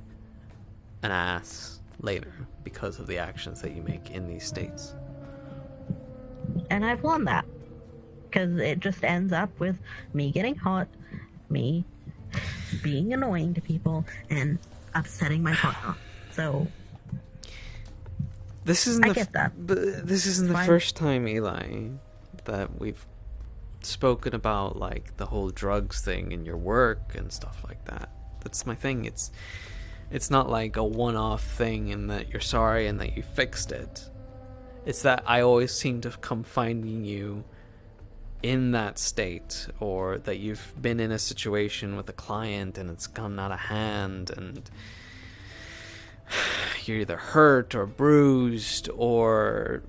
an ass later because of the actions that you make in these states. And I've won that, because it just ends up with me getting hot, me being annoying to people, and upsetting my partner. So this isn't This isn't the first time, Eli, that we've spoken about like the whole drugs thing in your work and stuff like that. That's my thing. It's not like a one-off thing and that you're sorry and that you fixed it. It's that I always seem to come finding you in that state, or that you've been in a situation with a client and it's gone out of hand and you're either hurt or bruised or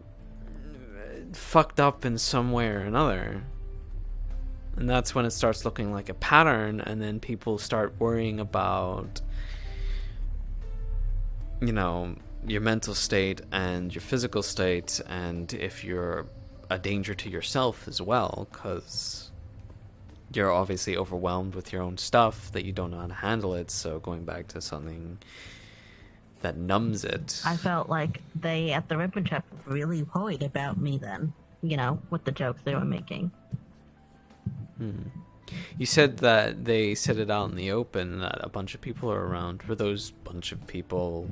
fucked up in some way or another. And that's when it starts looking like a pattern, and then people start worrying about, your mental state and your physical state, and if you're a danger to yourself as well, because you're obviously overwhelmed with your own stuff that you don't know how to handle it. So going back to something that numbs it. I felt like they at the VRChat were really worried about me then, with the jokes they were making. You said that they said it out in the open, that a bunch of people are around. Were those bunch of people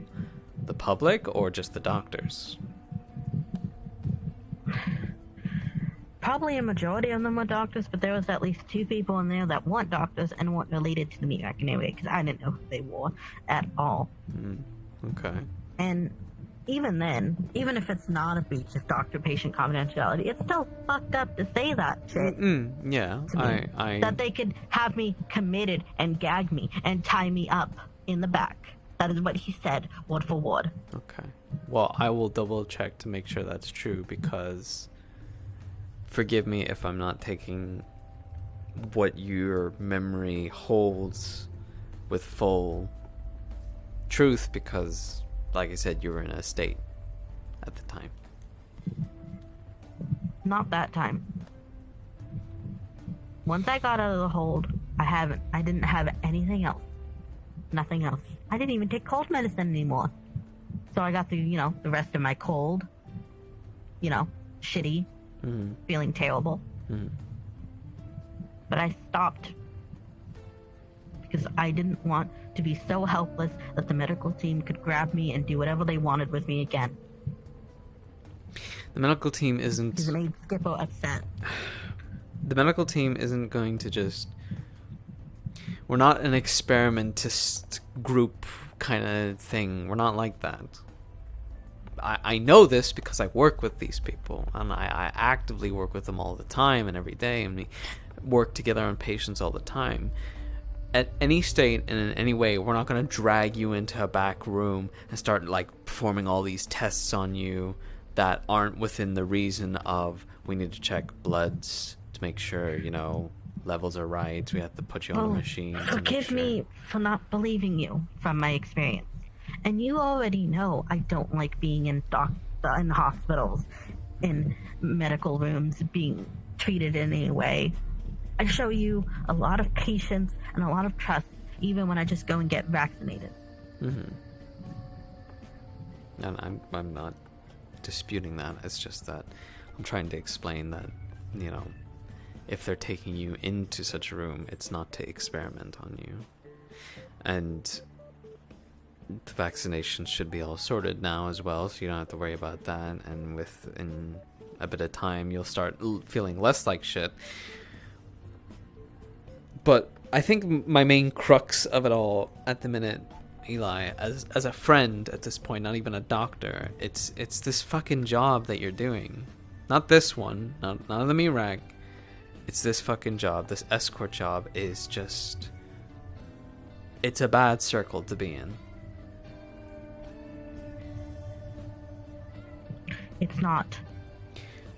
the public or just the doctors? Probably a majority of them were doctors, but there was at least 2 people in there that weren't doctors and weren't related to the media anyway, because I didn't know who they were at all. Okay. And even then, even if it's not a breach of doctor-patient confidentiality, it's still fucked up to say that shit. Yeah, That they could have me committed and gag me and tie me up in the back. That is what he said, word for word. Okay. Well, I will double check to make sure that's true, because forgive me if I'm not taking what your memory holds with full truth, because like I said, you were in a state at the time. Not that time. Once I got out of the hold, I didn't have anything else. Nothing else. I didn't even take cold medicine anymore. So I got through, the rest of my cold, shitty, feeling terrible. But I stopped because I didn't want to be so helpless that the medical team could grab me and do whatever they wanted with me again. The medical team isn't... Because it made Skipper upset. The medical team isn't going to just... We're not an experimentist group kind of thing. We're not like that. I know this because I work with these people, and I actively work with them all the time and every day, and we work together on patients all the time. At any state and in any way, we're not going to drag you into a back room and start performing all these tests on you that aren't within the reason of we need to check bloods to make sure, levels are right. We have to put you on a machine. Forgive me for not believing you from my experience. And you already know I don't like being in hospitals, in medical rooms, being treated in any way. I show you a lot of patience and a lot of trust, even when I just go and get vaccinated. And I'm not disputing that. It's just that I'm trying to explain that, if they're taking you into such a room, it's not to experiment on you. And the vaccinations should be all sorted now as well, so you don't have to worry about that. And within a bit of time, you'll start feeling less like shit. But I think my main crux of it all at the minute, Eli, as a friend at this point, not even a doctor, it's this fucking job that you're doing. Not this one, not the MIRAG. It's this fucking job, this escort job is just... It's a bad circle to be in. It's not.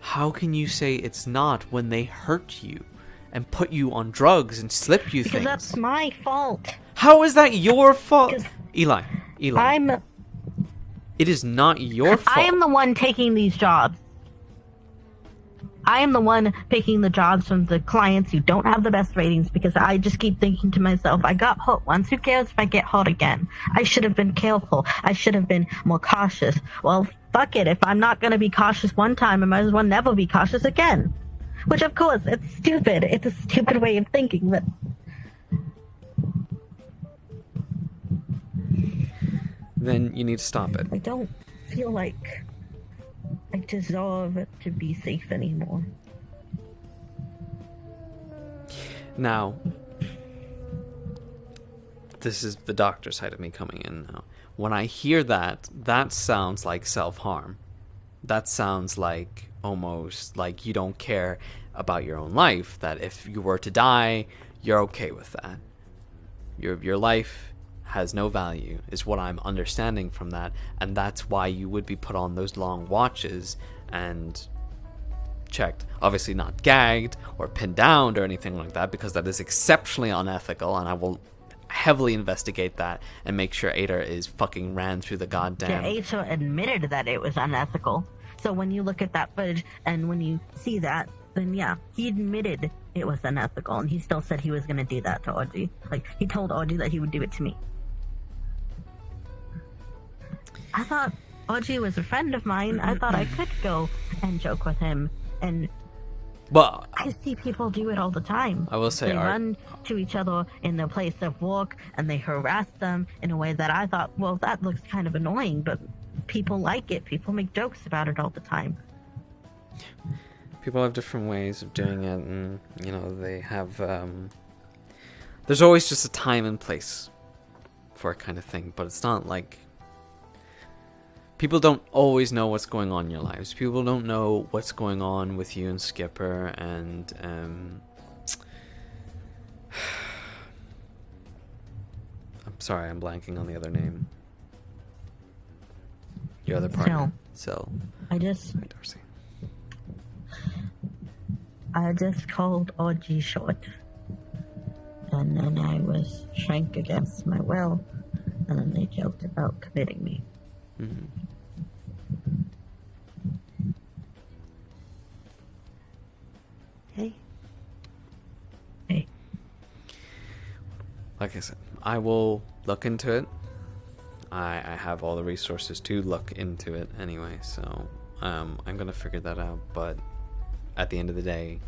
How can you say it's not when they hurt you and put you on drugs and slip you because things? That's my fault. How is that your fault? Eli. It is not your fault. I am the one taking these jobs. I am the one picking the jobs from the clients who don't have the best ratings because I just keep thinking to myself, I got hurt once, who cares if I get hurt again? I should have been careful. I should have been more cautious. Well, fuck it. If I'm not going to be cautious one time, I might as well never be cautious again. Which, of course, it's stupid. It's a stupid way of thinking, but... Then you need to stop it. I don't feel like I deserve to be safe anymore. Now, this is the doctor side of me coming in now. When I hear that, that sounds like self-harm. That sounds like almost like you don't care about your own life, that if you were to die, you're okay with that. Your life has no value, is what I'm understanding from that, and that's why you would be put on those long watches and checked. Obviously not gagged or pinned down or anything like that, because that is exceptionally unethical, and I will heavily investigate that and make sure Ader is fucking ran through the goddamn... Yeah, Ader admitted that it was unethical. So when you look at that footage and when you see that, then yeah, he admitted it was unethical, and he still said he was going to do that to Audrey. Like, he told Audrey that he would do it to me. I thought Audrey was a friend of mine. I thought I could go and joke with him, and well, I see people do it all the time. I will say, they run to each other in their place of work, and they harass them in a way that I thought, well, that looks kind of annoying, but people like it. People make jokes about it all the time. People have different ways of doing it, and they have there's always just a time and place for a kind of thing, but it's not like people don't always know what's going on in your lives. People don't know what's going on with you and Skipper, and I'm sorry, I'm blanking on the other name. Your other partner. Sil. I just called Audrey short, and then I was shrank against my will, and then they joked about committing me. Mm-hmm. Hey. like I said, I will look into it. I have all the resources to look into it anyway, so I'm gonna figure that out. But at the end of the day,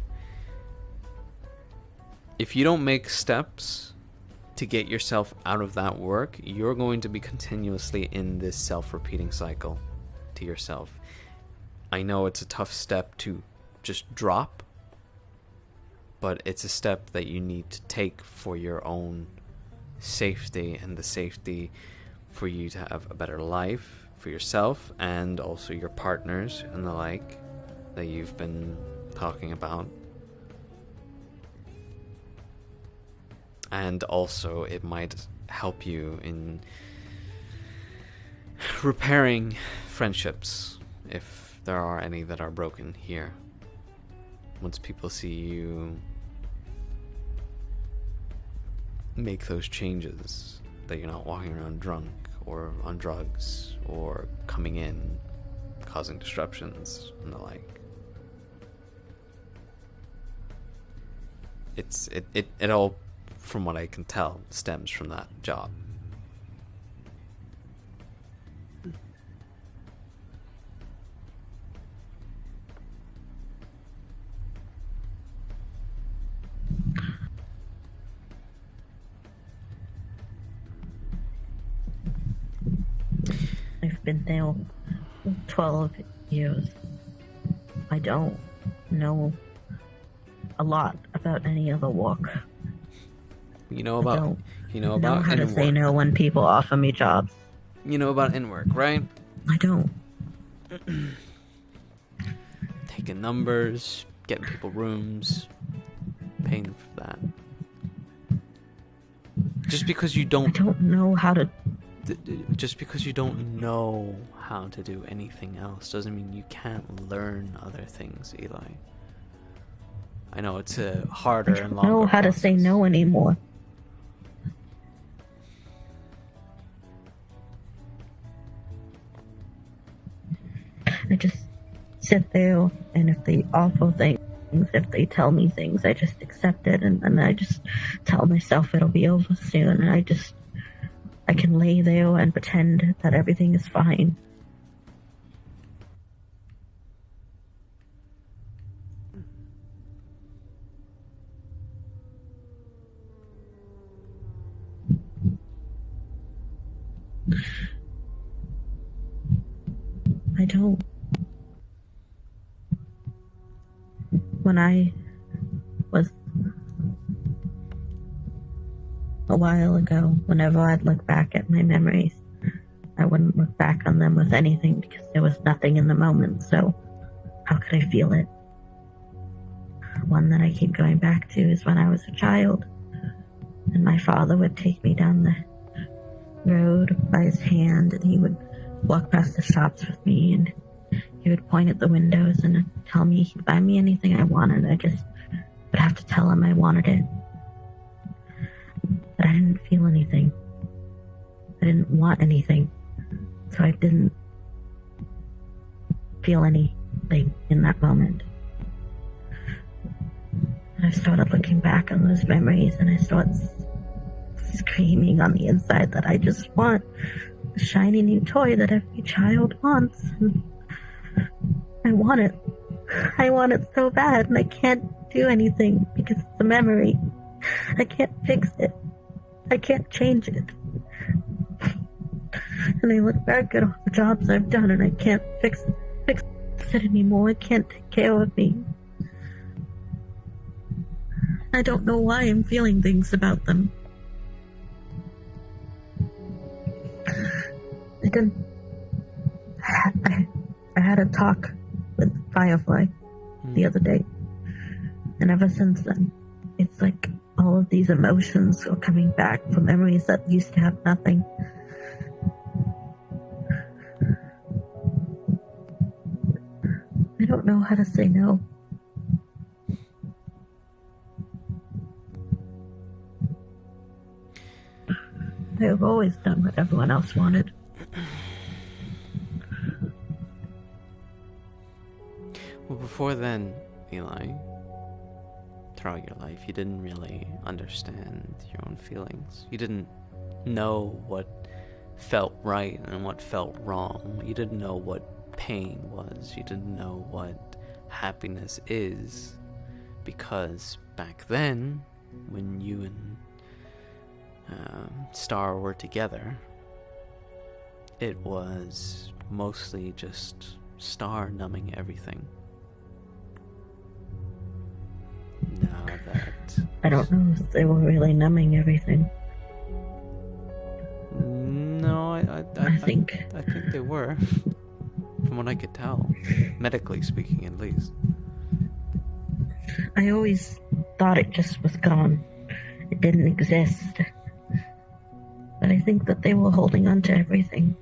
if you don't make steps to get yourself out of that work, you're going to be continuously in this self-repeating cycle to yourself. I know it's a tough step to just drop, but it's a step that you need to take for your own safety and the safety for you to have a better life for yourself and also your partners and the like that you've been talking about. And also it might help you in repairing friendships if there are any that are broken here. Once people see you make those changes, that you're not walking around drunk or on drugs or coming in causing disruptions and the like. It all, from what I can tell, stems from that job. I've been there 12 years. I don't know a lot about any other walk. You know about how in to say no when people offer me jobs. You know about in work, right? I don't. Taking numbers, getting people rooms, paying them for that. Just because you don't... I don't know how to... Just because you don't know how to do anything else doesn't mean you can't learn other things, Eli. I know it's a harder and longer I don't know how to say no anymore. I just sit there, and if they offer things, if they tell me things, I just accept it, and then I just tell myself it'll be over soon, and I can lay there and pretend that everything is fine. I don't. When I was a while ago, whenever I'd look back at my memories, I wouldn't look back on them with anything because there was nothing in the moment, so how could I feel it? One that I keep going back to is when I was a child, and my father would take me down the road by his hand, and he would walk past the shops with me, and he would point at the windows and tell me he'd buy me anything I wanted. I just would have to tell him I wanted it. But I didn't feel anything. I didn't want anything. So I didn't feel anything in that moment. And I started looking back on those memories, and I started screaming on the inside that I just want the shiny new toy that every child wants. And I want it. I want it so bad, and I can't do anything because it's a memory. I can't fix it. I can't change it. And I look back at all the jobs I've done, and I can't fix it anymore. I can't take care of me. I don't know why I'm feeling things about them. I had a talk with Firefly the other day, and ever since then, it's like all of these emotions are coming back from memories that used to have nothing. I don't know how to say no. I've always done what everyone else wanted. Well, before then, Eli, throughout your life. You didn't really understand your own feelings. You didn't know what felt right and what felt wrong. You didn't know what pain was. You didn't know what happiness is, because back then, when you and Star were together, it was mostly just Star numbing everything. Now that... I don't know if they were really numbing everything. No, I think they were. From what I could tell. Medically speaking, at least. I always thought it just was gone. It didn't exist. But I think that they were holding on to everything.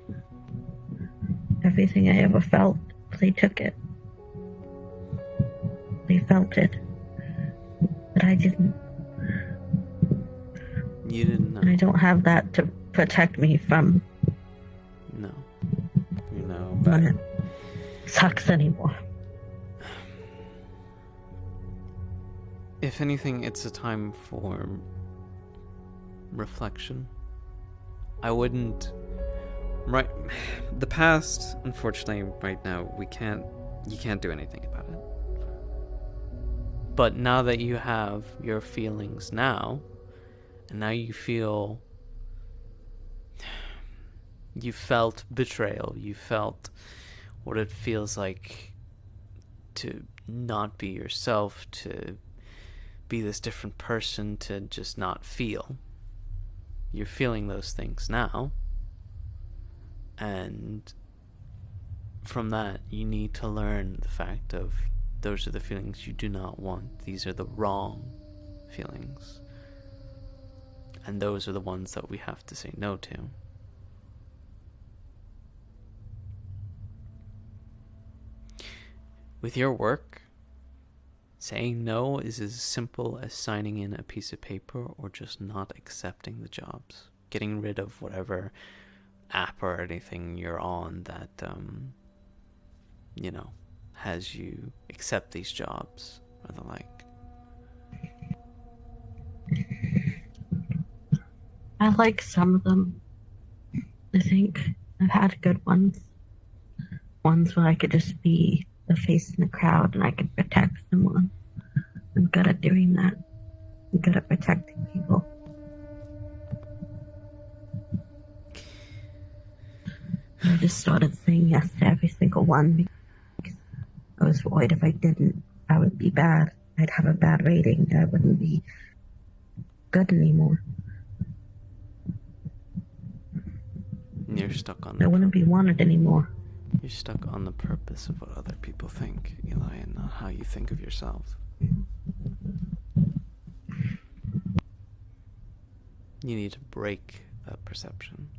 Everything I ever felt, they took it. They felt it. But I didn't. You didn't know. I don't have that to protect me from. No. You know, when it sucks anymore. If anything, it's a time for reflection. I wouldn't... Right... The past, unfortunately, right now, you can't do anything about it. But now that you have your feelings now, and now you feel... You felt betrayal. You felt what it feels like to not be yourself, to be this different person, to just not feel. You're feeling those things now. And from that, you need to learn the fact of those are the feelings you do not want. These are the wrong feelings. And those are the ones that we have to say no to. With your work, saying no is as simple as signing in a piece of paper or just not accepting the jobs. Getting rid of whatever app or anything you're on that, has you accept these jobs or the like. I like some of them. I think I've had good ones. Ones where I could just be the face in the crowd and I could protect someone. I'm good at doing that. I'm good at protecting people. I just started saying yes to every single one because I was worried if I didn't, I would be bad. I'd have a bad rating. I wouldn't be good anymore. You're stuck on I wouldn't be wanted anymore. You're stuck on the purpose of what other people think, Eli, and not how you think of yourself. You need to break that perception.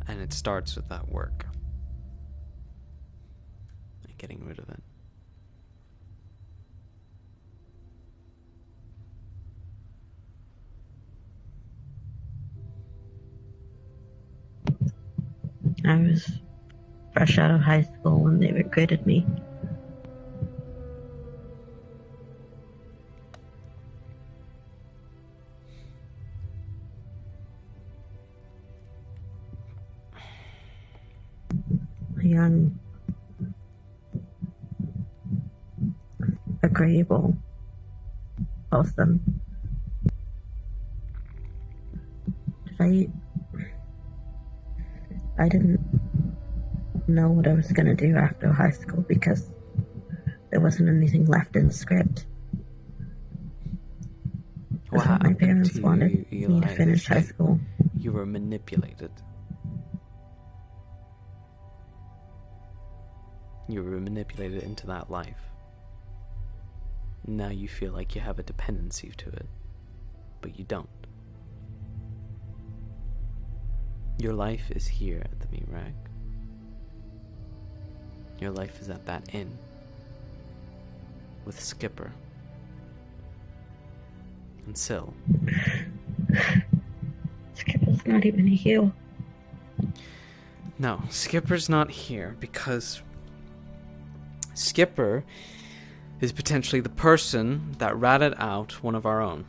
And it starts with that work. And getting rid of it. I was fresh out of high school when they recruited me. A young, agreeable person. I didn't know what I was going to do after high school because there wasn't anything left in the script. What my parents wanted you, me to finish high school. You were manipulated. You were manipulated into that life. Now you feel like you have a dependency to it, but you don't. Your life is here at the meat rack. Your life is at that inn with Skipper and Syl. Skipper's not even here. No, Skipper's not here because Skipper is potentially the person that ratted out one of our own.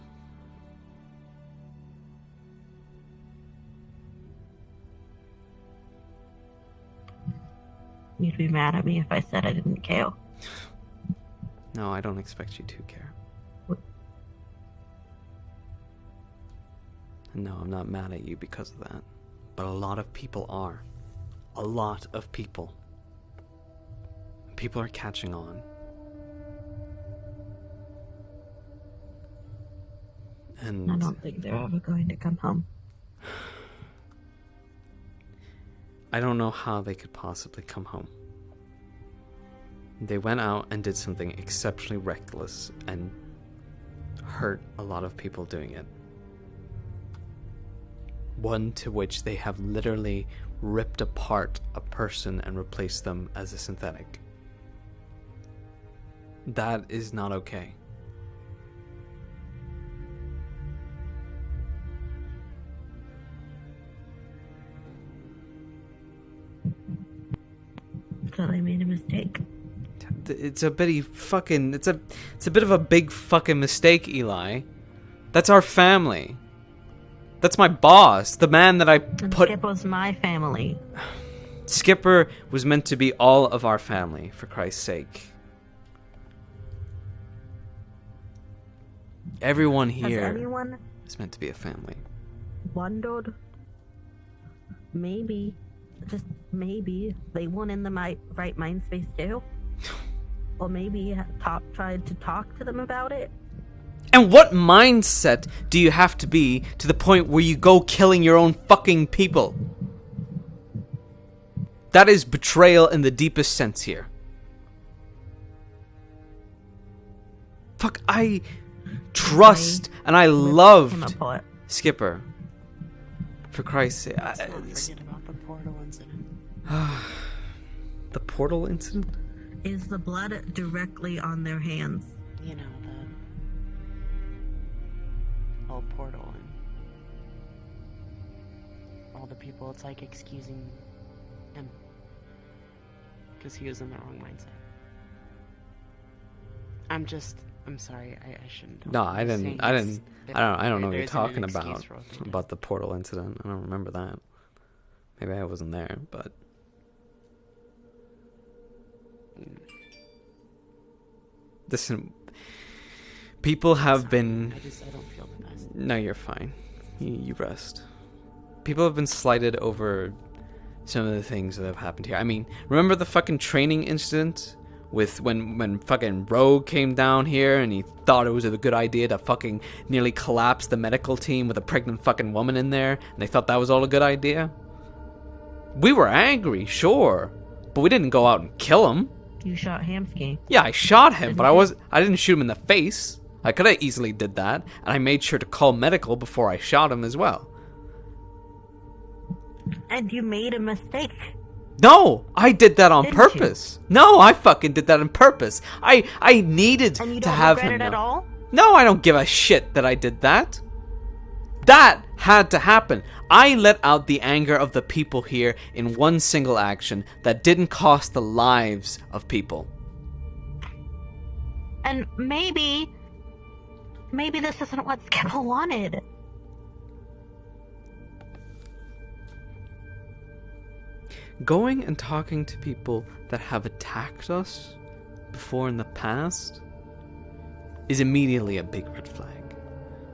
You'd be mad at me if I said I didn't care. No, I don't expect you to care. No, I'm not mad at you because of that. But a lot of people are. A lot of people. People are catching on. And I don't think they're ever going to come home. I don't know how they could possibly come home. They went out and did something exceptionally reckless and hurt a lot of people doing it. One to which they have literally ripped apart a person and replaced them as a synthetic. That is not okay. So they made a mistake. It's a bit of a big fucking mistake, Eli. That's our family. That's my boss, the man that I put... Skip was my family. Skipper was meant to be all of our family, for Christ's sake. Everyone here Has anyone is meant to be a family. wondered? Maybe, just maybe, they weren't in the right mind space too? Or maybe tried to talk to them about it? And what mindset do you have to be to the point where you go killing your own fucking people? That is betrayal in the deepest sense here. Fuck, I trust and I loved Skipper. For Christ's sake. Let's not forget about the portal incident. The portal incident? Is the blood directly on their hands? You know, the whole portal and all the people, it's like excusing him. Because he was in the wrong mindset. I'm sorry, I shouldn't. No, I don't know what you're talking about the portal incident. I don't remember that. Maybe I wasn't there, but listen, people have been... I don't feel the best. No, you're fine. You rest. People have been slighted over some of the things that have happened here. I mean, remember the fucking training incident with when fucking Rogue came down here and he thought it was a good idea to fucking nearly collapse the medical team with a pregnant fucking woman in there, and they thought that was all a good idea? We were angry, sure, but we didn't go out and kill him. You shot Hamsky. Yeah, I shot him, but I didn't shoot him in the face. I could have easily did that, and I made sure to call medical before I shot him as well. And you made a mistake. No, I did that on purpose. No, I fucking did that on purpose. I needed and you to don't have regret him it at all? No, I don't give a shit that I did that. That had to happen. I let out the anger of the people here in one single action that didn't cost the lives of people. And maybe this isn't what Skipper wanted. Going and talking to people that have attacked us before in the past is immediately a big red flag.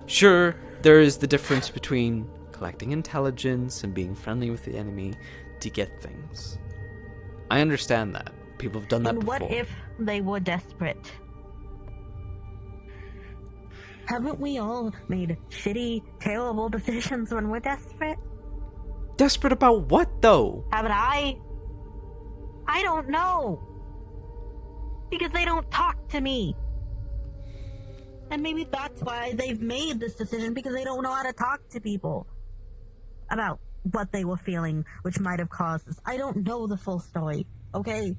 Sure, there is the difference between collecting intelligence and being friendly with the enemy to get things. I understand that. People have done that before. And what if they were desperate? Haven't we all made shitty, terrible decisions when we're desperate? Desperate about what, though? Haven't I? I don't know. Because they don't talk to me. And maybe that's why they've made this decision, because they don't know how to talk to people about what they were feeling, which might have caused this. I don't know the full story, okay?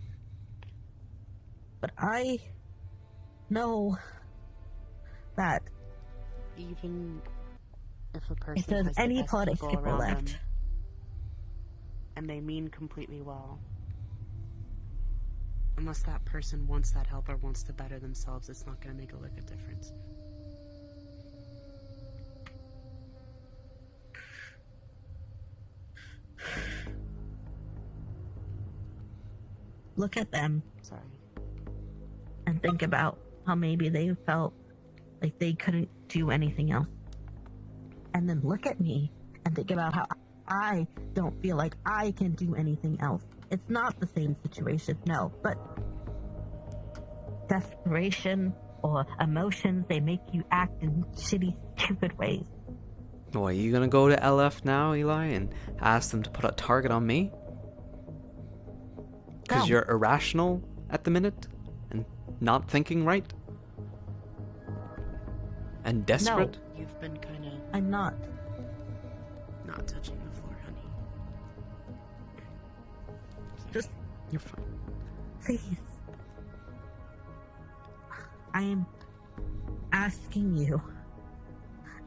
But I know that even if a person if there's has the any best part of people Skipper around left, them, and they mean completely well, Unless that person wants that help or wants to better themselves, it's not going to make a lick of difference. Look at them. Sorry. And think about how maybe they felt like they couldn't do anything else. And then look at me and think about how I don't feel like I can do anything else. It's not the same situation, no, but desperation or emotions, they make you act in shitty, stupid ways. What, are you gonna go to LF now, Eli, and ask them to put a target on me? Because No. you're irrational at the minute? And not thinking right? And desperate? No, you've been kind of I'm not. not touching the floor, honey. Just, You're fine. please. I am asking you,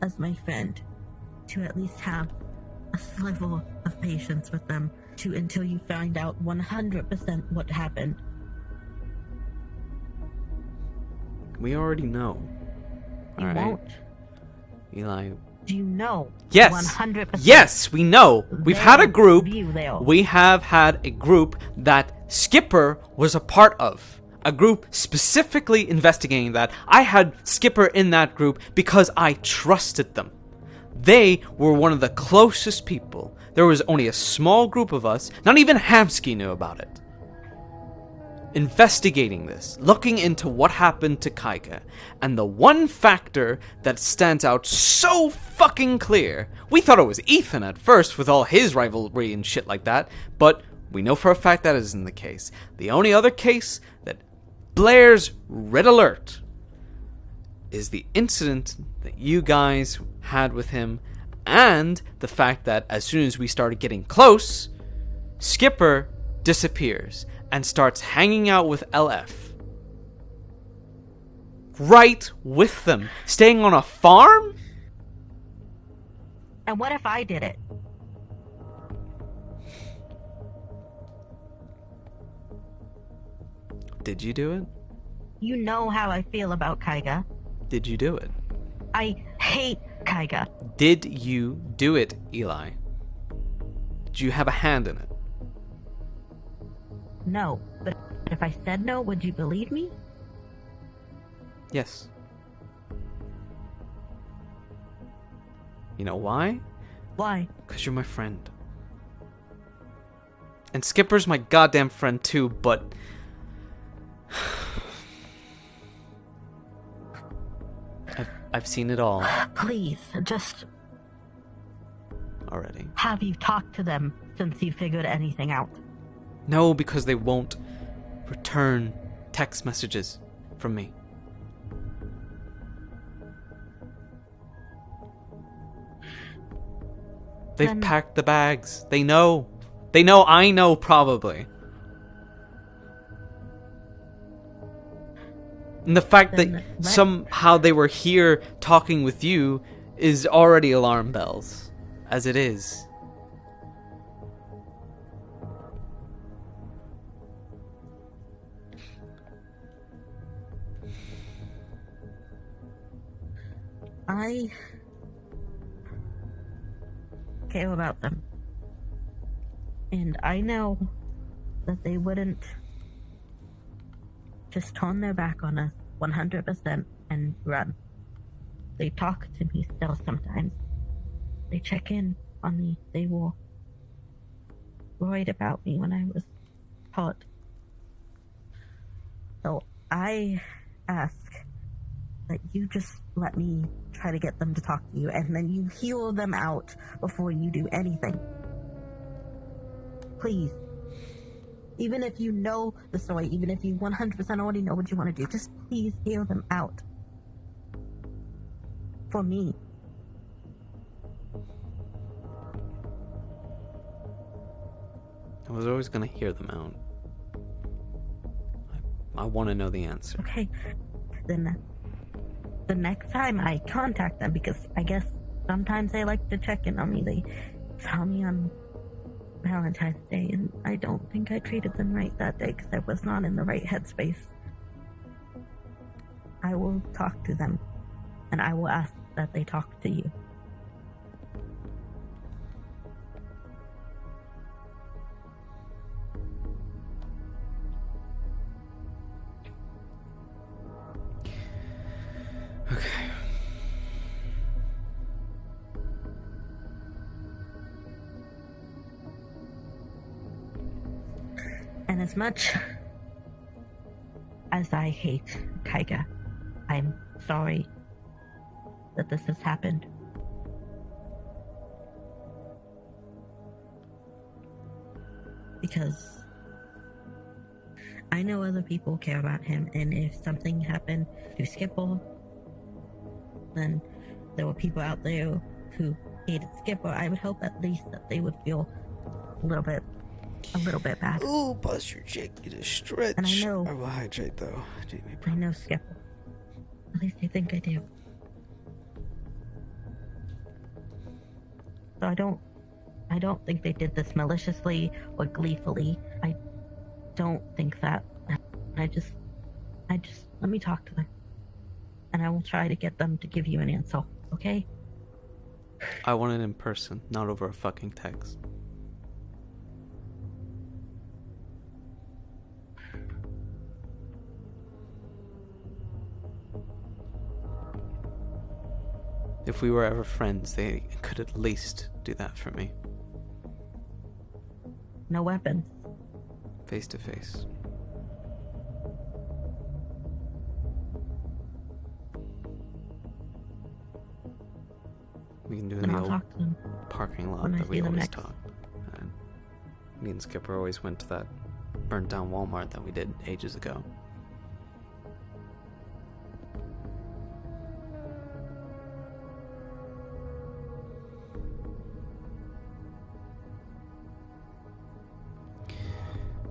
as my friend, to at least have a sliver of patience with them until you find out 100% what happened. We already know. You Alright? won't. Eli. Do you know? Yes! 100%. Yes, we know. We've had a group. They'll. We have had a group that Skipper was a part of. A group specifically investigating that. I had Skipper in that group because I trusted them. They were one of the closest people. There was only a small group of us, not even Hamsky knew about it. Investigating this, looking into what happened to Kaika, and the one factor that stands out so fucking clear, we thought it was Ethan at first with all his rivalry and shit like that, but we know for a fact that isn't the case. The only other case that Blair's red alert is the incident that you guys had with him, and the fact that as soon as we started getting close, Skipper disappears and starts hanging out with LF. Right with them. Staying on a farm? And what if I did it? Did you do it? You know how I feel about Kaiga. Did you do it? I hate Kaiga. Did you do it, Eli? Did you have a hand in it? No, but if I said no, would you believe me? Yes. You know why? Why? Because you're my friend. And Skipper's my goddamn friend too, but... I've seen it all. Please, just... Already. Have you talked to them since you figured anything out? No, because they won't return text messages from me. They've packed the bags. They know. They know I know, probably. And the fact that somehow they were here talking with you is already alarm bells, as it is. I care about them. And I know that they wouldn't just turn their back on us 100% and run. They talk to me still sometimes. They check in on me. They were worried about me when I was hurt. So I ask that you just let me try to get them to talk to you, and then you heal them out before you do anything. Please. Even if you know the story, even if you 100% already know what you want to do, just please heal them out. For me. I was always going to hear them out. I want to know the answer. Okay. Then the next time I contact them, because I guess sometimes they like to check in on me, they tell me I'm Valentine's Day, and I don't think I treated them right that day because I was not in the right headspace. I will talk to them, and I will ask that they talk to you. Okay. And as much as I hate Kaiga, I'm sorry that this has happened. Because I know other people care about him, and if something happened to Skipper, then there were people out there who hated Skipper. I would hope at least that they would feel a little bit bad. Ooh, bust your cheek, you just stretch. And I know. I will hydrate though, Jamie. I know Skipper. At least I think I do. So I don't think they did this maliciously or gleefully. I don't think that. I just, let me talk to them. And I will try to get them to give you an answer, okay? I want it in person, not over a fucking text. If we were ever friends, they could at least do that for me. No weapons. Face to face. We can do it in the old parking lot that we always talked. And me and Skipper always went to that burnt down Walmart that we did ages ago.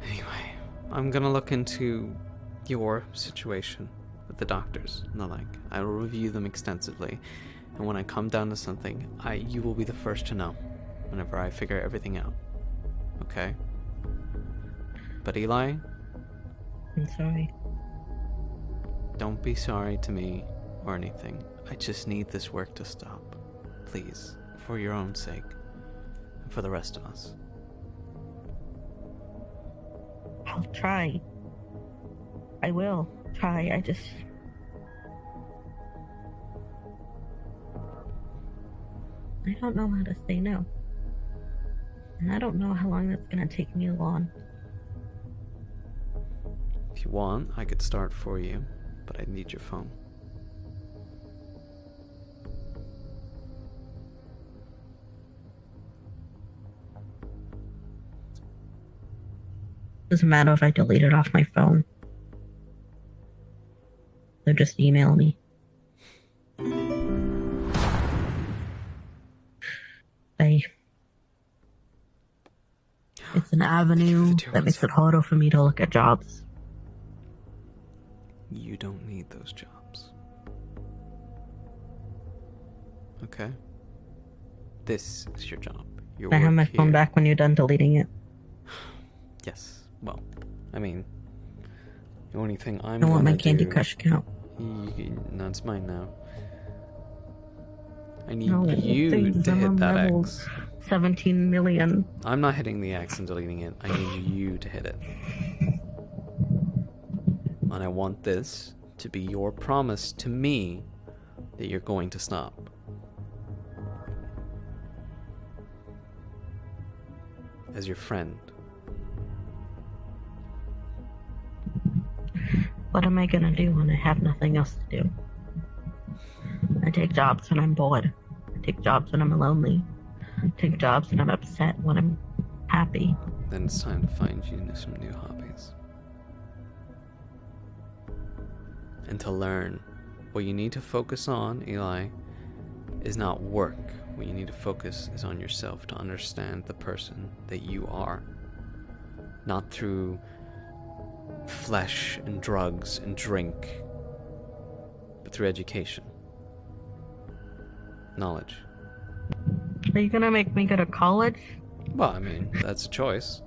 Anyway, I'm gonna look into your situation with the doctors and the like. I will review them extensively, and when I come down to something, you will be the first to know whenever I figure everything out. Okay? But Eli? I'm sorry. Don't be sorry to me or anything. I just need this work to stop. Please. For your own sake. And for the rest of us. I'll try. I will try. I don't know how to say no. And I don't know how long that's gonna take me along. If you want, I could start for you, but I need your phone. Doesn't matter if I delete it off my phone. So just email me. It's an avenue that makes it harder for me to look at jobs. You don't need those jobs. Okay? This is your job. Your Can I have my work phone here. back when you're done deleting it? Yes. Well, I mean, the only thing I'm I want my gonna Candy do- Crush account. No, it's mine now. I need No, you please, to I'm hit on that level X. 17 million. I'm not hitting the X and deleting it. I need you to hit it. And I want this to be your promise to me that you're going to stop. As your friend. What am I gonna do when I have nothing else to do? I take jobs when I'm bored. I take jobs when I'm lonely. I take jobs when I'm upset, when I'm happy. Then it's time to find you some new hobbies. And to learn. What you need to focus on, Eli, is not work. What you need to focus is on yourself, to understand the person that you are. Not through flesh and drugs and drink, but through education. Knowledge. Are you gonna make me go to college? Well, I mean, that's a choice.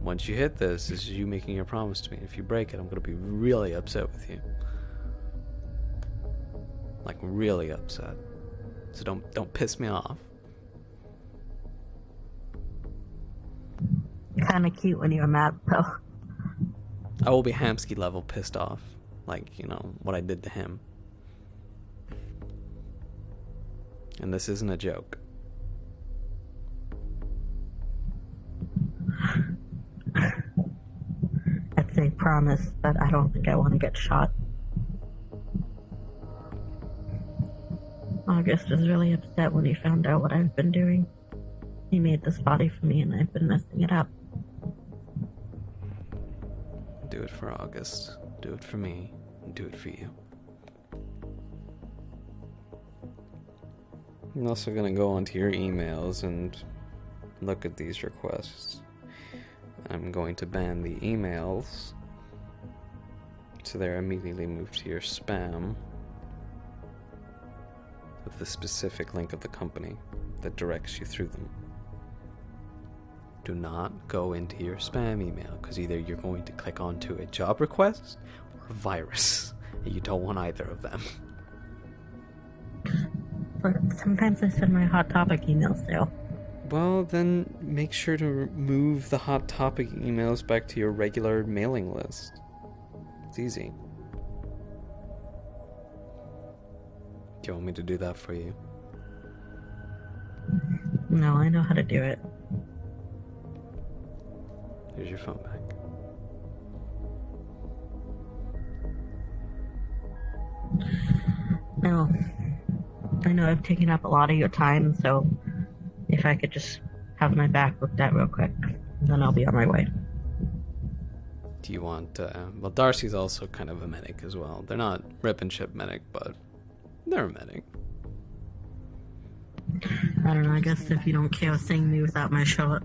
Once you hit this is you making a promise to me. If you break it, I'm gonna be really upset with you. Like, really upset. So don't piss me off. Kind of cute when you're mad, though. I will be Hamsky level pissed off. Like, you know, what I did to him. And this isn't a joke. I'd say promise, but I don't think I want to get shot. August was really upset when he found out what I've been doing. He made this body for me and I've been messing it up. Do it for August. Do it for me. And do it for you. I'm also going to go onto your emails and look at these requests. I'm going to ban the emails so they're immediately moved to your spam with the specific link of the company that directs you through them. Do not go into your spam email, because either you're going to click onto a job request or a virus, and you don't want either of them. But sometimes I send my Hot Topic emails though. Well, then make sure to move the Hot Topic emails back to your regular mailing list. It's easy. Do you want me to do that for you? No, I know how to do it. Here's your phone back. No. I know I've taken up a lot of your time, so if I could just have my back looked at real quick, then I'll be on my way. Do you want, well, Darcy's also kind of a medic as well. They're not rip and ship medic, but they're a medic. I don't know, I guess if you don't care seeing me without my shot.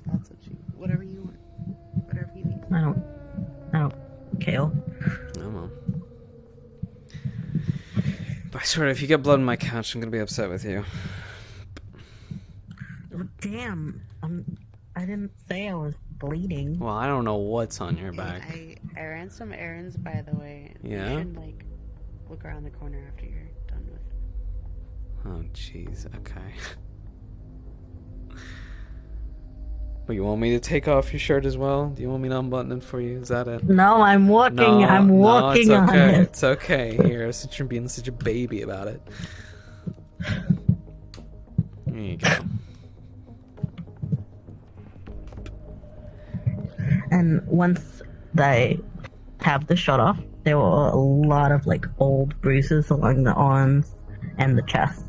That's what you. Whatever you want. Whatever you need. I don't care. Oh well. But I swear, if you get blood on my couch, I'm gonna be upset with you. Damn, I didn't say I was bleeding. Well, I don't know what's on your back. I ran some errands, by the way. Yeah? You should, like, look around the corner after you're done with. Oh, jeez. Okay. But you want me to take off your shirt as well? Do you want me to unbutton it for you? Is that it? No, I'm working. No, I'm working no, it's okay. on it. It's okay. Here, since you're being such a baby about it. There you go. And once they have the shot off, there were a lot of like old bruises along the arms and the chest.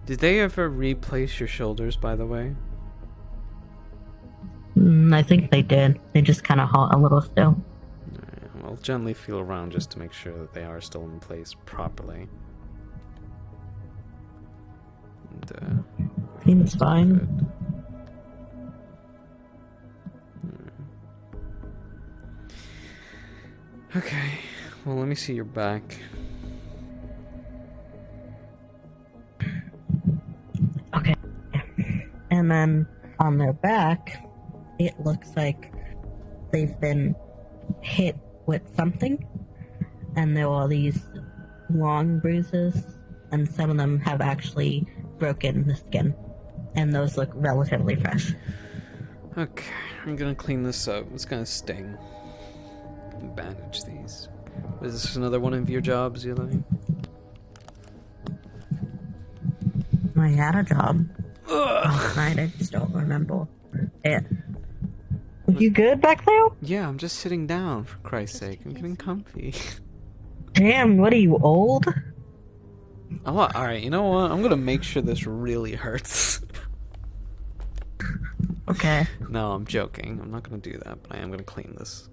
Did they ever replace your shoulders, by the way? I think they did. They just kind of hurt a little still. Well, gently feel around just to make sure that they are still in place properly. And, seems fine. Okay, well, let me see your back. Okay. And then on their back, it looks like they've been hit with something. And there are these long bruises, and some of them have actually broken the skin. And those look relatively fresh. Okay, I'm gonna clean this up. It's gonna sting. Bandage these. Is this another one of your jobs, Eli? I had a job last night. I just don't remember it. You good back there? Yeah, I'm just sitting down, for Christ's sake. I'm getting comfy. Damn, what are you, old? Oh, alright, you know what? I'm gonna make sure this really hurts. Okay. No, I'm joking. I'm not gonna do that, but I am gonna clean this.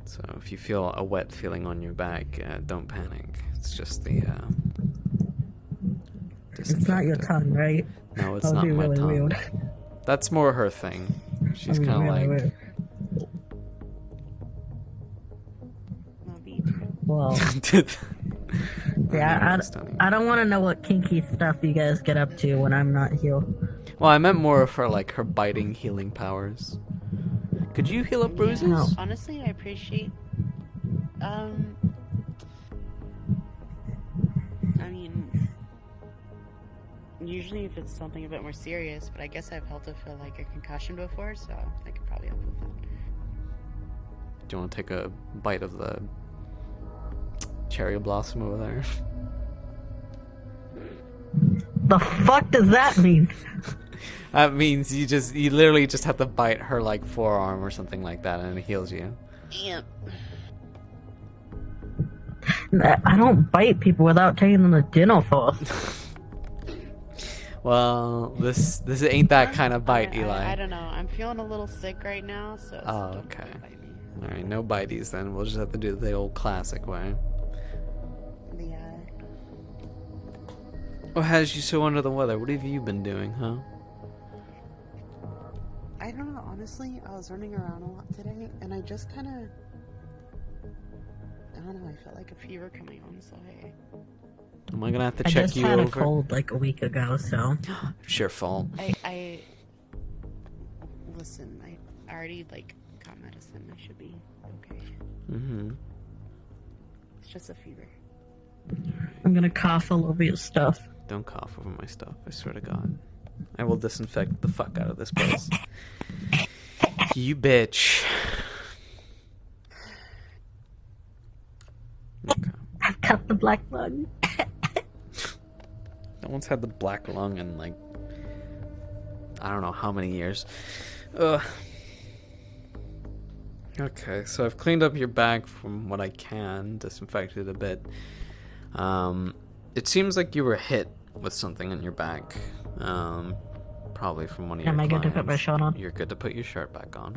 So if you feel a wet feeling on your back, don't panic. It's just the, It's not your tongue, right? No, it's That would not be my really tongue. weird. That's more her thing. She's kind of like. Well, yeah, I don't want to know what kinky stuff you guys get up to when I'm not here. Well, I meant more for like her biting healing powers. Could you heal up bruises? Yeah, honestly, I appreciate. I mean, usually if it's something a bit more serious, but I guess I've helped with like a concussion before, so I could probably help with that. Do you want to take a bite of the cherry blossom over there? The fuck does that mean? That means you literally just have to bite her like forearm or something like that, and it heals you. Yep. I don't bite people without taking them to dinner first. Well, this ain't that kind of bite, Eli. I don't know. I'm feeling a little sick right now, so. Oh, okay. All right, no bites then. We'll just have to do it the old classic way. Yeah. What has you so under the weather? What have you been doing, huh? I don't know. Honestly, I was running around a lot today, and I just kind of. I don't know. I felt like a fever coming on, so hey. Am I gonna have to I check just you had over? a cold like a week ago, so. It's your fault. I listen. I already like got medicine. I should be okay. Mm-hmm. It's just a fever. I'm gonna cough all over your stuff. Don't cough over my stuff. I swear to God. I will disinfect the fuck out of this place. You bitch. Okay. I've got the black lung. No one's had the black lung in like I don't know how many years. Ugh. Okay, so I've cleaned up your bag from what I can, disinfected a bit. It seems like you were hit with something in your back. Probably from one of your Am I good to clients. put my shirt on? You're good to put your shirt back on.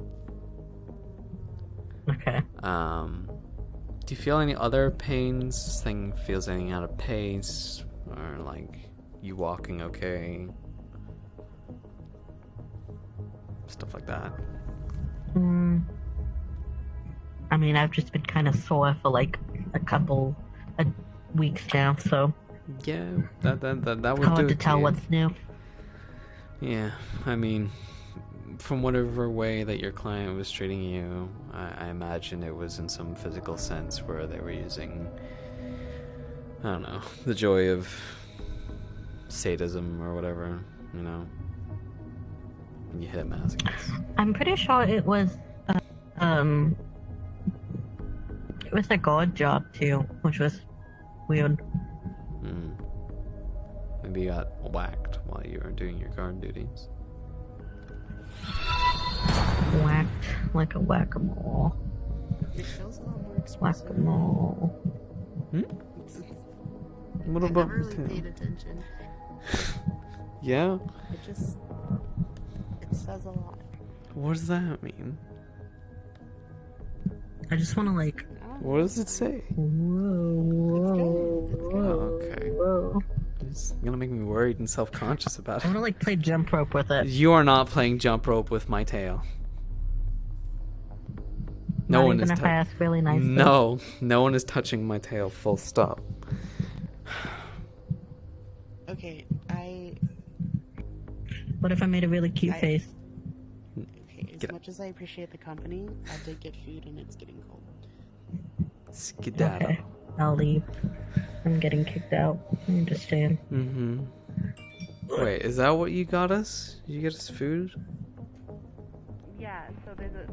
Okay. Do you feel any other pains? Thing feels anything out of pace? Or like you walking okay? Stuff like that. I mean, I've just been kind of sore for like a couple of weeks now, so. Yeah, that would hard do to it tell you. what's new. Yeah, I mean, from whatever way that your client was treating you, I imagine it was in some physical sense where they were using, I don't know, the joy of sadism or whatever, you know. You hit masochists. I'm pretty sure it was a guard job too, which was weird. Maybe you got whacked while you were doing your guard duties. Whacked like a whack-a-mole. It feels a lot more expressive. Whack-a-mole. What I about never really paid attention. Yeah? It says a lot. What does that mean? I just want to like. What does it say? Whoa. Oh, okay. It's gonna make me worried and self-conscious about I want it. to like play jump rope with it. You are not playing jump rope with my tail. No Not one even is. if I ask really nicely. No one is touching my tail. Full stop. Okay, What if I made a really cute face? Okay, as much as I appreciate the company, I did get food and it's getting cold. Skedaddle. Okay, I'll leave. I'm getting kicked out. I understand. Wait, is that what you got us? Did you get us food? Yeah, so there's a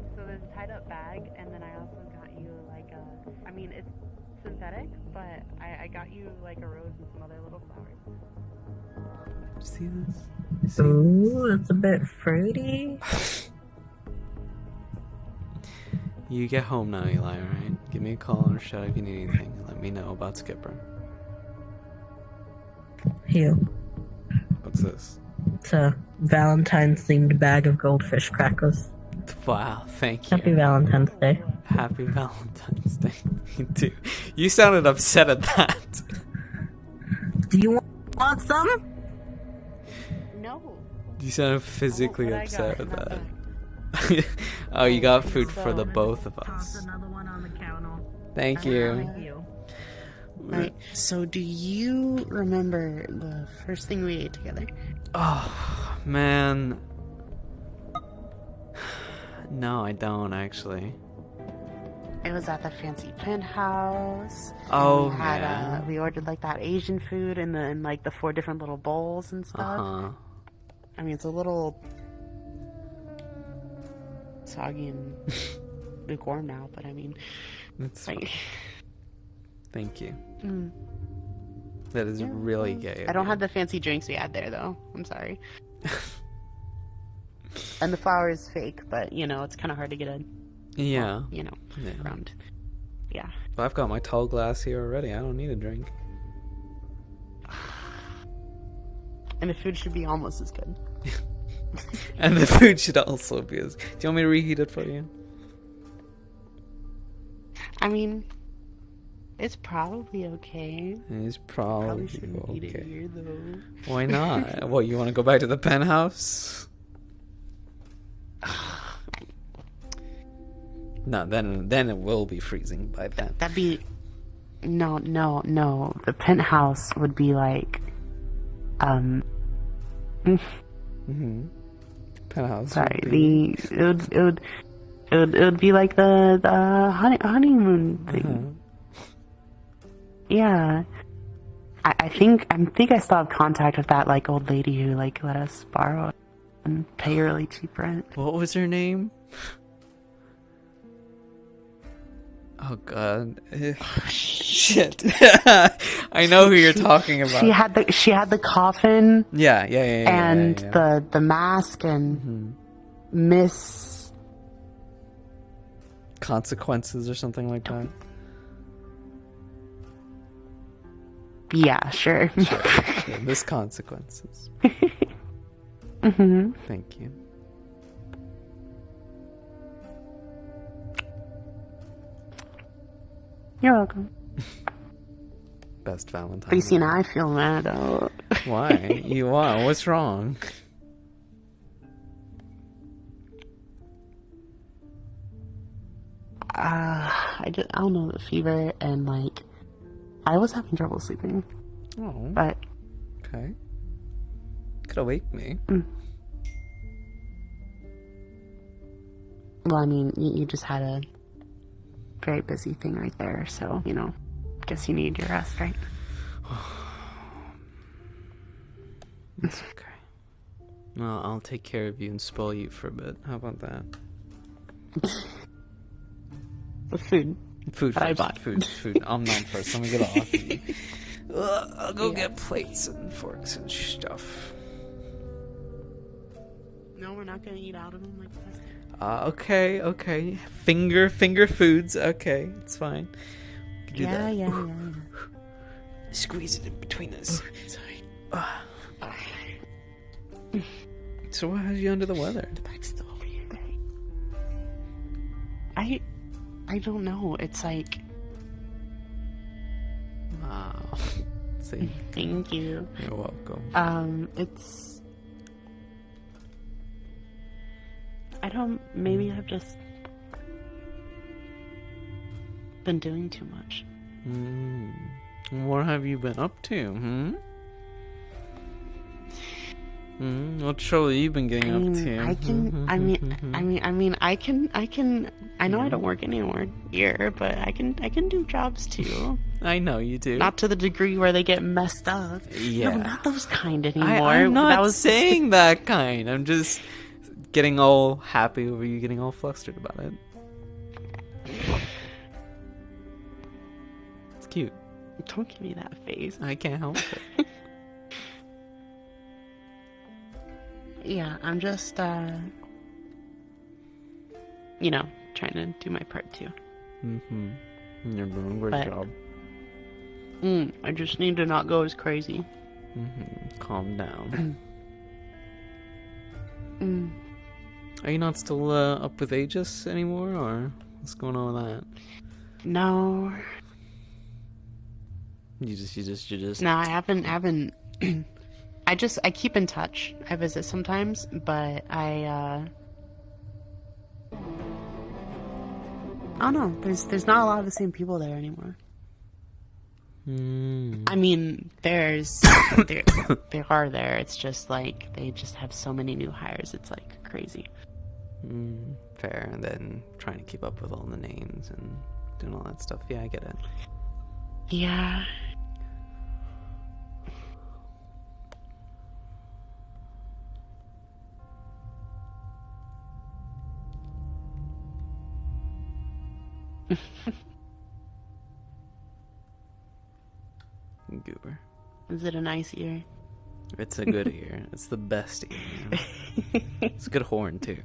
tied up bag, and then I also got you like a. I mean, it's synthetic, but I got you like a rose and some other little flowers. See this? Ooh, it's a bit fruity. You get home now, Eli, alright? Give me a call or shout if you need anything. And let me know about Skipper. Here. What's this? It's a Valentine's themed bag of goldfish crackers. Wow, thank you. Happy Valentine's Day. Happy Valentine's Day. Dude, you sounded upset at that. Do you want some? No. You sounded physically what I got upset in at that that. bag. Oh, you got food for the both of us. Thank you. Right. So, do you remember the first thing we ate together? Oh, man. No, I don't actually. It was at the fancy penthouse. Oh, and we ordered like that Asian food in like the 4 different little bowls and stuff. Uh-huh. I mean, it's a little soggy and lukewarm now, but I mean, It's like, fine. Thank you. Mm. That is really gay. I don't have the fancy drinks we had there, though. I'm sorry. And the flour is fake, but you know, it's kind of hard to get a Yeah. around. Yeah. But I've got my tall glass here already. I don't need a drink. And the food should be almost as good. And the food should also be as... Do you want me to reheat it for you? I mean, it's probably okay. It's probably shouldn't eat it okay. here, though. Why not? What, you want to go back to the penthouse? No, then it will be freezing by then. That'd be... No. The penthouse would be like... Mm-hmm. Penthouse. Sorry, it would be like the honeymoon thing. Yeah, I think I still have contact with that like old lady who like let us borrow and pay really cheap rent. What was her name? Oh god. Shit. I know who you're talking about. She had the coffin. Yeah. And the mask and Miss Consequences or something like that. Yeah, sure. Yeah, Miss Consequences. Mm-hmm. Thank you. You're welcome. Best Valentine. But you see, now I feel mad. Why? You are? What's wrong? I don't know, the fever, and like I was having trouble sleeping. Oh. But okay. Could have waked me. Well, I mean, you just had a very busy thing right there, so you know, guess you need your rest, right? It's okay. Well, I'll take care of you and spoil you for a bit. How about that? The food. Food that I first. bought. Food. I'm not first. Let me get off you. I'll go get plates and forks and stuff. No, we're not gonna eat out of them like this. Okay. Finger foods. Okay, it's fine. We can do that. Yeah. Squeeze it in between us. Sorry. So what has you under the weather? The bag's still over here. I don't know. It's like... Wow. See? Thank you. You're welcome. It's... I don't... Maybe I've just... been doing too much. What have you been up to, What trouble have you been getting up to? I know I don't work anywhere here, but I can do jobs too. I know you do. Not to the degree where they get messed up. Yeah. No, not those kind anymore. I'm not saying that kind. I'm just getting all happy over you getting all flustered about it. It's cute. Don't give me that face. I can't help it. Yeah, I'm just, trying to do my part too. You're doing a great job. I just need to not go as crazy. Calm down. Are you not still up with Aegis anymore, or what's going on with that? No. You just. No, I haven't. I keep in touch. I visit sometimes, but I I don't know. There's not a lot of the same people there anymore. I mean, there are there. It's just like they just have so many new hires. It's like crazy. Fair. And then trying to keep up with all the names and doing all that stuff. Yeah, I get it. Yeah. Goober. Is it a nice ear? It's a good ear. It's the best ear. It's a good horn too.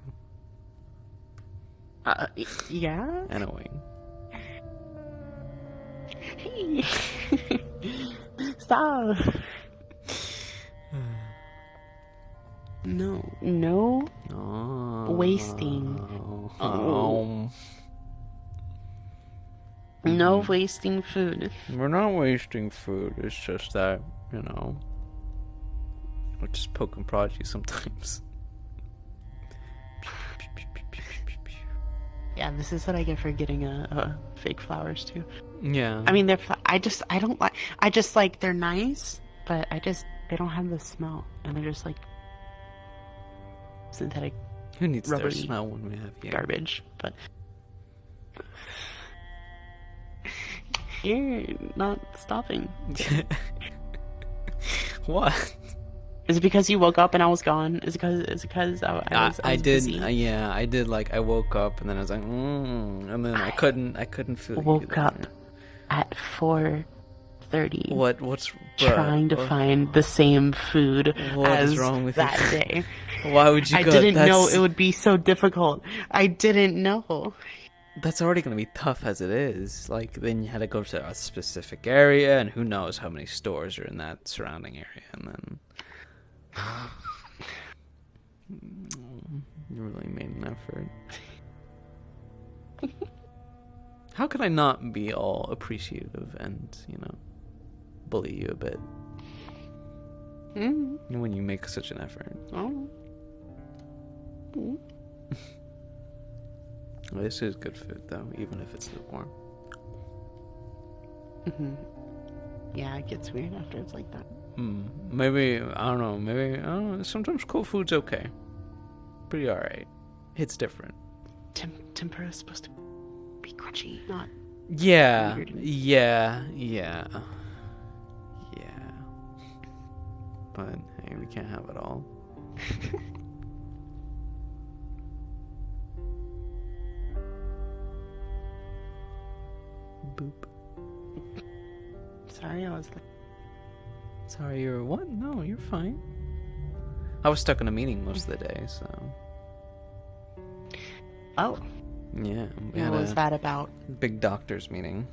Yeah. And a wing. Stop. No. Wasting. No wasting food. We're not wasting food. It's just that, you know, we're just poking prod you sometimes. Yeah, this is what I get for getting fake flowers too. Yeah. I mean, I don't like. I just like they're nice, but they don't have the smell, and they're just like synthetic. Who needs their rubbery smell when we have you? Garbage, but you're not stopping. What? Is it because you woke up and I was gone? Is it because I was I did. busy? Yeah, I did. Like I woke up and then I was like, and then I couldn't feel. Woke up at 4:30. What's trying to find the same food as wrong with that you? day? Why would you? I didn't know it would be so difficult. I didn't know. That's already going to be tough as it is. Like, then you had to go to a specific area, and who knows how many stores are in that surrounding area, and then you really made an effort. How could I not be all appreciative and, you know, bully you a bit when you make such an effort? Oh. Well, this is good food, though, even if it's lukewarm. Yeah, it gets weird after it's like that. Maybe, I don't know, sometimes cold food's okay. Pretty alright. It's different. Tempura is supposed to be crunchy, not Yeah, weird. yeah. But, hey, we can't have it all. Boop. Sorry, I was like... Sorry, you're what? No, you're fine. I was stuck in a meeting most of the day, so... Oh. Yeah. What was that about? Big doctor's meeting.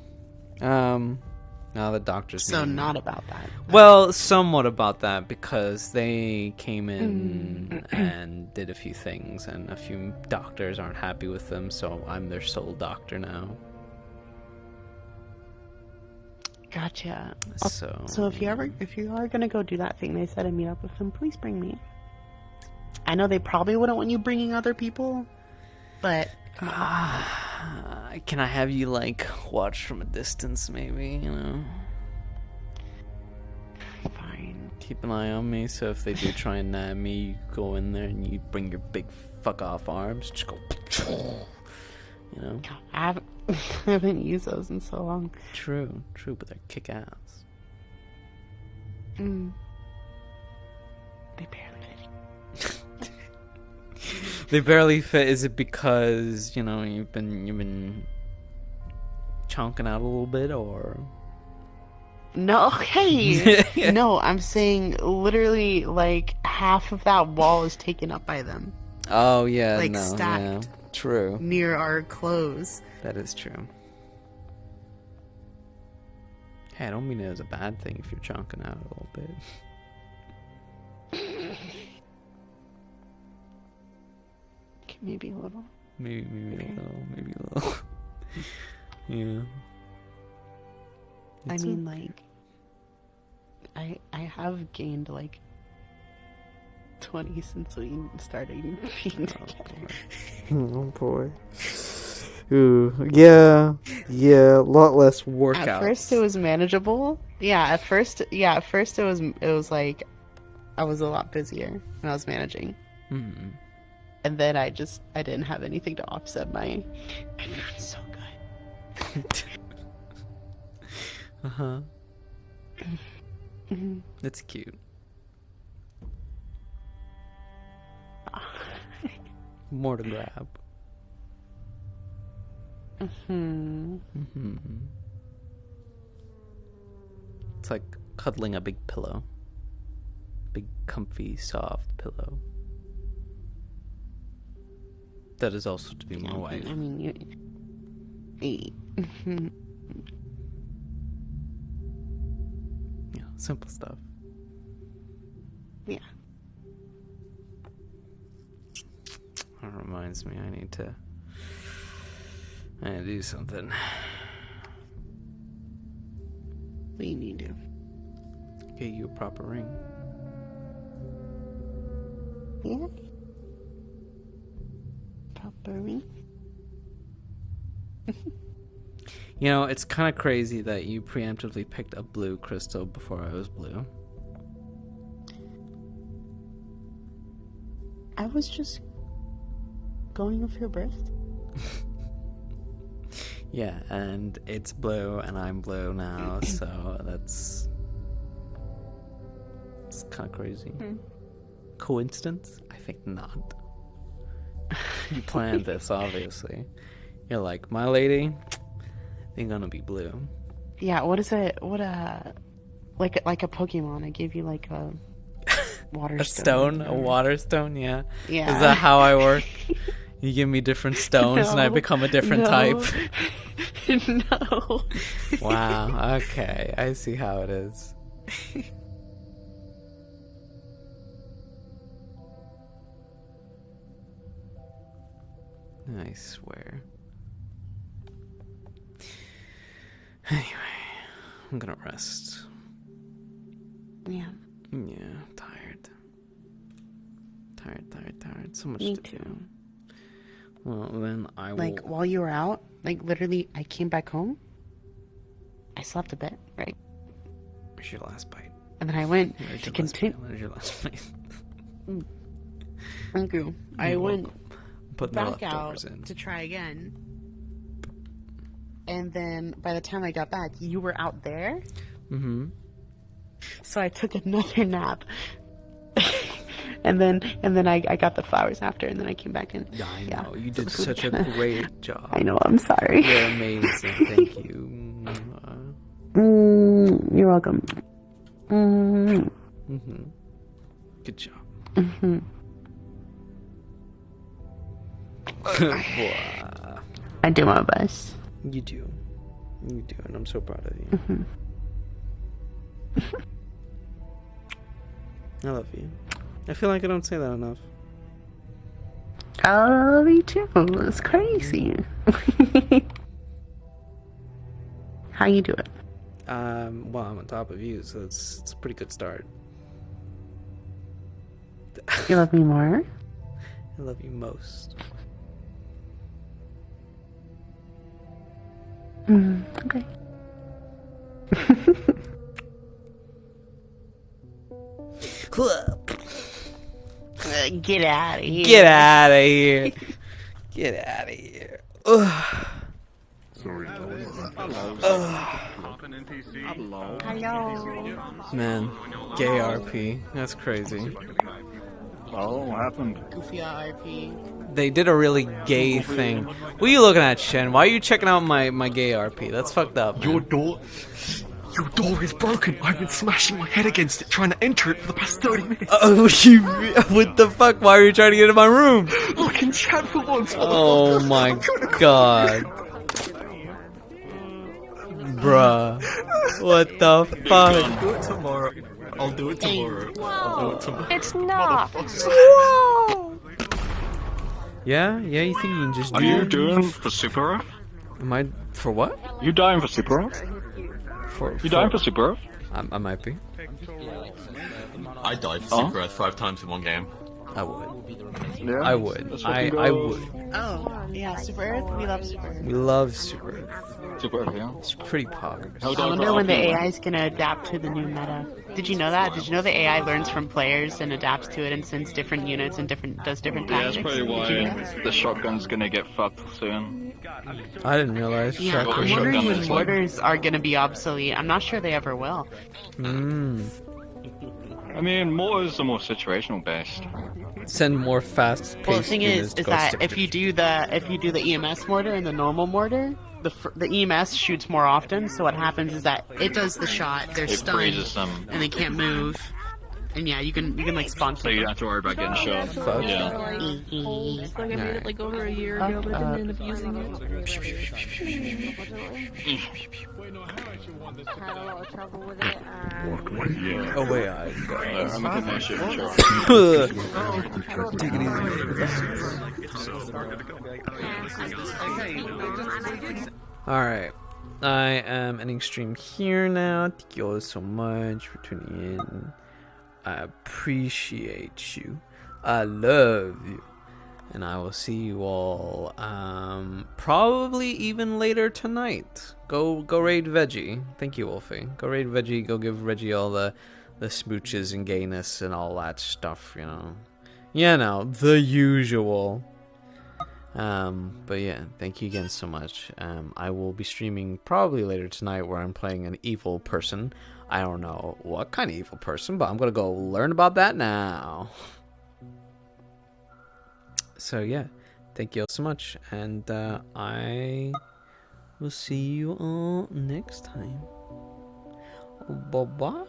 Now the doctor's So meeting. not about that. Well, somewhat about that, because they came in and did a few things, and a few doctors aren't happy with them, so I'm their sole doctor now. Gotcha. So if you are gonna go do that thing they said and meet up with them, please bring me. I know they probably wouldn't want you bringing other people, but come on. Can I have you, like, watch from a distance, maybe, you know? Fine. Keep an eye on me, so if they do try and nab me, you go in there and you bring your big fuck-off arms, just go... You know? I haven't used those in so long. True, but they're kick-ass. They barely fit. They barely fit. Is it because, you know, you've been chonking out a little bit, or? No, hey! No, I'm saying literally, like, half of that wall is taken up by them. Oh, yeah, like, no, stacked. yeah. True. Near our clothes. That is true. Hey, I don't mean it as a bad thing if you're chonking out a little bit. Maybe a little. Maybe a little. Yeah. I mean, like, I have gained, like, 20 since we started being together. Oh, boy. Ooh, yeah, a lot less workouts. At first it was manageable. At first it was like I was a lot busier when I was managing. Mm-hmm. And then I didn't have anything to offset my it's so good. Uh-huh. That's cute. More to grab. It's like cuddling a big pillow. Big, comfy, soft pillow. That is also to be more white. I mean, Yeah, simple stuff. Yeah. That reminds me, I need to do something. What do you need to do? Get you a proper ring. Yeah. Proper ring. You know, it's kind of crazy that you preemptively picked a blue crystal before I was blue. I was just going with your birth. Yeah, and it's blue and I'm blue now, so it's kind of crazy. Coincidence? I think not. You planned this, obviously. You're like, my lady, they're gonna be blue. Yeah, what is it? What like a Pokemon? I gave you like a water A stone? A water stone? Yeah. Yeah. Is that how I work? You give me different stones and I No, become a different type? No. Wow, okay. I see how it is. I swear. Anyway, I'm gonna rest. Yeah. Yeah, tired. Tired. So much Me to too. do. Well, then I will... Like, while you were out, like, literally, I came back home. I slept a bit, right? Where's your last bite? And then I went Where's to your last continue. bite? Where's your last bite? Thank you. I You're went welcome. Put the back out leftovers in. to try again. And then by the time I got back, you were out there. Mm-hmm. So I took another nap. and then I got the flowers after, and then I came back in. Yeah, I know. You So did the food such a kinda- great job. I know, I'm sorry. You're amazing. Thank you. You're welcome. Mm-hmm. Good job. Mm-hmm. Wow. I do my best. You do, and I'm so proud of you. I love you. I feel like I don't say that enough. I love you too. It's crazy. How you do it? Well, I'm on top of you, so it's a pretty good start. You love me more? I love you most. Okay. Get out of here. Get out of here. Get out of here. Ugh. Man, gay RP. That's crazy. Oh, what happened? Goofy RP. They did a really gay thing. What are you looking at, Shen? Why are you checking out my gay RP? That's fucked up, man. Your door is broken. I've been smashing my head against it, trying to enter it for the past 30 minutes. Oh, what the fuck? Why are you trying to get in my room? Look in chat for once. Oh my god. Bruh. What the fuck? I'll do it tomorrow. I'll do it tomorrow. I'll do it tomorrow. It's not. Yeah? Yeah, you think you can just do Are you it? doing for Super Earth? Am I... For what? You dying for Super Earth? You dying for Super Earth? I might be. I died for Super Earth 5 times in one game. I would. Yeah, I would. let's I fucking I go. would. Oh, yeah, Super Earth. We love Super Earth. We love Super Earth. Super Earth, yeah. It's pretty poggers. How I dark wonder are when the people? AI is going to adapt to the new meta. Did you know that? Did you know the AI learns from players and adapts to it and sends different units and does different Yeah, tactics? that's probably Did you know why that? the shotgun's gonna get fucked soon. I didn't realize. Yeah, Shotgun I'm wondering when is like- mortars are going to be obsolete. I'm not sure they ever will. I mean, mortars are more situational based. Send more fast-paced Well, the thing units is to go that stick if you do the EMS mortar and the normal mortar, the EMS shoots more often. So what happens is that it does the shot, they're It stunned, freezes them. and they can't move. And yeah, you can like spawn. So you don't have to worry about getting shot. Fuck. Yeah. Like I made it like over a year ago, but I didn't end up using it. Had a lot of trouble with it. Yeah. Oh wait, I I'm gonna put my shit in charge. Take it easy. Alright. I am ending stream here now. Thank you all so much for tuning in. I appreciate you. I love you. And I will see you all probably even later tonight. Go raid Veggie. Thank you, Wolfie. Go raid Veggie. Go give Reggie all the smooches and gayness and all that stuff, you know. You know, the usual. But yeah, thank you again so much. I will be streaming probably later tonight where I'm playing an evil person. I don't know what kind of evil person, but I'm gonna go learn about that now. So yeah, thank you all so much, and I will see you all next time. Bye bye.